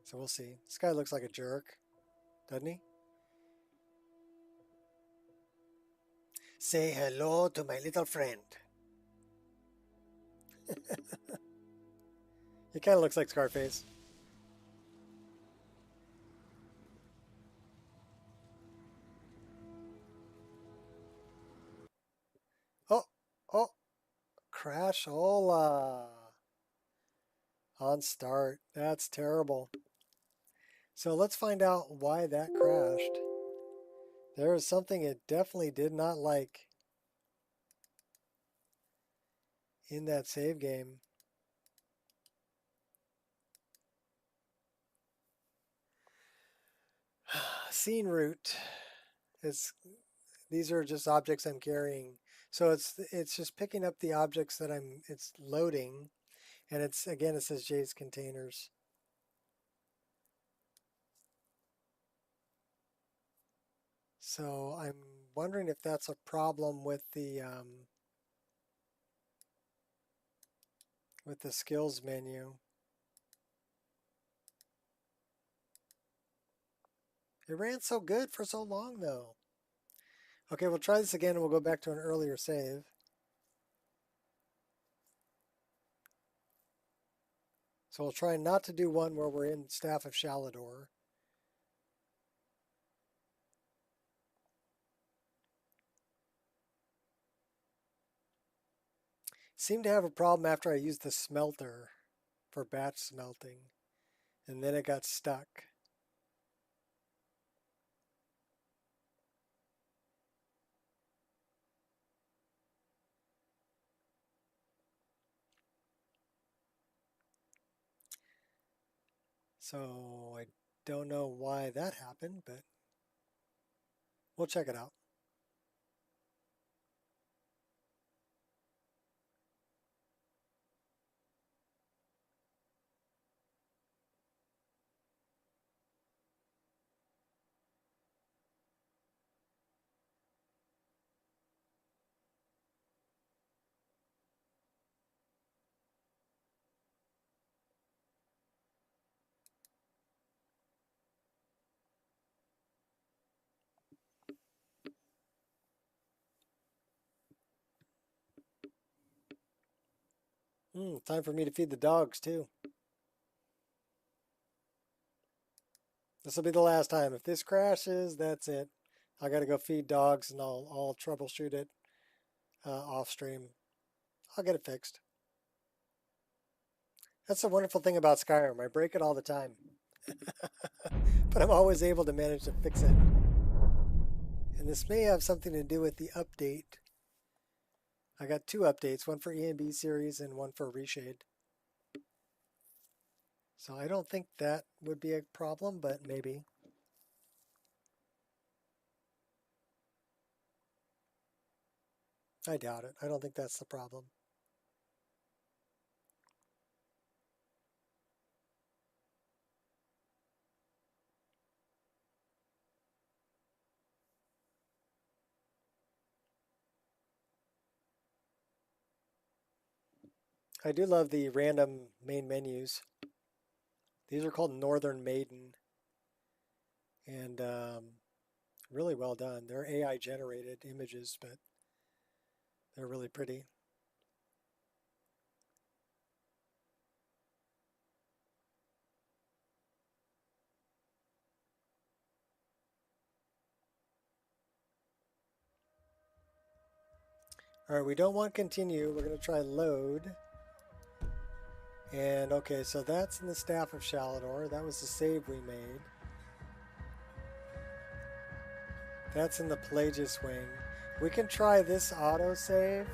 So we'll see. This guy looks like a jerk, doesn't he? Say hello to my little friend. He kind of looks like Scarface. Oh, Crashola. On start. That's terrible. So let's find out why that crashed. There is something it definitely did not like in that save game. Scene route. These are just objects I'm carrying. So it's just picking up the objects that it's loading. And it says J's containers. So I'm wondering if that's a problem with the skills menu. It ran so good for so long though. Okay, we'll try this again and we'll go back to an earlier save. So we'll try not to do one where we're in Staff of Shalador. Seemed to have a problem after I used the smelter for batch smelting. And then it got stuck. So I don't know why that happened, but We'll check it out. Time for me to feed the dogs too. This will be the last time. If this crashes, that's it. I got to go feed dogs, and I'll troubleshoot it off stream. I'll get it fixed. That's the wonderful thing about Skyrim. I break it all the time, but I'm always able to manage to fix it. And this may have something to do with the update. I got 2 updates, one for E&B series and one for Reshade. So I don't think that would be a problem, but maybe. I doubt it. I don't think that's the problem. I do love the random main menus. These are called Northern Maiden. And really well done. They're AI generated images, but they're really pretty. All right, we don't want continue. We're going to try load. And okay, so that's in the Staff of Shalador. That was the save we made. That's in the Pelagius Wing. We can try this autosave.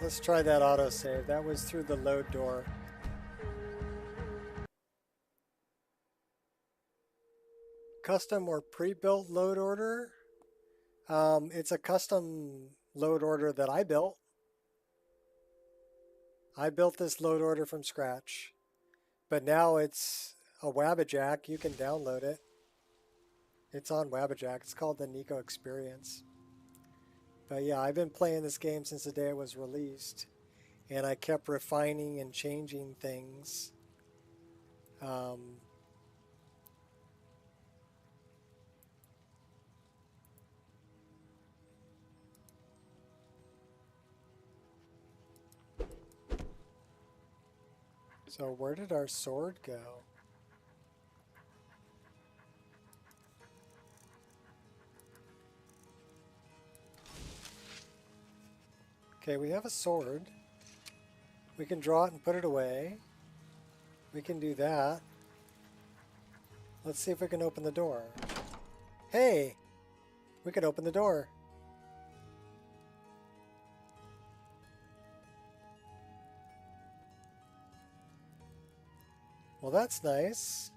Let's try that autosave. That was through the load door. Custom or pre-built load order? It's a custom load order that I built. I built this load order from scratch. But now it's a Wabbajack. You can download it. It's on Wabbajack. It's called the Nico Experience. But yeah, I've been playing this game since the day it was released. And I kept refining and changing things. So where did our sword go? Okay, we have a sword. We can draw it and put it away. We can do that. Let's see if we can open the door. Hey! We can open the door. Well, that's nice.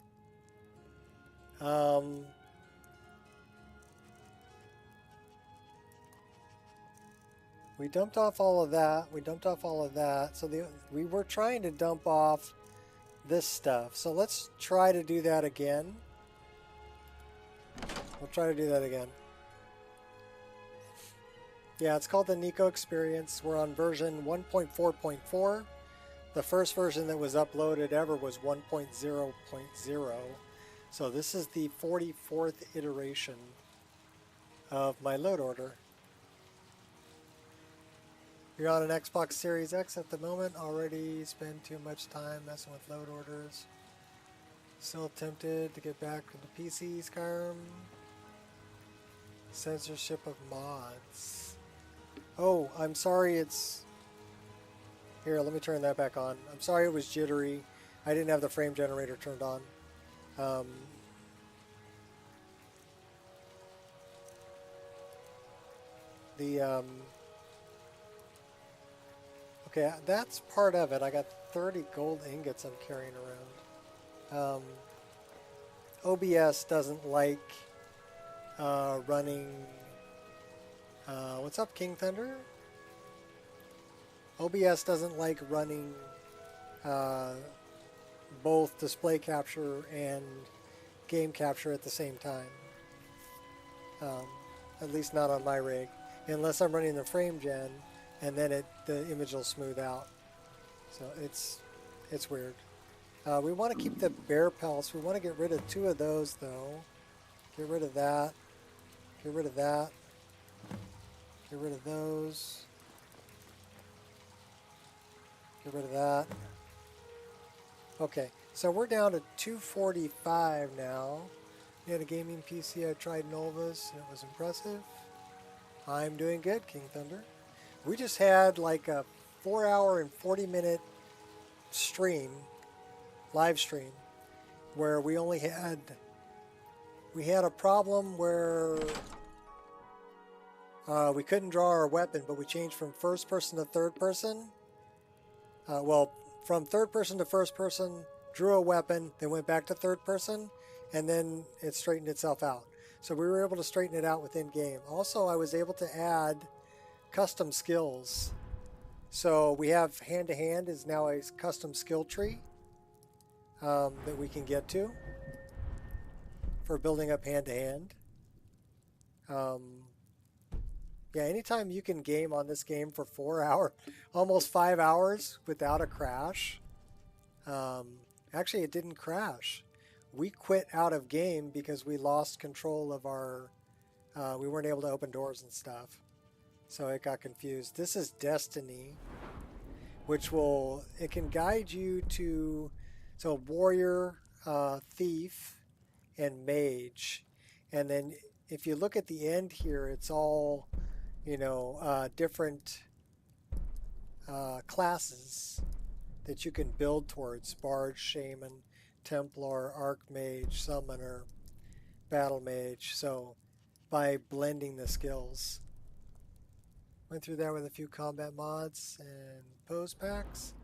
We dumped off all of that. We dumped off all of that. So we were trying to dump off this stuff. So let's try to do that again. We'll try to do that again. Yeah, it's called the Nico Experience. We're on version 1.4.4. The first version that was uploaded ever was 1.0.0. So this is the 44th iteration of my load order. You're on an Xbox Series X at the moment. Already spend too much time messing with load orders. Still tempted to get back into PC Skyrim. Censorship of mods. Oh, I'm sorry it's... Here, let me turn that back on. I'm sorry it was jittery. I didn't have the frame generator turned on. Okay, that's part of it. I got 30 gold ingots I'm carrying around. OBS doesn't like running. What's up, King Thunder? OBS doesn't like running both display capture and game capture at the same time. At least not on my rig, unless I'm running the frame gen, and then the image will smooth out. So it's weird. We want to keep the bear pelts. We want to get rid of 2 of those though. Get rid of that. Get rid of that. Get rid of those. Get rid of that. Okay, so we're down to 245 now. We had a gaming PC. I tried Novus and it was impressive. I'm doing good, King Thunder. We just had like a 4-hour and 40-minute stream, live stream, where we only had a problem where we couldn't draw our weapon, but we changed from first person to third person. Well, from third person to first person, drew a weapon, then went back to third person, and then it straightened itself out. So we were able to straighten it out within game. Also, I was able to add custom skills. So we have hand-to-hand is now a custom skill tree that we can get to for building up hand-to-hand. Yeah, anytime you can game on this game for 4 hours, almost 5 hours without a crash. Actually, it didn't crash. We quit out of game because we lost control of our, we weren't able to open doors and stuff. So it got confused. This is Destiny, which it can guide you to, so warrior, thief, and mage. And then if you look at the end here, it's all, different classes that you can build towards: Bard, Shaman, Templar, Archmage, Summoner, Battle Mage. So by blending the skills. Went through that with a few combat mods and pose packs.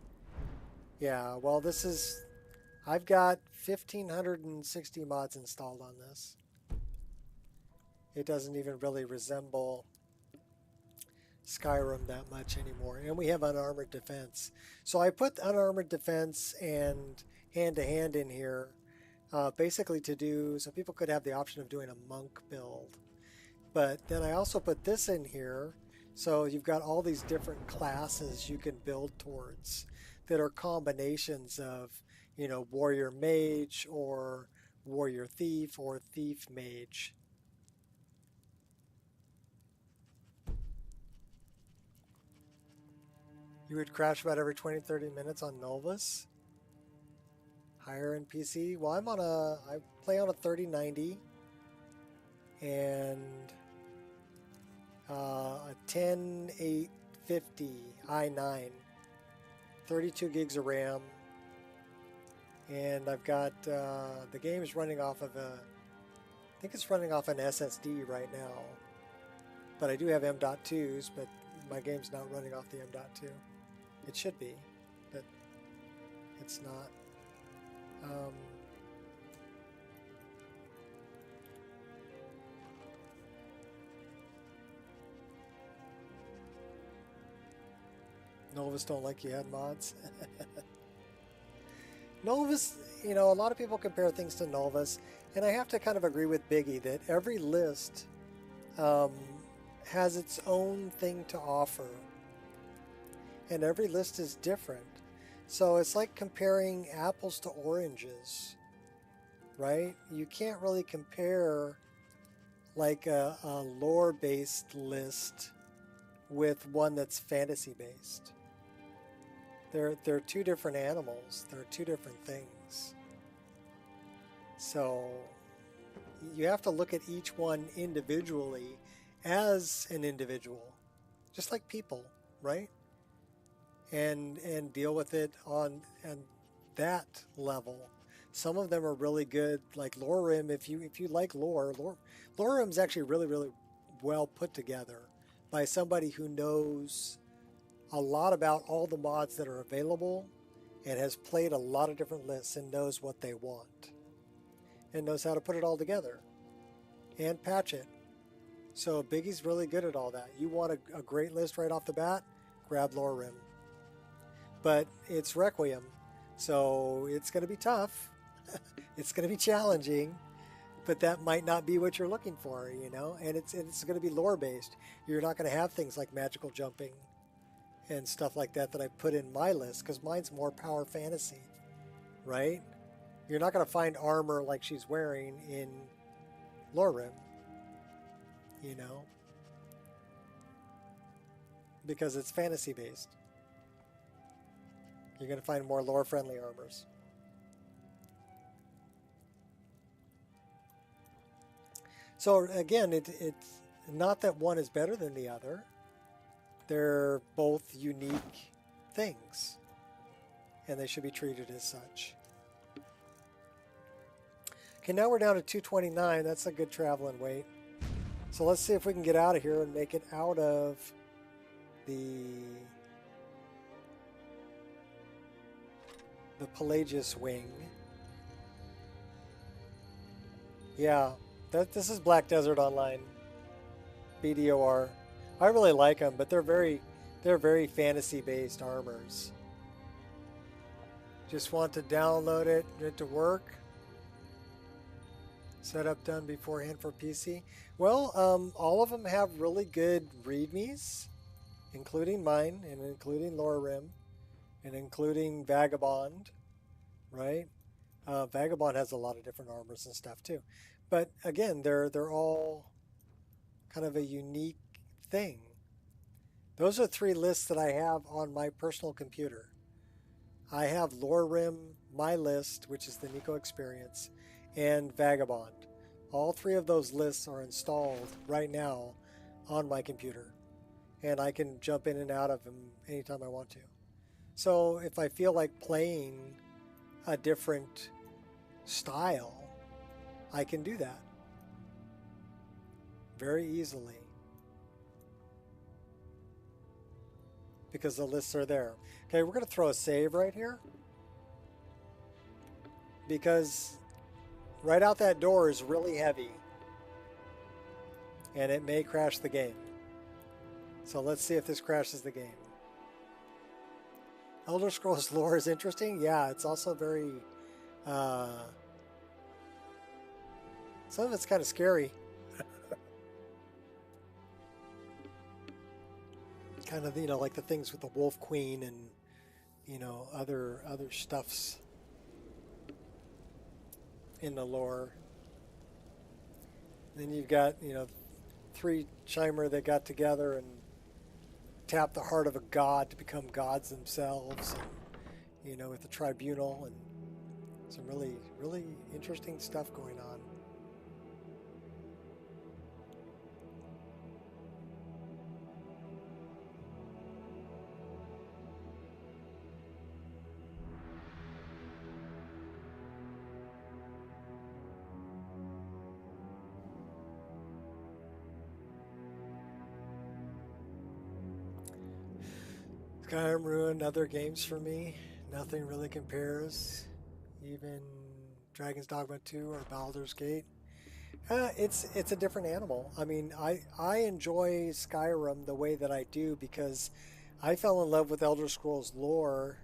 Yeah, well I've got 1,560 mods installed on this. It doesn't even really resemble Skyrim that much anymore. And we have unarmored defense. So I put unarmored defense and hand-to-hand in here basically so people could have the option of doing a monk build. But then I also put this in here, so you've got all these different classes you can build towards that are combinations of, warrior mage or warrior thief or thief mage. You would crash about every 20-30 minutes on Novus. Higher end PC. Well, I play on a 3090 and a 10850 i9, 32 gigs of RAM, and I've got the game is running off of I think it's running off an SSD right now, but I do have M.2s, but my game's not running off the M.2. It should be, but it's not. Novus don't like you had mods. Novus, a lot of people compare things to Novus, and I have to kind of agree with Biggie that every list has its own thing to offer, and every list is different. So it's like comparing apples to oranges, right? You can't really compare like a lore-based list with one that's fantasy-based. They're two different animals. They're two different things. So you have to look at each one individually as an individual, just like people, right? And deal with it on that level. Some of them are really good, like Lore Rim. If you like Lore Rim's actually really, really well put together by somebody who knows a lot about all the mods that are available and has played a lot of different lists and knows what they want and knows how to put it all together. and patch it. So Biggie's really good at all that. You want a great list right off the bat, grab Lore Rim. But it's Requiem, so it's going to be tough. It's going to be challenging, but that might not be what you're looking for, you know? And it's going to be lore-based. You're not going to have things like magical jumping and stuff like that I put in my list, because mine's more power fantasy, right? You're not going to find armor like she's wearing in Lore Rim, you know? Because it's fantasy-based. You're going to find more lore-friendly armors. So again, it's not that one is better than the other. They're both unique things, and they should be treated as such. Okay, now we're down to 229. That's a good traveling weight. So let's see if we can get out of here and make it out of the Pelagius wing. Yeah, this is Black Desert Online. BDOR. I really like them, but they're very fantasy-based armors. Just want to download it, get it to work. Setup done beforehand for PC. Well, all of them have really good readmes, including mine, and including Lore Rim, and including Vagabond, right? Vagabond has a lot of different armors and stuff too. But again, they're all kind of a unique thing. Those are 3 lists that I have on my personal computer. I have Lore Rim, my list, which is the Nico Experience, and Vagabond. All 3 of those lists are installed right now on my computer, and I can jump in and out of them anytime I want to. So if I feel like playing a different style, I can do that very easily because the lists are there. Okay, we're going to throw a save right here because right out that door is really heavy and it may crash the game. So let's see if this crashes the game. Elder Scrolls lore is interesting. Yeah, it's also very some of it's kind of scary. Kind of, you know, like the things with the Wolf Queen and, you know, other stuffs in the lore. Then you've got, you know, 3 Chimer that got together and tapped the heart of a god to become gods themselves, and, you know, with the tribunal, and some really, really interesting stuff going on. Skyrim ruined other games for me. Nothing really compares. Even Dragon's Dogma 2 or Baldur's Gate. It's a different animal. I mean, I enjoy Skyrim the way that I do because I fell in love with Elder Scrolls lore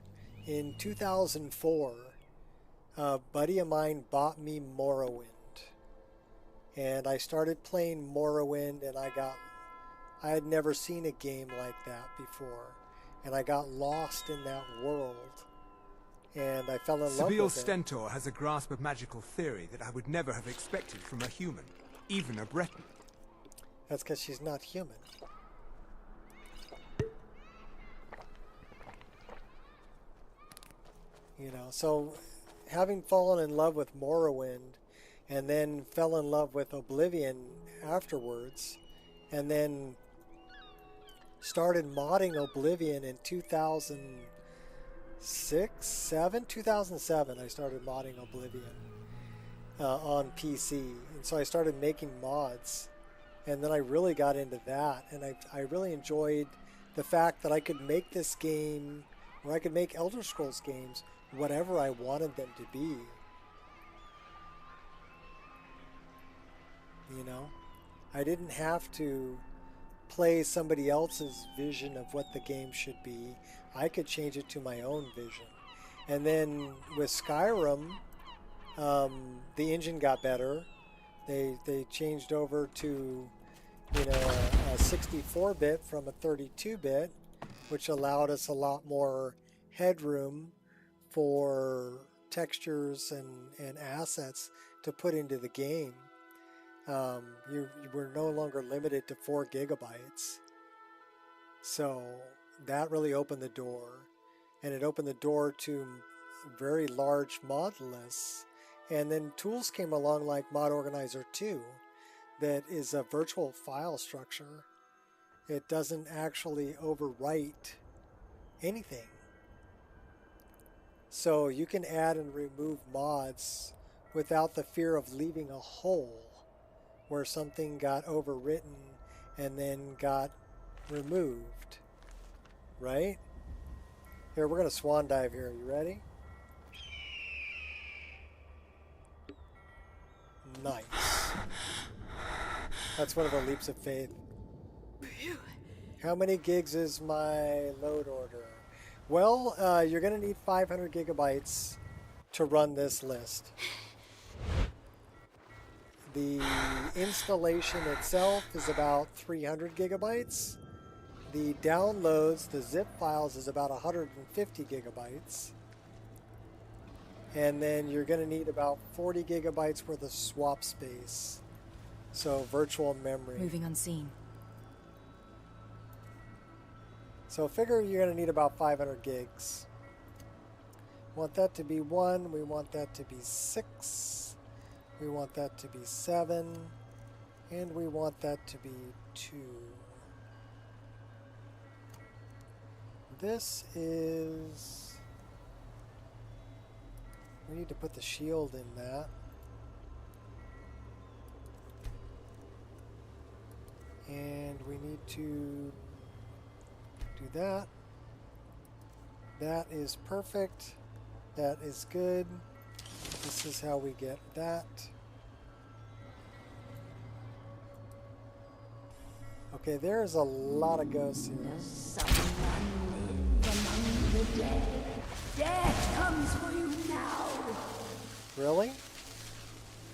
in 2004. A buddy of mine bought me Morrowind. And I started playing Morrowind, and I had never seen a game like that before. And I got lost in that world, and I fell in love Seville with it. Stentor has a grasp of magical theory that I would never have expected from a human, even a Breton. That's because she's not human. You know, so having fallen in love with Morrowind, and then fell in love with Oblivion afterwards, and then started modding Oblivion in 2007 I started modding Oblivion on PC, and so I started making mods, and then I really got into that, and I really enjoyed the fact that I could make this game, or I could make Elder Scrolls games whatever I wanted them to be. you know? I didn't have to play somebody else's vision of what the game should be. I could change it to my own vision. And then with Skyrim, the engine got better. They changed over to, you know, a 64-bit from a 32-bit, which allowed us a lot more headroom for textures and assets to put into the game. You were no longer limited to 4 gigabytes. So that really opened the door. And it opened the door to very large mod lists. And then tools came along like Mod Organizer 2 that is a virtual file structure. It doesn't actually overwrite anything. So you can add and remove mods without the fear of leaving a hole where something got overwritten and then got removed. Right? Here, we're going to swan dive here. You ready? Nice. That's one of the leaps of faith. How many gigs is my load order? Well, you're going to need 500 gigabytes to run this list. The installation itself is about 300 gigabytes. The downloads, the zip files, is about 150 gigabytes. And then you're going to need about 40 gigabytes worth of swap space. So virtual memory. Moving unseen. So figure you're going to need about 500 gigs. Want that to be 1. We want that to be 6. We want that to be 7. And we want that to be 2. This is... We need to put the shield in that. And we need to do that. That is perfect. That is good. This is how we get that. Okay, there's a lot of ghosts here. Someone live among the dead. Death comes for you now. Really?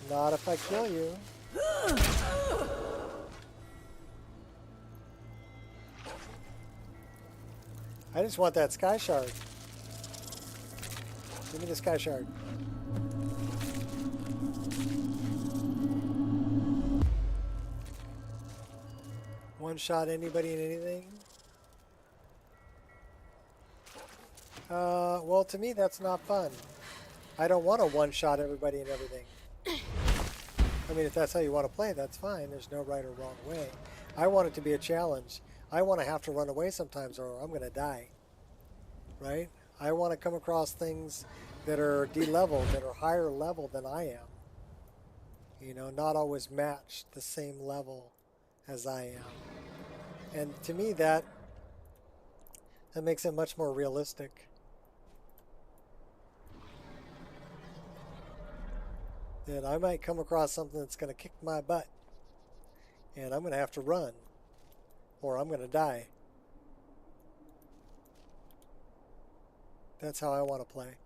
Not if I kill you. I just want that sky shard. Give me the sky shard. One shot anybody and anything? Well, to me, that's not fun. I don't want to one-shot everybody and everything. I mean, if that's how you want to play, that's fine. There's no right or wrong way. I want it to be a challenge. I want to have to run away sometimes or I'm going to die. Right? I want to come across things that are de-leveled, that are higher level than I am. You know, not always match the same level as I am. And to me, that makes it much more realistic. That I might come across something that's going to kick my butt. And I'm going to have to run. Or I'm going to die. That's how I want to play.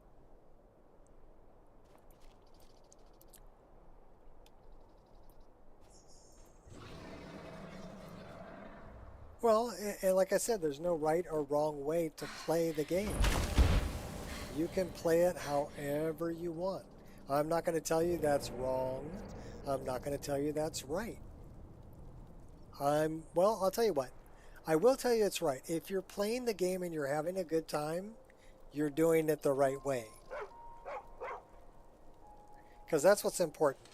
Well, and like I said, there's no right or wrong way to play the game. You can play it however you want. I'm not going to tell you that's wrong. I'm not going to tell you that's right. Well, I'll tell you what. I will tell you it's right. If you're playing the game and you're having a good time, you're doing it the right way. Because that's what's important.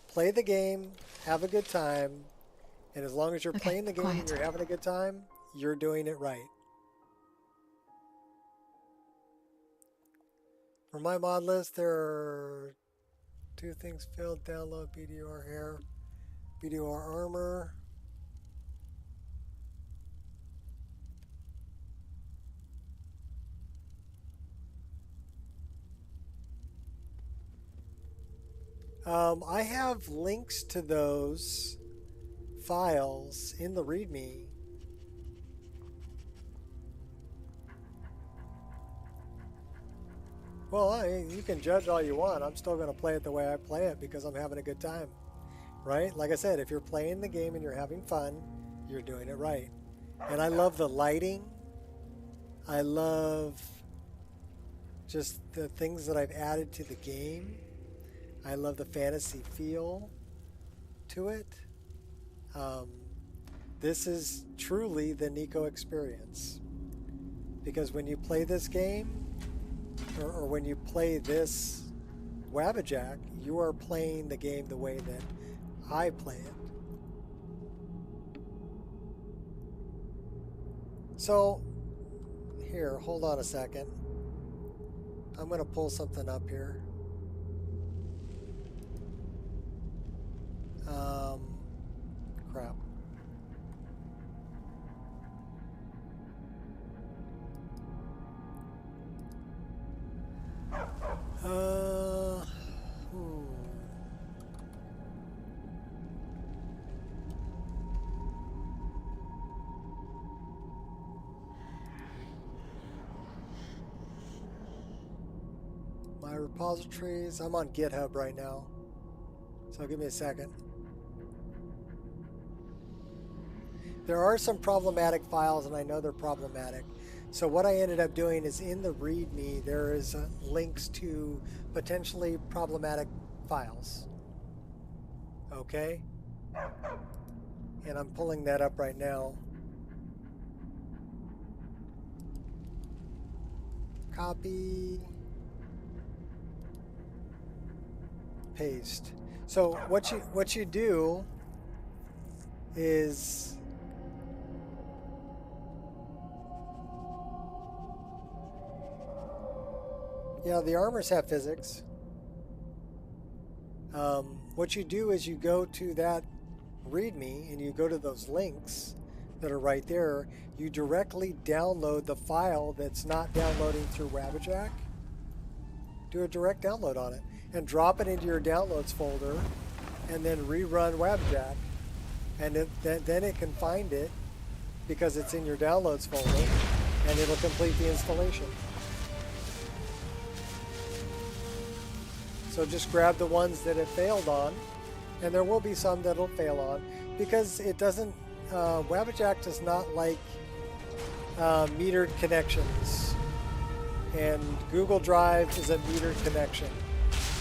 Play the game, have a good time, and as long as you're playing the game and you're having a good time, you're doing it right. For my mod list, there are 2 things filled. Download BDR hair, BDR armor. I have links to those files in the README. Well, you can judge all you want. I'm still going to play it the way I play it because I'm having a good time, right? Like I said, if you're playing the game and you're having fun, you're doing it right. And I love the lighting. I love just the things that I've added to the game. I love the fantasy feel to it. This is truly the Nico experience. Because when you play this game, or when you play this Wabbajack, you are playing the game the way that I play it. So, here, hold on a second. I'm going to pull something up here. Crap. My repositories, I'm on GitHub right now, so give me a second. There are some problematic files, and I know they're problematic. So what I ended up doing is in the README, there is links to potentially problematic files. Okay? And I'm pulling that up right now. Copy. Paste. So what you do is yeah, the armors have physics. What you do is you go to that README and you go to those links that are right there. You directly download the file that's not downloading through Wabbajack. Do a direct download on it and drop it into your downloads folder and then rerun Wabbajack. And then it can find it because it's in your downloads folder and it'll complete the installation. So just grab the ones that it failed on, and there will be some that it'll fail on because it doesn't, Wabbajack does not like metered connections. And Google Drive is a metered connection.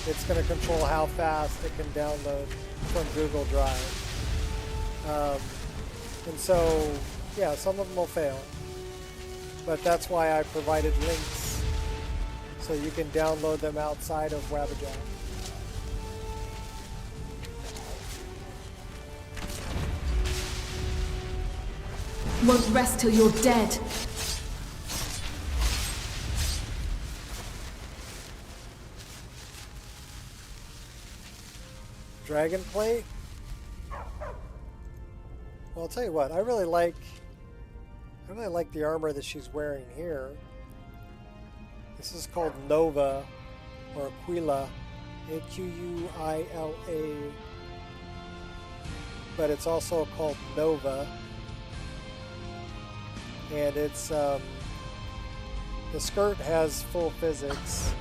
It's going to control how fast it can download from Google Drive. And so, yeah, some of them will fail. But that's why I provided links so you can download them outside of Wabbajack. Won't rest till you're dead. Dragon plate? Well, I'll tell you what, I really like the armor that she's wearing here. This is called Nova, or Aquila, A-Q-U-I-L-A, but it's also called Nova, and it's, the skirt has full physics,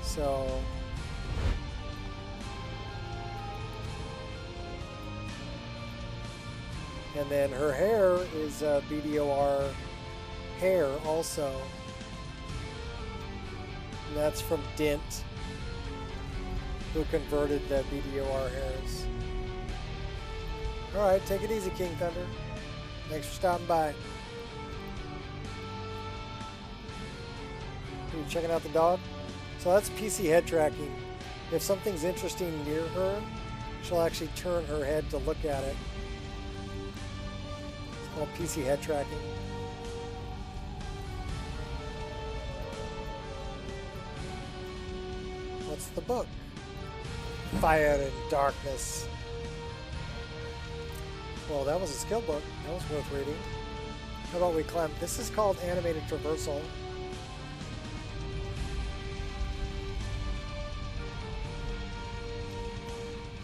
so, and then her hair is BDOR hair also. And that's from Dint, who converted the BDOR hairs. Alright, take it easy, King Thunder. Thanks for stopping by. Are you checking out the dog? So that's PC head tracking. If something's interesting near her, she'll actually turn her head to look at it. It's called PC head tracking. What's the book? Fire and Darkness. Well, that was a skill book. That was worth reading. How about we climb? This is called Animated Traversal.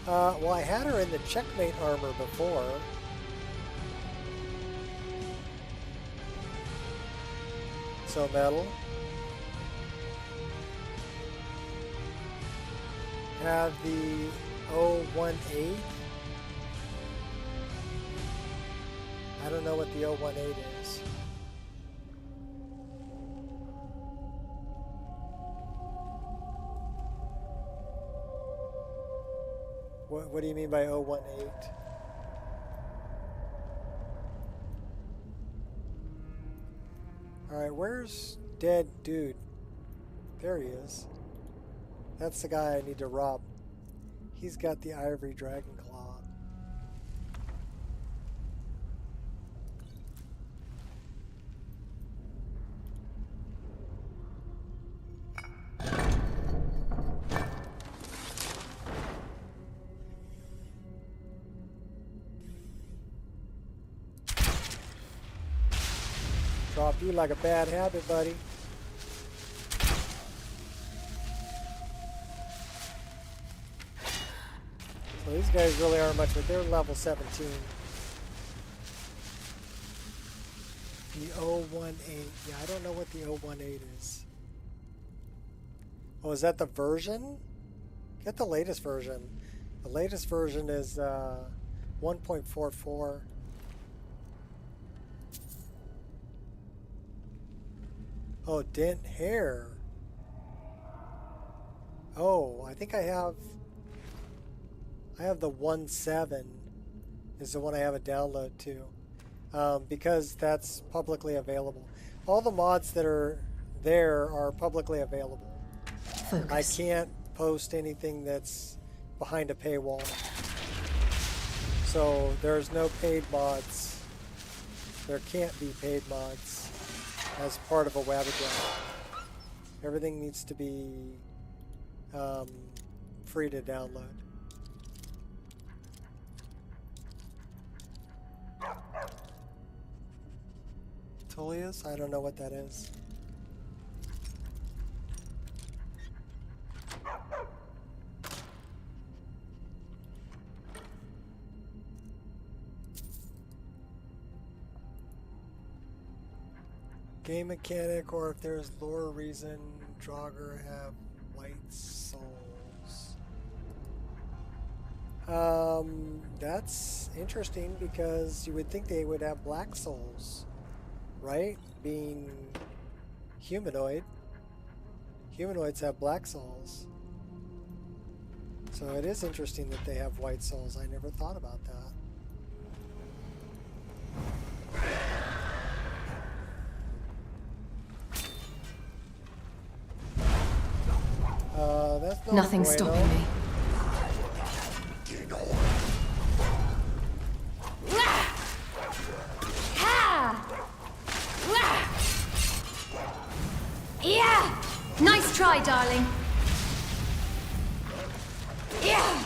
Well, I had her in the checkmate armor before. So metal. Have the 018. I don't know what the 018 is. What do you mean by 018? Alright, where's dead dude? There he is. That's the guy I need to rob. He's got the ivory dragon claw. Drop you like a bad habit, buddy. So these guys really aren't much, but they're level 17. The 018. Yeah, I don't know what the 018 is. Oh, is that the version? Get the latest version. The latest version is 1.44. Oh, dent hair. Oh, I think I have the 1.7 is the one I have a download to, because that's publicly available. All the mods that are there are publicly available. Focus. I can't post anything that's behind a paywall. So there's no paid mods. There can't be paid mods as part of a Wabbajack. Everything needs to be free to download. Tullius? I don't know what that is. Game mechanic, or if there's lore reason, Draugr have white souls. That's interesting because you would think they would have black souls, right? Being humanoid. Humanoids have black souls. So it is interesting that they have white souls. I never thought about that. That's Nothing's stopping me. Yeah! Nice try, darling. Yeah!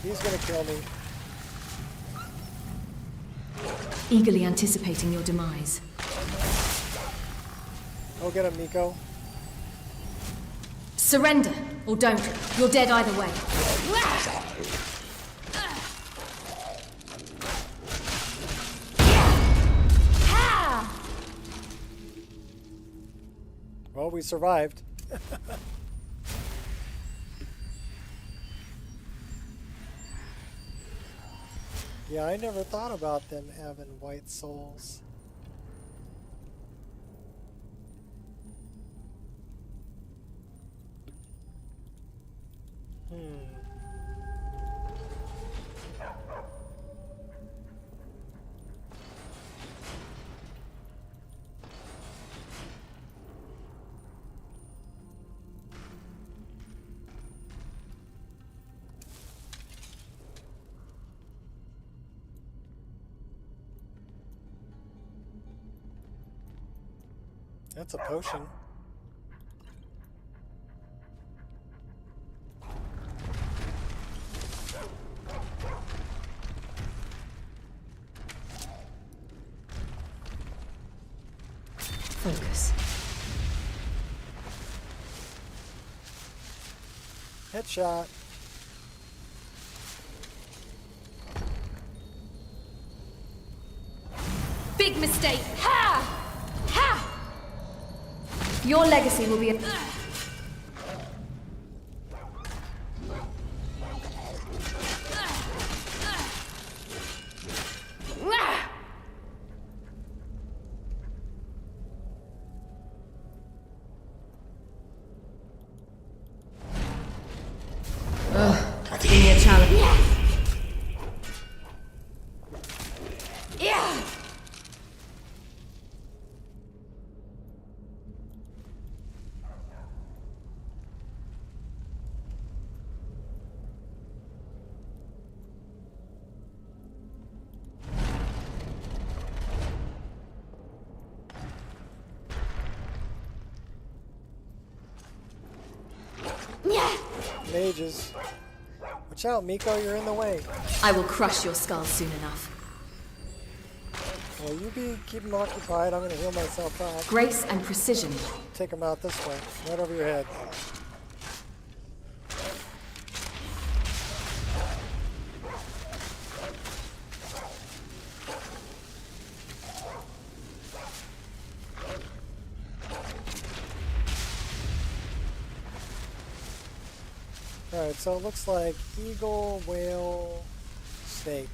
He's gonna kill me. Eagerly anticipating your demise. Go get him, Nico. Surrender, or don't. You're dead either way. Well, we survived. Yeah, I never thought about them having white souls. That's a potion. Focus. Headshot. Big mistake! Ha! Ha! Your legacy will be a... Give me a challenge. Yeah! Mages. Watch out, Miko, you're in the way. I will crush your skull soon enough. Well, you be keeping them occupied. I'm going to heal myself up. Grace and precision. Take them out this way, right over your head. Alright, so it looks like eagle, whale, snake.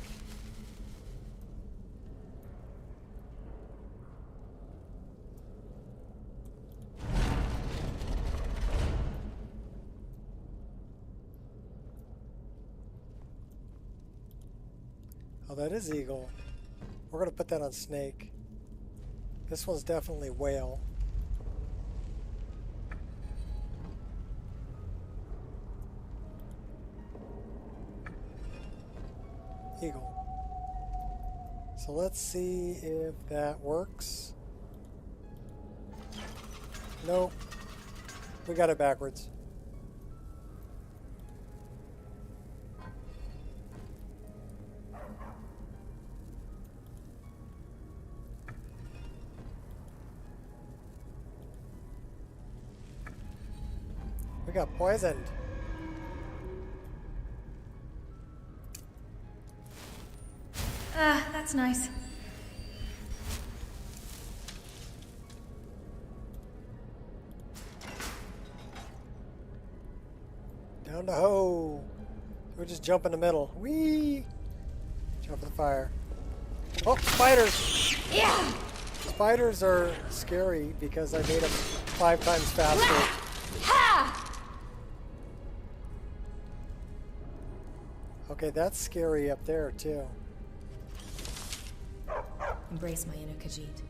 Oh, that is eagle. We're going to put that on snake. This one's definitely whale. Eagle. So let's see if that works. Nope. We got it backwards. We got poisoned. Ah, that's nice. Down the hole. We'll just jump in the middle. Whee! Jump in the fire. Oh, spiders! Yeah! Spiders are scary because I made them 5 times faster. Ha! Okay, that's scary up there too. Embrace my inner Khajiit.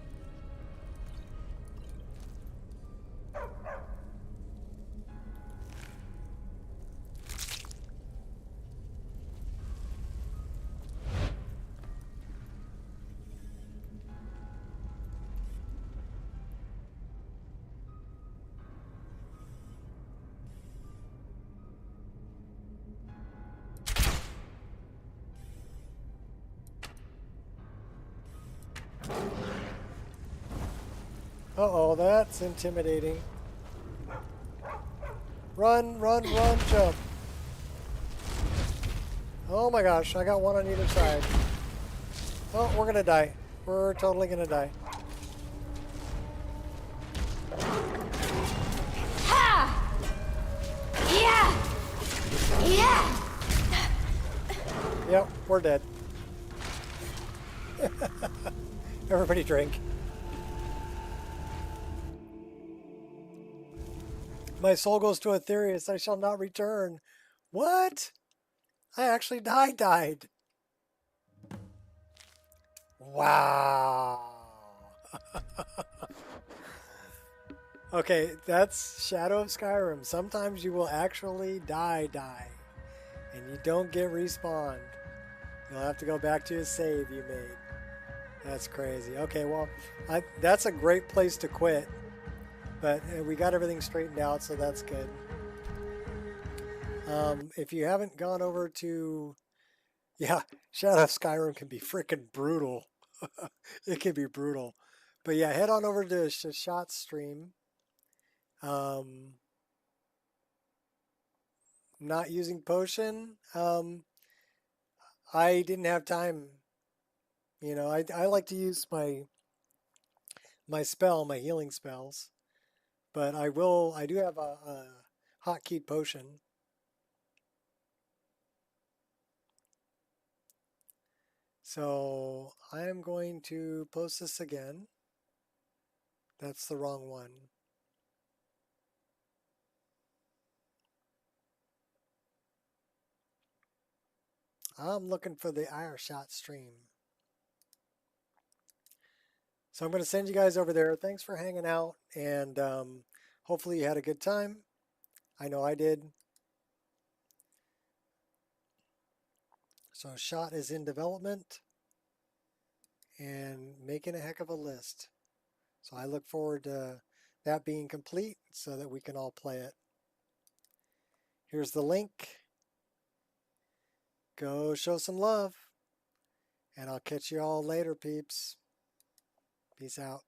Uh-oh, that's intimidating. Run, run, run, jump. Oh my gosh, I got one on either side. Oh, we're gonna die. We're totally gonna die. Ha! Yeah! Yeah! Yep, we're dead. Everybody drink. My soul goes to Aetherius, I shall not return. What? I actually died. Wow. Okay, that's Shadow of Skyrim. Sometimes you will actually die. And you don't get respawned. You'll have to go back to a save you made. That's crazy. Okay, well, that's a great place to quit. But we got everything straightened out, so that's good. If you haven't gone over to... Yeah, Shadow of Skyrim can be freaking brutal. It can be brutal. But yeah, head on over to Shot stream. not using potion. I didn't have time. You know, I like to use my healing spells, but I do have a hotkey potion. So I'm going to post this again. That's the wrong one. I'm looking for the Ireshot stream. So I'm going to send you guys over there. Thanks for hanging out, and hopefully you had a good time. I know I did. So Shot is in development and making a heck of a list. So I look forward to that being complete so that we can all play it. Here's the link. Go show some love. And I'll catch you all later, peeps. Peace out.